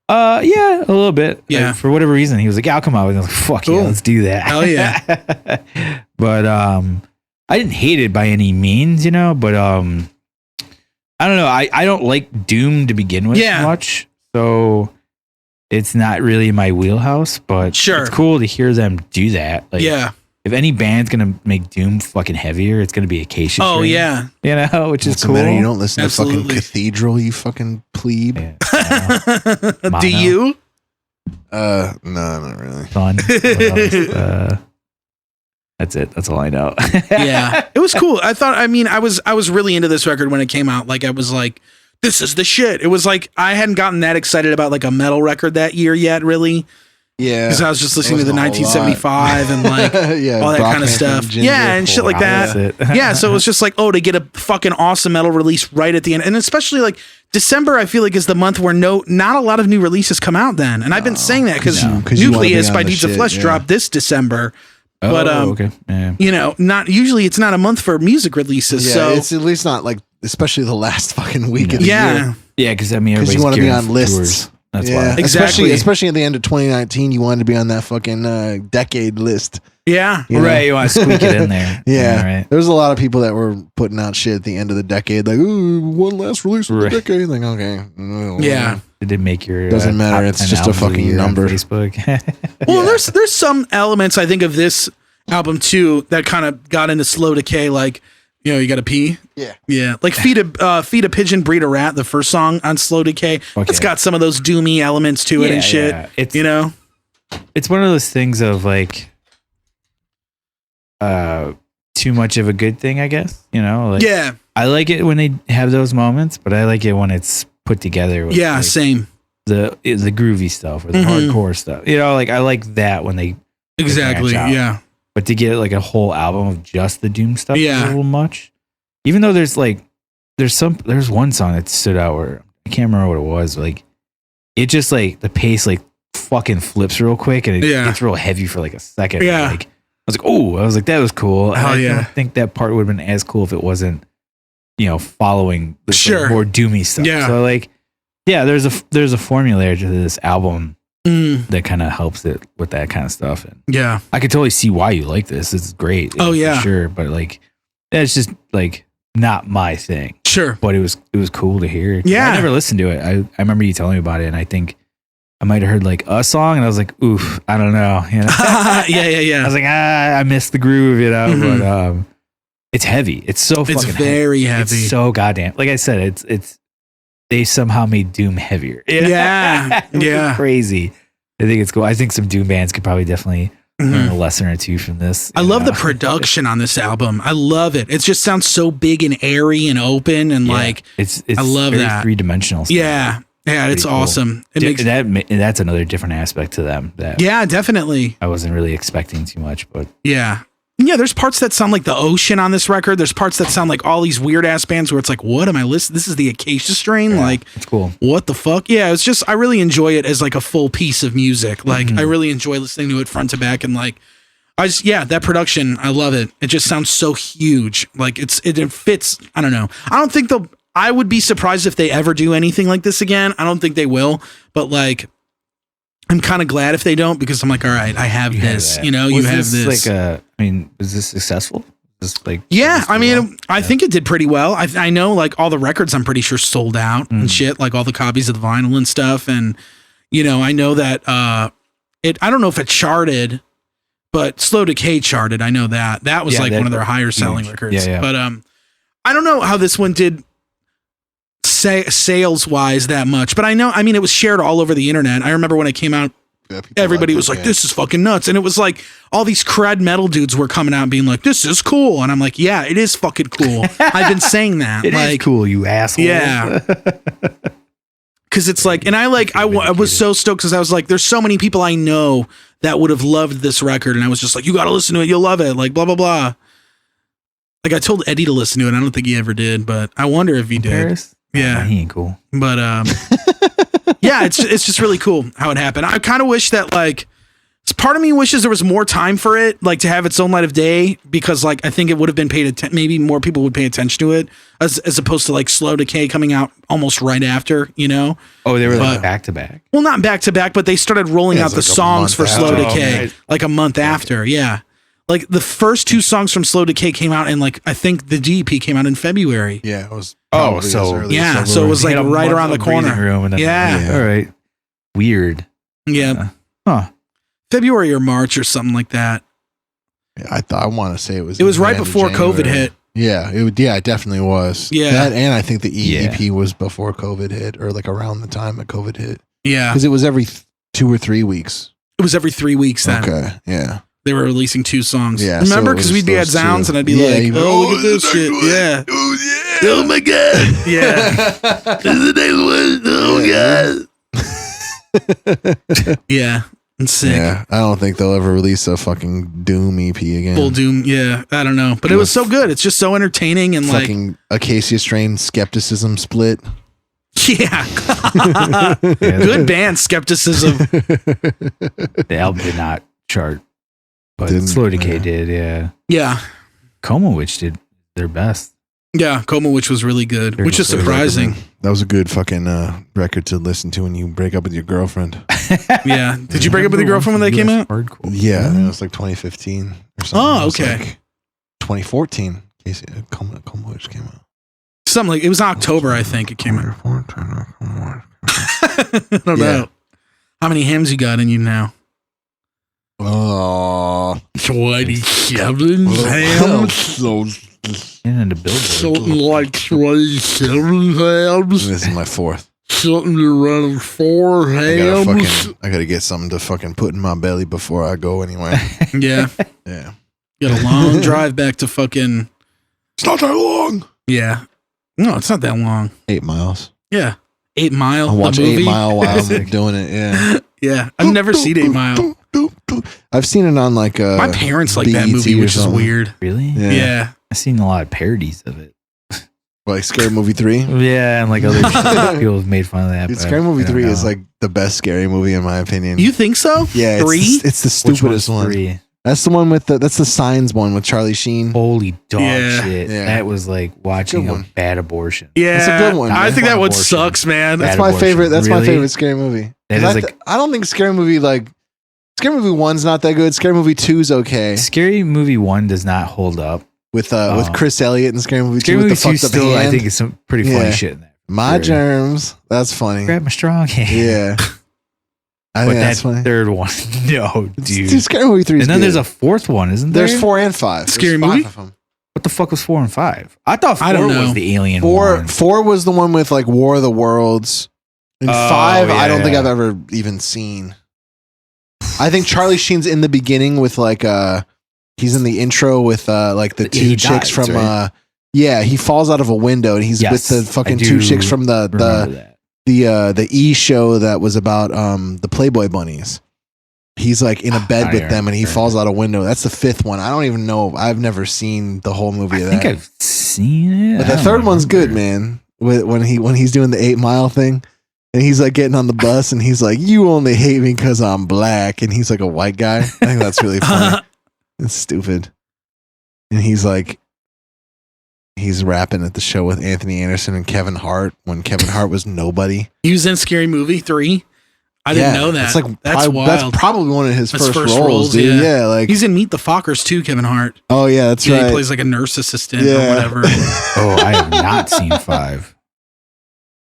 Yeah, a little bit. Yeah. Like, for whatever reason, he was like, "Yeah, I'll come out." And I was like, "Fuck yeah, let's do that." Hell yeah. But I didn't hate it by any means, you know. But I don't know. I don't like Doom to begin with much, so it's not really my wheelhouse. But it's cool to hear them do that. Like, if any band's gonna make Doom fucking heavier, it's gonna be Acacia. Oh yeah, you know, which is cool. You don't listen to fucking Cathedral, you fucking plebe. Yeah, do you? No, not really. Fun. That's it. That's all I know. Yeah, it was cool. I was really into this record when it came out. Like, I was like, this is the shit. It was like, I hadn't gotten that excited about like a metal record that year yet, really. Yeah. Because I was just listening to the 1975 and like all that kind of stuff. Yeah, and shit like that. Yeah, so it was just like, to get a fucking awesome metal release right at the end. And especially like December, I feel like is the month where not a lot of new releases come out then. And I've been saying that because Nucleus by Deeds of Flesh dropped this December. But okay. Yeah. You know, it's not a month for music releases. Yeah, so it's at least not like, especially the last fucking week of the year. Yeah, because I mean, everybody's you want to be on lists. Tours. That's why. Exactly. Especially at the end of 2019, you wanted to be on that fucking decade list. Yeah. Right. You want to squeak it in there. Yeah. Right. There's a lot of people that were putting out shit at the end of the decade, like, ooh, one last release of the decade. Like, okay. Yeah. It didn't make your doesn't matter. It's just a fucking number. Facebook. Well, there's some elements I think of this album too that kind of got into slow decay, like, you know, you gotta pee. Yeah. Like feed a pigeon, breed a rat, the first song on Slow Decay. Okay. It's got some of those doomy elements to it and shit. Yeah. It's, you know, it's one of those things of like too much of a good thing, I guess. You know, like, I like it when they have those moments, but I like it when it's put together with, like, same. The groovy stuff or the hardcore stuff. You know, like I like that when they exactly yeah. But to get like a whole album of just the Doom stuff is a little much. Even though there's one song that stood out where I can't remember what it was. Like, it just like the pace like fucking flips real quick and it gets real heavy for like a second. Yeah. Like, I was like, that was cool. Hell I don't think that part would have been as cool if it wasn't, you know, following the like, more doomy stuff. Yeah. So like, yeah, there's a formula to this album. That kind of helps it with that kind of stuff. And I could totally see why you like this. It's great. Oh yeah, for sure. But like, it's just like not my thing. Sure. But it was cool to hear. Yeah. I never listened to it. I remember you telling me about it, and I think I might have heard like a song, and I was like, oof, I don't know. You know? Yeah. I was like, I missed the groove, you know. But it's heavy. It's so fucking very heavy. It's so goddamn. Like I said, it's. They somehow made Doom heavier. Yeah. Crazy. I think it's cool. I think some Doom bands could probably definitely learn a lesson or two from this. I love the production on this album. I love it. It just sounds so big and airy and open and like it's I love very that 3-dimensional stuff. Yeah, it's cool. awesome. It makes that's another different aspect to them. That definitely. I wasn't really expecting too much, but yeah. There's parts that sound like the ocean on this record. There's parts that sound like all these weird ass bands where it's like, what am I listening? This is the Acacia Strain. Like, it's cool. What the fuck? Yeah, it's just I really enjoy it as like a full piece of music. Like, I really enjoy listening to it front to back and like, that production, I love it. It just sounds so huge. Like it fits. I don't know. I would be surprised if they ever do anything like this again. I don't think they will. But like, I'm kind of glad if they don't because I'm like, all right, I have this. You know, you have this. Like was this successful? I think it did pretty well. I know like all the records I'm pretty sure sold out and shit, like all the copies of the vinyl and stuff. And, you know, I know that I don't know if it charted, But Slow Decay charted. I know that. That was like one of their higher selling records. Yeah. But I don't know how this one did sales wise that much. But I mean, it was shared all over the internet. I remember when it came out, everybody was like, this is fucking nuts. And it was like all these crud metal dudes were coming out and being like, this is cool. And I'm like, yeah, it is fucking cool. I've been saying that. It like, is cool, you asshole. Yeah. Cause it's like, and I was so stoked because I was like, there's so many people I know that would have loved this record. And I was just like, you got to listen to it. You'll love it. Like blah, blah, blah. Like I told Eddie to listen to it. I don't think he ever did, but I wonder if he did. Paris? Yeah. He ain't cool. But, yeah, it's just really cool how it happened. I kind of wish that like, part of me wishes there was more time for it, like to have its own light of day, because like I think it would have been paid attention. Maybe more people would pay attention to it as opposed to like Slow Decay coming out almost right after, you know? Oh, they were like back to back. Well, not back to back, but they started rolling out the like songs for Slow Decay right. like a month after. Yeah. Like the first 2 songs from Slow Decay came out in like, I think the DEP came out in February. Yeah, it was. So it was like right around the corner. Room and then, all right. Weird. Yeah. Huh. February or March or something like that. Yeah, I want to say it was. It was right before COVID hit. Yeah, it definitely was. Yeah, that, and I think the EP was before COVID hit, or like around the time that COVID hit. Yeah, because it was every 2 or 3 weeks. It was every 3 weeks then. Okay, yeah. They were releasing 2 songs. Yeah, remember? Because we'd be at Zounds and I'd be like, "Oh, look at this shit! Yeah, oh my god, yeah, this is the next one. Oh god, yeah." Sick. Yeah, I don't think they'll ever release a fucking Doom EP again. Full Doom, yeah. I don't know, but it was so good. It's just so entertaining and fucking Acacia Strain Skepticism split. Yeah, good band Skepticism. The album did not chart, but Slow Decay did. Yeah. Coma Witch did their best. Yeah, Coma Witch was really good, which is surprising. That was a good fucking record to listen to when you break up with your girlfriend. Yeah. Did you break up with your girlfriend when that came out? Hardcore. Yeah, it was like 2015 or something. Oh, okay. Like 2014. Coma Witch came out. Something like it was October, I think it came out. I don't know. How many hymns you got in you now? Oh, 27 hymns. And the Billboard. Something like 27 hams. This is my 4th. Something around 4 hams. I gotta get something to fucking put in my belly before I go anywhere. Yeah. Yeah. Got a long drive back to fucking. It's not that long. Yeah. No, it's not that long. 8 miles. Yeah. 8 Mile. I'll watch 8 Mile while I'm doing it. Yeah. Yeah. I've never seen 8 Mile. I've seen it on like my parents like that movie, which is weird. Really? Yeah. I've seen a lot of parodies of it. Like Scary Movie 3? Yeah, and like other people have made fun of that. Dude, Scary Movie 3 is like the best scary movie in my opinion. You think so? Yeah. 3? It's the stupidest one. 3? That's the one with that's the Signs one with Charlie Sheen. Holy dog shit. Yeah. That was like watching a bad abortion. Yeah. It's a good one. I think that one abortion. sucks, man. That's my favorite. That's my Really? favorite scary movie. That is I don't think Scary Movie Scary Movie 1's not that good. Scary Movie 2's okay. Scary Movie 1 does not hold up. With Chris Elliott and Scary Movie 2 Scary with Movie the 2 fucked up still, hand. I think, is some pretty funny shit in there. My germs. That's funny. Grab my strong hand. Yeah. I think that's funny. Third one, no, dude. Dude, Scary Movie 3 is And then good. there's a 4th one, isn't there? There's 4 and 5. Scary There's 5 Movie? of them. What the fuck was 4 and 5? I thought 4 I don't know. was the alien 4 one. 4 was the one with like War of the Worlds. And 5, yeah, I don't think yeah. I've ever even seen. I think Charlie Sheen's in the beginning with like he's in the intro with like the 2 He chicks dies, from right? yeah, he falls out of a window and he's Yes, with the fucking I 2 do chicks from remember that. the E show that was about the Playboy bunnies. He's like in a bed with them and he falls out a window. That's the 5th one. I don't even know. I've never seen the whole movie of that. I think I've seen it. But the 3rd one's good, man. When he's doing the 8 Mile thing and he's like getting on the bus and he's like, "You only hate me because I'm black," and he's like a white guy. I think that's really funny. It's stupid. And he's like, he's rapping at the show with Anthony Anderson and Kevin Hart when Kevin Hart was nobody. He was in Scary Movie 3. I didn't know that. That's wild. That's probably one of his first roles, roles, dude. Yeah, like he's in Meet the Fockers too, Kevin Hart. Oh yeah, that's right. He plays like a nurse assistant or whatever. Oh, I have not seen 5.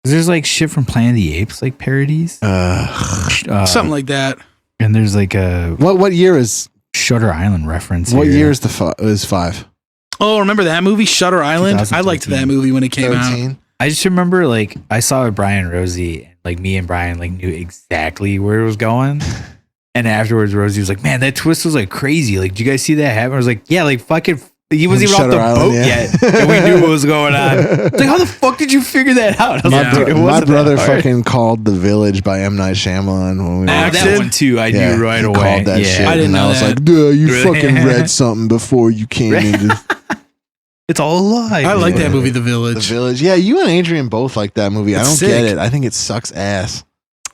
There's like shit from Planet of the Apes, like parodies. Something like that. And there's like a what year is Shutter Island reference. What here. year is is 5? Oh, remember that movie, Shutter Island? I liked that movie when it came 13? out. I just remember like I saw it with Brian and Rosie, and like me and Brian like knew exactly where it was going. And afterwards, Rosie was like, "Man, that twist was like crazy. Like, did you guys see that happen?" I was like, "Yeah, like fucking." He wasn't even off the boat yet, and we knew what was going on. It's like, how the fuck did you figure that out? I was like, dude, my brother fucking called The Village by M. Night Shyamalan when we that one too. I knew right away. Called that shit. I didn't know I was that. like, duh, you fucking read something before you came into. It's all a lie. I like that movie, The Village. The Village. Yeah, you and Adrian both like that movie. I don't get it. I think it sucks ass.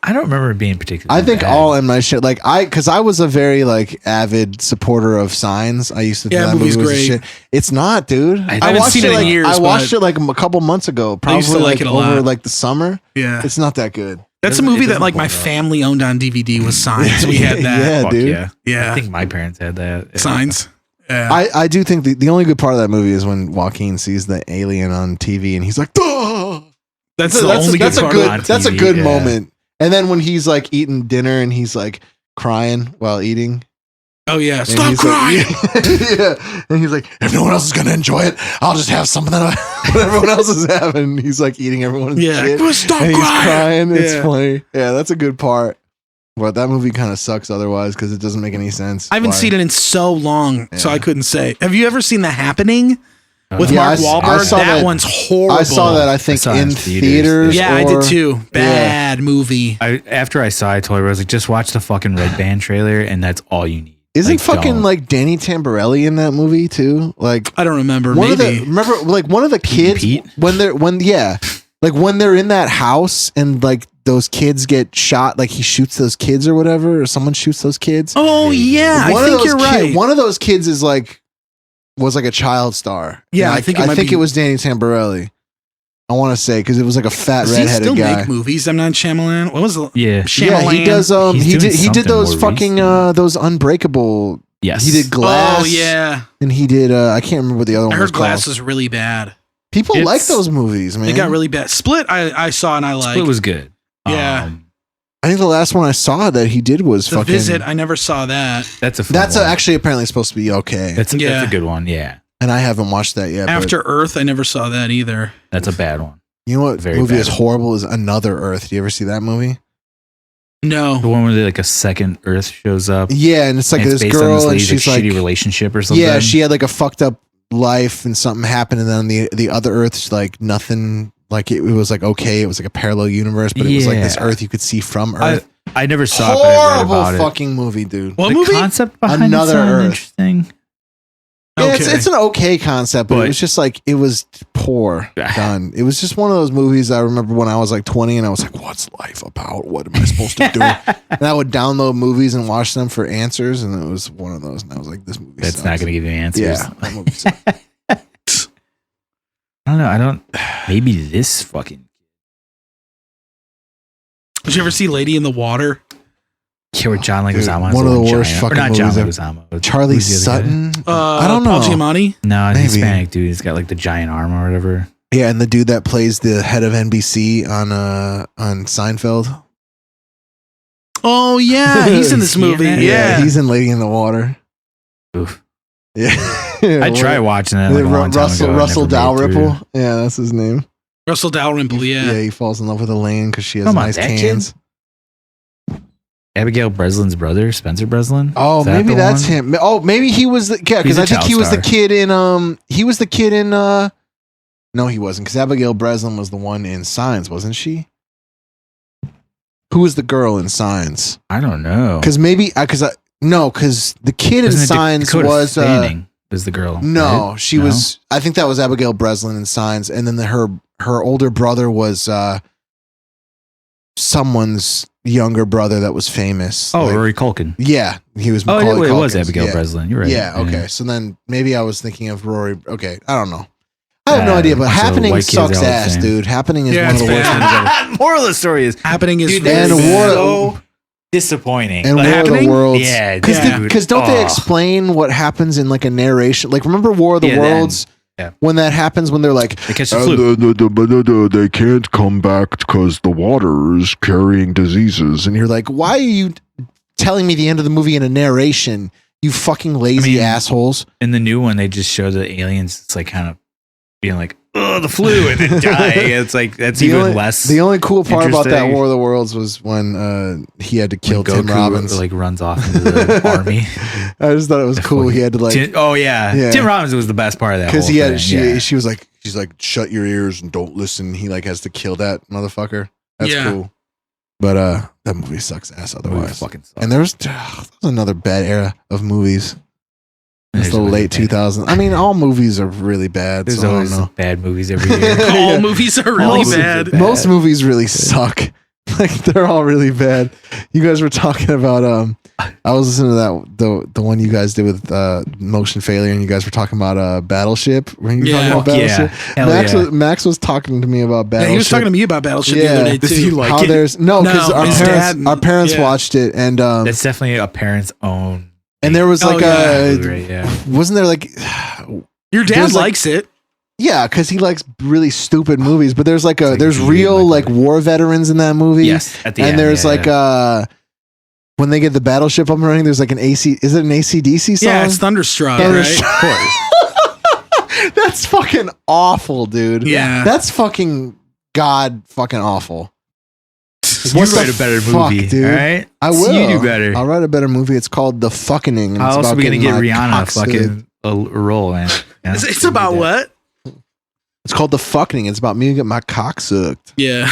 I don't remember it being particularly I think bad. all M. Night Shyamalan, because I was a very like avid supporter of Signs. I used to think that movie was a shit. It's not, dude. I haven't seen it in years. I watched it like a couple months ago, probably used to like it a over lot. like the summer. Yeah. It's not that good. That's a movie that like my family owned on DVD was Signs. We had that. Yeah, Fuck dude. yeah. Yeah. I think my parents had that. Yeah. Signs. Yeah. I do think the only good part of that movie is when Joaquin sees the alien on TV and he's like, "Duh!" That's the only good part on That's a TV, good yeah. moment. And then when he's like eating dinner and he's like crying while eating. Oh yeah, And stop he's crying. Like, yeah. And he's like, if no one else is gonna enjoy it, I'll just have something that what everyone else is having. He's like eating everyone's shit. Stop And he's crying. crying. It's Yeah. funny. Yeah, that's a good part. But that movie kind of sucks otherwise because it doesn't make any sense. I haven't seen it in so long, so Yeah. I couldn't say. Have you ever seen The Happening with Yeah, Mark I Wahlberg? saw That that. one's horrible. I saw that, I think, saw it in in theaters. Yeah, I or- did too. Bad movie. After I saw it, I told her, I was like, just watch the fucking Red Band trailer, and that's all you need. Isn't Like, fucking don't. like Danny Tamborelli in that movie too? Like I don't remember. one Maybe. remember like one of the kids Pete? when they're in that house and like those kids get shot, like he shoots those kids or whatever, or someone shoots those kids. Oh yeah, I think you're right. One of those kids was like a child star. Yeah, And I think it it was Danny Tamborelli. I want to say because it was like a fat Does he redheaded still guy. make movies? I'm not Shyamalan. What was the Yeah. Shyamalan? Yeah, he does. He's He doing did something those more fucking recent. those Unbreakable. Yes. He did Glass. Oh yeah, And he did. I can't remember what the other I one was heard Glass called. is really bad. People It's- like those movies, man. It got really bad. Split, I saw and I liked. Split was good. Yeah. I think the last one I saw that he did was The fucking. Visit. I never saw that. That's a fun That's one. actually apparently supposed to be okay, That's Yeah. a good one. Yeah. and I haven't watched that yet. After Earth, I never saw that either. That's a bad one. you know what Very movie bad. is horrible is Another Earth. Do you ever see that movie? The No. one where like a second Earth shows up. Yeah, and it's like and it's this based on girl, and lady's, she's like, like, shitty relationship or something. yeah, she had like a fucked up life, and something happened, and then on the other Earth's like nothing. Like it was like okay, it was like a parallel universe, but it was like this Yeah. Earth you could see from Earth. I never saw it, but I read Horrible about it. fucking movie, dude. What The movie? concept behind Another it sounded Earth. interesting. Yeah, Okay. it's an okay concept, but it But- was just like it was poor done. It was just one of those movies I remember when I was like 20 and I was like, what's life about? What am I supposed to do? And I would download movies and watch them for answers, and it was one of those. And I was like, this movie That's sucks. not going to give you answers. Yeah, that movie sucks. I don't know. Maybe this fucking. Did you ever see Lady in the Water? Yeah, where John Leguizamo has one a of the little worst giant- fucking or not John movies Leguizamo. but Charlie who's the other guy? Sutton. I don't know. Paul Giamatti. No, it's a Maybe. Hispanic dude. He's got like the giant arm or whatever. Yeah, and the dude that plays the head of NBC on Seinfeld. Oh yeah, he's in this Is he in movie. that? Yeah. he's in Lady in the Water. Oof. Yeah, I tried watching that like a long time ago. Russell Never made it through. Dalrymple. Yeah, that's his name. Russell Dalrymple. Yeah. he falls in love with Elaine because she has Come on, nice that kid? cans. Abigail Breslin's brother, Spencer Breslin. Oh, Is that maybe the that's one? him. Oh, maybe he was the yeah, because He's a I think child he was the star. kid in he was the kid in no, he wasn't, because Abigail Breslin was the one in Signs, wasn't she? Who was the girl in Signs? I don't know. Because maybe because the kid in Isn't it Signs Dakota was Fanning is the girl. no, right? she was. I think that was Abigail Breslin in Signs, and then her older brother was someone's younger brother that was famous. Oh, Like, Rory Culkin. yeah, he was. Oh, Macaulay it was Culkin. Abigail Yeah. Breslin. You're right. Yeah, okay. So then maybe I was thinking of Rory. Okay, I don't know. I have no idea, but bunch of Happening white kids sucks all the ass, same. dude. Happening is Yeah, one of the it's worst bad. movies ever. Moral of the story is Happening is dude, very and bad. War- so disappointing. And The War of the Happening? Worlds. Yeah, Because dude. don't they Oh. explain what happens in like a narration? Like remember War of the Yeah, Worlds? yeah. When that happens, when they're like, They catch the flu. they can't come back because the water is carrying diseases. and you're like, why are you telling me the end of the movie in a narration? You fucking lazy assholes. In the new one, they just show the aliens. It's like kind of being like, oh, the flu, and then dying. It's like that's even less. The only cool part about that War of the Worlds was when he had to kill Tim Robbins. Like runs off into the army. I just thought it was cool. He had to like. Tim Robbins was the best part of that. Because she was like, she's like, shut your ears and don't listen. He like has to kill that motherfucker. That's cool. But that movie sucks ass otherwise. Fucking sucks. And there was another bad era of movies. It's the late 2000s. I mean, all movies are really bad. There's always bad movies every year. All movies are really bad. Most movies really suck. Like they're all really bad. You guys were talking about I was listening to that the one you guys did with motion failure, and you guys were talking about Battleship. Were you talking about Battleship? Max was talking to me about Battleship. Yeah, he was talking to me about Battleship the other day too. Does he like it? Because our parents watched it, and that's definitely a parent's own. And there was wasn't there like your dad likes it? Yeah, because he likes really stupid movies. But there's there's real like war veterans in that movie. Yes, at the end. And there's when they get the battleship up and running, there's like an AC. Is it an AC/DC song? Yeah, it's Thunderstruck. Right? Of course. That's fucking awful, dude. Yeah, that's fucking fucking awful. You write a better movie, dude. All right? I will. You do better. I'll write a better movie. It's called The Fucking. How else are we gonna get Rihanna fucking a role, man? Yeah, it's about what? It's called The Fucking. It's about me getting my cock sucked. Yeah.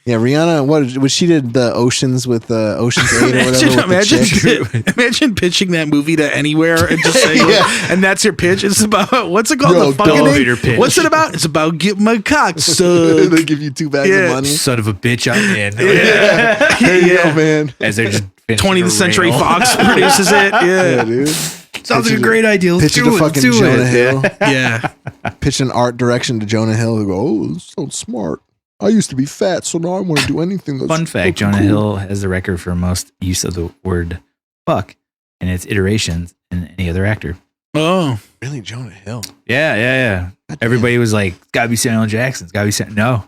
Yeah, Rihanna. What she did the Oceans with Ocean's 8 or whatever. Imagine pitching that movie to anywhere and just saying, and that's your pitch. It's about what's it called? The fucking pitch. What's it about? It's about getting my cock sucked. They give you 2 bags of money. Son of a bitch, I'm in. There you go, man. As they're just 20th Century Fox produces it. Yeah, dude. Sounds like a great idea. Pitch it to fucking Jonah Hill. Yeah. Pitch an art direction to Jonah Hill who go, oh, this sounds smart. I used to be fat, so now I want to do anything that's fun fact, Jonah Hill has the record for most use of the word fuck in its iterations than any other actor. Oh. Really? Jonah Hill? Yeah. Everybody was like, gotta be Samuel Jackson. It's gotta be Samuel. No.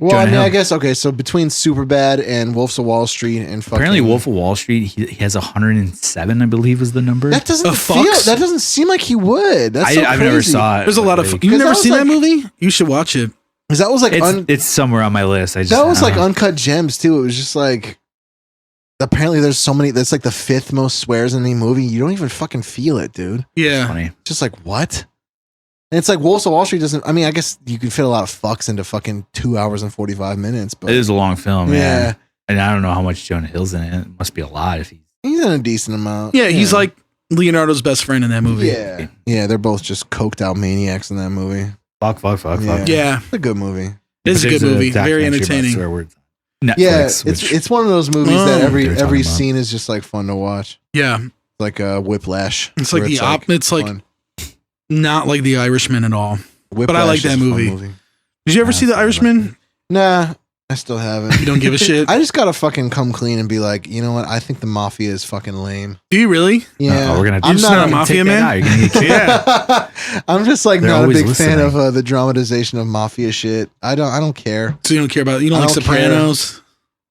Well, Jonah Hill. I guess, okay, so between Superbad and Wolves of Wall Street and fucking... Apparently Wolf of Wall Street, he has 107, I believe was the number. That doesn't seem like he would. That's so I've crazy. never saw it. There's a lot of... You've never seen that movie? You should watch it. Because that was like... It's somewhere on my list. That was like Uncut Gems, too. It was just like... Apparently there's so many... That's like the 5th most swears in any movie. You don't even fucking feel it, dude. Yeah. Funny. Just like, what? And it's like Wolves of Wall Street doesn't... I mean, I guess you can fit a lot of fucks into fucking 2 hours and 45 minutes, but... It is a long film, yeah. And I don't know how much Jonah Hill's in it. It must be a lot if he's in a decent amount. Yeah, he's like Leonardo's best friend in that movie. Yeah, they're both just coked out maniacs in that movie. Fuck. Yeah. It's a good movie. It's a good movie. Very entertaining. Netflix, it's one of those movies that every scene is just like fun to watch. Yeah. Like Whiplash. It's like it's like not like The Irishman at all. Whiplash, but I like that movie. Did you ever see The Irishman? Nah, I still haven't. You don't give a shit? I just gotta fucking come clean and be like, you know what? I think the mafia is fucking lame. Do you really? Yeah. I'm not a mafia man. Yeah. I'm just like not a big fan of the dramatization of mafia shit. I don't care. So you don't care about you don't like Sopranos?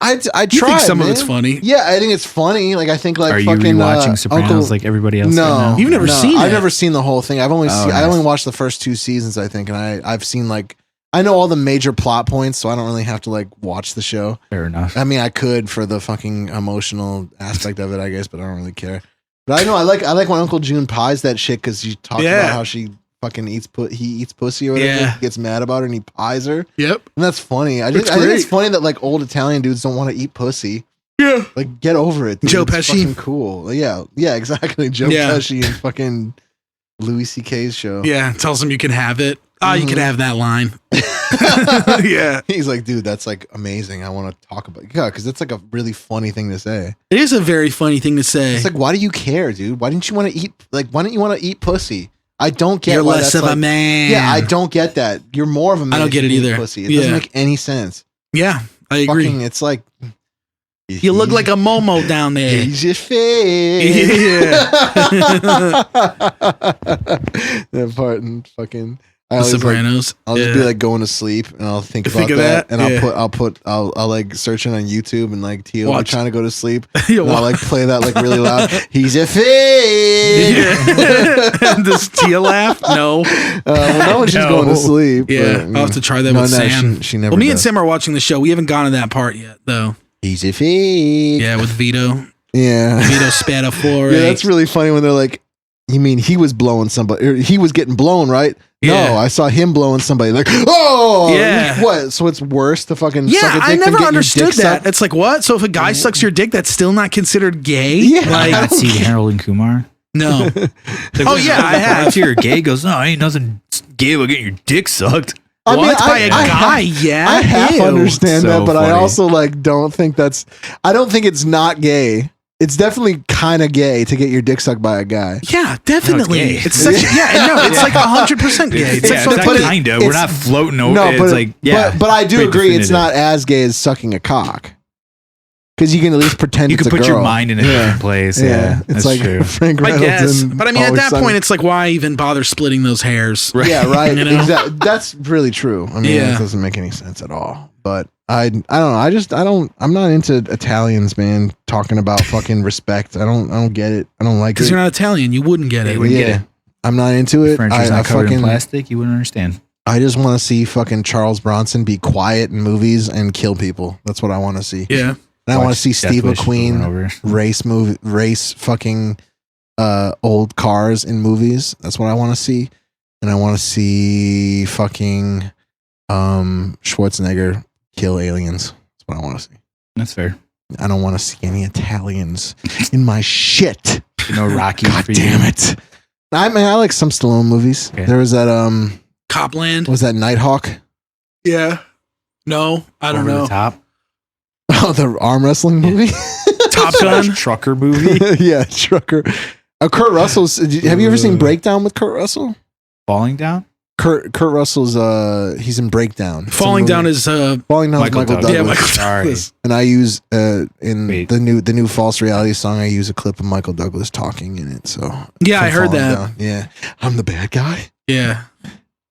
I try. You think some of it's funny? Yeah, I think it's funny. Like I think like are you fucking rewatching Sopranos like everybody else? No, right now? You've never seen it. I've never seen the whole thing. I only watched the first 2 seasons, I think, and I've seen like I know all the major plot points, so I don't really have to like watch the show. Fair enough. I mean, I could for the fucking emotional aspect of it, I guess, but I don't really care. But I know I like when Uncle June pies that shit because you talked about how she fucking eats pussy or whatever. Yeah. He gets mad about her and he pies her. Yep. And that's funny. I think it's funny that like old Italian dudes don't want to eat pussy. Yeah. Like get over it. Dude. Joe It's Pesci. fucking cool. Yeah, exactly. Joe Pesci and fucking Louis C.K.'s show. Yeah. Tells him you can have it. You can have that line. Yeah. He's like, dude, that's like amazing. I want to talk about it. Yeah, because it's like a really funny thing to say. It is a very funny thing to say. It's like, why do you care, dude? Why didn't you want to eat? Like, why don't you want to eat pussy? I don't get. You're why less that's of a man. Yeah, I don't get that. You're more of a man. I don't get it either. Pussy. It doesn't make any sense. Yeah, I agree. Fucking, it's like you look like a Momo down there. He's your face. Yeah. That part and fucking. I The always, Sopranos. I'll just be like going to sleep and I'll think about that, and I'll like search it on YouTube and like Tio like trying to go to sleep. And I'll like play that like really loud. He's a fake. Yeah. Does Tia laugh? No. Well, no, she's going to sleep. Yeah, I'll have to try that with Sam. She never. Well, me and Sam are watching the show. We haven't gone to that part yet, though. He's a fake. Yeah, with Vito. Yeah. Vito Spatafore. Yeah, that's really funny when they're like, you mean he was blowing somebody, or he was getting blown, right? Yeah. No, I saw him blowing somebody. Like, oh, yeah. What? So it's worse to fucking yeah, suck a dick I never than get understood your dick that. sucked? It's like, what? So if a guy sucks your dick, that's still not considered gay? Yeah. Like, Not see Harold and Kumar. no. Oh, yeah, I have. If you're gay, goes, no, ain't nothing gay about getting your dick sucked. I mean, By a guy, yeah. I half Ew. understand So that, but I funny. also like don't think that's. I don't think it's not gay. It's definitely kind of gay to get your dick sucked by a guy. Yeah, definitely. gay. It's such. Yeah, no, it's like 100% gay. It's Yeah, like it's kind of. We're not floating over. No, It's but like, yeah. but I do very agree. It's definitive. not as gay as sucking a cock, because you can at least pretend You it's can a put girl. your mind in a different place. Yeah, it's that's like true. Frank I Reynolds. guess. and But I mean, at Always that Sunny. point, it's like, why even bother splitting those hairs? Yeah, right. You know? Exactly. That's really true. I mean, Yeah. it doesn't make any sense at all. But I don't know. I'm not into Italians, man, talking about fucking respect. I don't get it. I don't like Because it. you're not Italian. You wouldn't get it. wouldn't get Yeah. it. I'm not into it. Furniture's I not covered in fucking, plastic. You wouldn't understand. I just want to see fucking Charles Bronson be quiet in movies and kill people. That's what I want to see. Yeah. And I want to Watch see Death Steve Wish McQueen over and over. race fucking old cars in movies. That's what I want to see. And I want to see fucking Schwarzenegger kill aliens. That's what I want to see. That's fair. I don't want to see any Italians in my shit. No Rocky God for damn you. it. I mean, I like some Stallone movies. Okay. There was that Copland. was that Nighthawk? Yeah. No, I don't Over know. the top. Oh, the arm wrestling movie? Top Gun. Trucker movie. Yeah, Trucker. Kurt Russell's. Have you ever seen Breakdown with Kurt Russell? Falling down. Kurt Russell's he's in Breakdown. It's a Falling movie. Down is Falling Down is Michael Douglas. Yeah, Michael Sorry. Douglas. And I use in Wait. the new False Reality song, I use a clip of Michael Douglas talking in it. So Yeah, I from heard Falling that. Down. Yeah, I'm the bad guy. Yeah.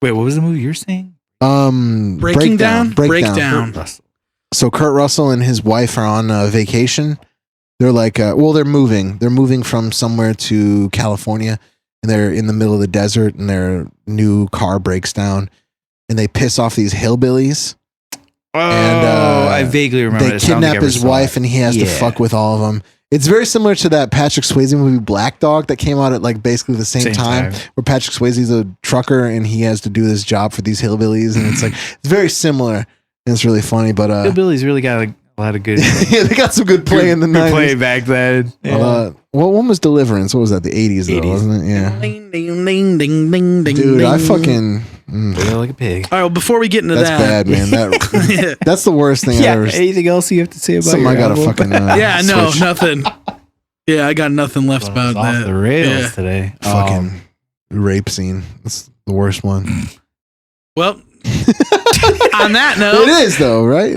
Wait, what was the movie you're saying? Breaking Down? Breakdown. Kurt Russell. So Kurt Russell and his wife are on vacation. They're like, they're moving. They're moving from somewhere to California, and they're in the middle of the desert, and their new car breaks down, and they piss off these hillbillies. Oh, And, I vaguely remember. They It sounds like I kidnap ever his saw wife, it. and he has to Yeah. fuck with all of them. It's very similar to that Patrick Swayze movie Black Dog that came out at like basically the same time, where Patrick Swayze's a trucker and he has to do this job for these hillbillies, and it's like it's very similar. And it's really funny, but Hillbillies really got a lot of good. yeah, they got some good play in the good play 90s. back then. What one was Deliverance? What was that? The 80s, though, 80s. wasn't it? Yeah. Ding, ding, ding, ding, ding, ding, Dude, I ding. fucking. Feel like a pig. All right, well, before we get into That's that. bad, man. That that's the worst thing I ever. Anything else you have to say about Something I gotta fucking. Yeah, no, switch. nothing. Yeah, I got nothing left about off that. the rails Yeah. today. Fucking rape scene. That's the worst one. Well, on that It note, is though, right?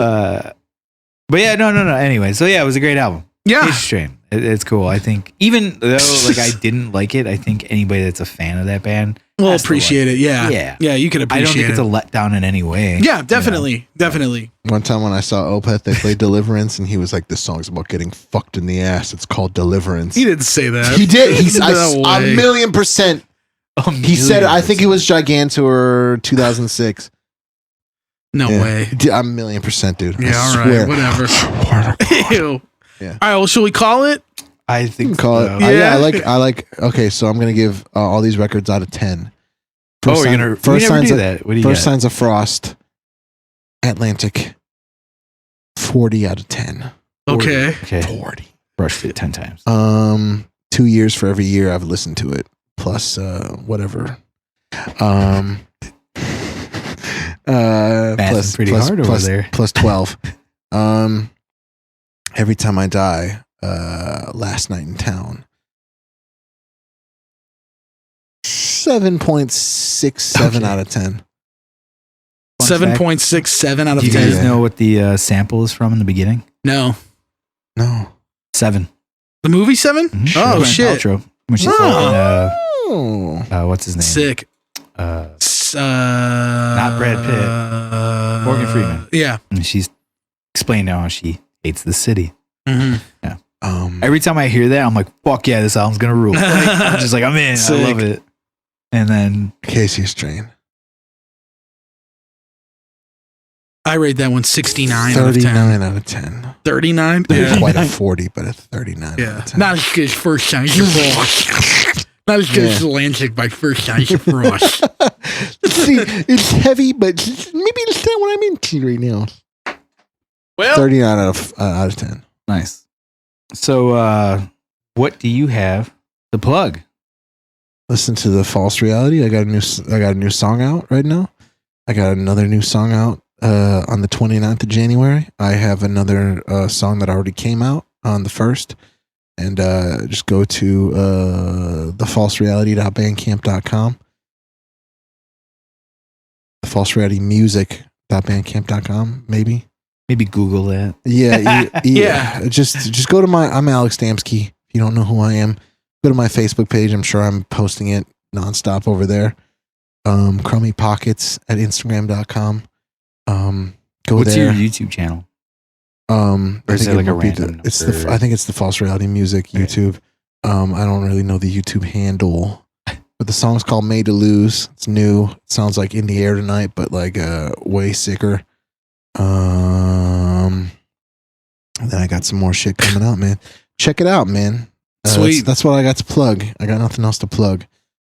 But yeah, no. Anyway, so yeah, it was a great album. yeah, It's Train. It's cool. I think even though like I didn't like it, I think anybody that's a fan of that band we'll has to appreciate it. Yeah, Yeah. you can I appreciate don't think it's a it. letdown in any way. Yeah, definitely, definitely. One time when I saw Opeth, they played Deliverance, and he was like, "This song's about getting fucked in the ass. It's called Deliverance." He didn't say that. He did. He's No a way. $1,000,000%. He said, I think it was Gigantor 2006. No Yeah. way. I'm $1,000,000%, dude. Yeah, I all swear. right, whatever. Ew. Yeah. All right, well, should we call it? I You think can call it. so. Yeah. I like. Okay, so I'm gonna give all these records out of 10. Oh, we're gonna we never signs do of, that. What do you First got? Signs of Frost. Atlantic. 40 out of 10. Okay. Okay, 40. brushed it 10 times. 2 years for every year I've listened to it, plus whatever. Plus pretty plus- hard over plus- there. plus 12. Every Time I Die. Last Night in Town. 7.67 out of 10. 7.67 out of Do you 10. guys Yeah. know what the sample is from in the beginning? No. No. 7. The movie 7? Mhm. Oh, Gwyneth shit. Paltrow, when she's Oh. like, Oh. what's his name? Sick. Uh, It's not Brad Pitt. Morgan Freeman. Yeah. And she's explaining how she hates the city. Mm-hmm. Yeah. Every time I hear that, I'm like, fuck yeah, this album's gonna rule. I'm just like, I'm in. Sick. I love it. And then Casey's Strain. I rate that one 69 out of 10. 39 out of 10. 39? Not quite a 40, but a 39 out Yeah. of 10. Not as good as First Signs of Frost. Not as good as Atlantic by First Signs of Frost. See, it's heavy, but maybe it's not what I'm into right now. Well, 39 out of 10. nice. So what do you have to plug? Listen to the False Reality. I got a new song out right now. I got another new song out on the 29th of January. I have another song that already came out on the 1st. And just go to thefalsereality.bandcamp.com. Thefalserealitymusic.bandcamp.com, maybe. Maybe Google that. Yeah. Yeah. Just go to I'm Alex Damsky. If you don't know who I am, go to my Facebook page. I'm sure I'm posting it nonstop over there. Crummy Pockets at Instagram.com. What's your YouTube channel? Or is it like a random I think it's the False Reality Music YouTube. I don't really know the YouTube handle, but the song's called Made to Lose. It's new. It sounds like In the Air Tonight, but like way sicker. And then I got some more shit coming out, man. Check it out, man. Sweet. That's what I got to plug. I got nothing else to plug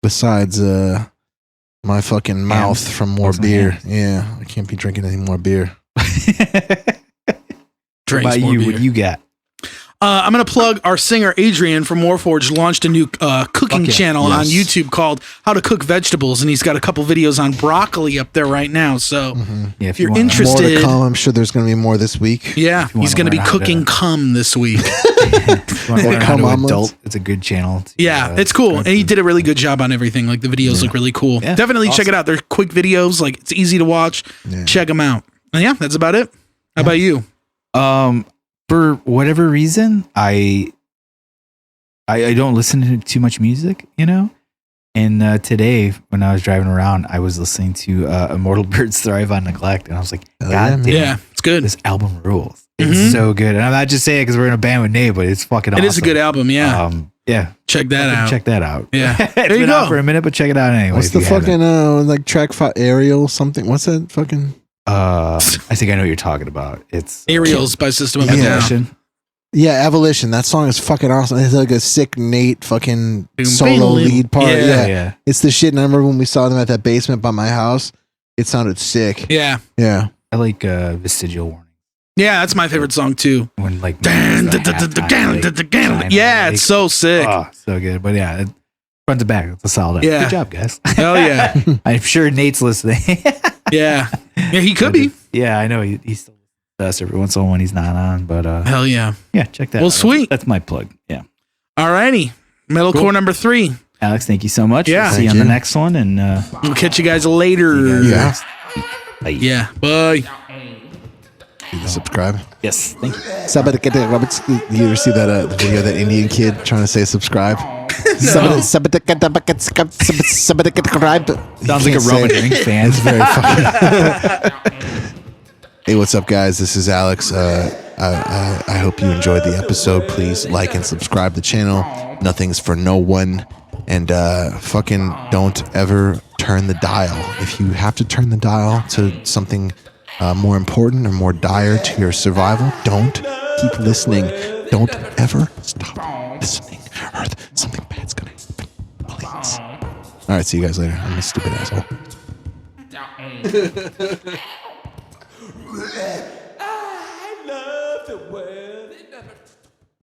besides my fucking mouth from more beer. Yeah, I can't be drinking any more beer. What about you? What do you got? I'm going to plug our singer Adrian from Warforged launched a new cooking channel on YouTube called How to Cook Vegetables, and he's got a couple videos on broccoli up there right now. So Yeah, if you're More interested, to come. I'm sure there's going to be more this week. yeah, you he's wanna going to be learn how to- cooking cum this week. Come on, adult. It's a good channel. Yeah, it's cool. And he did a really good job on everything. Like the videos look really cool. Yeah, Definitely check awesome. it out. They're quick videos. Like it's easy to watch. Yeah. Check them out. And yeah, that's about it. How about you? For whatever reason, I don't listen to too much music, you know. And today, when I was driving around, I was listening to Immortal Birds Thrive on Neglect, and I was like, Hell God yeah, man. damn, Yeah, it's good. this album rules. It's Mhm. so good. And I'm not just saying it because we're in a band with Nate, but it's fucking awesome. It is a good album. Yeah, Yeah. check that out. Check that out. Yeah. It's There you been go. out for a minute, but check it out anyway. What's if the you haven't. fucking like track 5 Aerial something? What's that fucking? I think I know what you're talking about. It's Aerials by System of a Yeah. Down. Evolution. Yeah, Evolution. That song is fucking awesome. It's like a sick Nate fucking Boom, solo boom, lead part. yeah. Yeah. It's the shit. And I remember when we saw them at that basement by my house, it sounded sick. Yeah, Yeah. I like Vestigial Warning. yeah, that's my favorite song too. When like Yeah, it's so sick. Oh, so good. But yeah, front to back, it's a solid. Yeah. Good job, guys. Hell yeah, I'm sure Nate's listening. yeah, yeah. He could be. Yeah, I know he still listens to us every once in a while when he's not on. But Hell yeah. yeah, check that. Well, out. sweet. That's my plug. Yeah, Alrighty, Metalcore Cool. number 3. Alex, thank you so much. Yeah. We'll see you Thank on the you. next one, and We'll catch you guys later. Yeah. Bye. Yeah. Bye. Subscribe. Yes. Thank you. You ever see that the video of that Indian kid trying to say subscribe? Subscribe. Sounds like a Roman Reigns fan. It's very fucking. Hey, what's up, guys? This is Alex. I hope you enjoyed the episode. Please like and subscribe to the channel. Nothing's for no one. And fucking don't ever turn the dial. If you have to turn the dial to something more important or more dire to your survival, don't keep listening. Don't ever stop listening, or something bad's gonna happen. Please. All right, see you guys later. I'm a stupid asshole.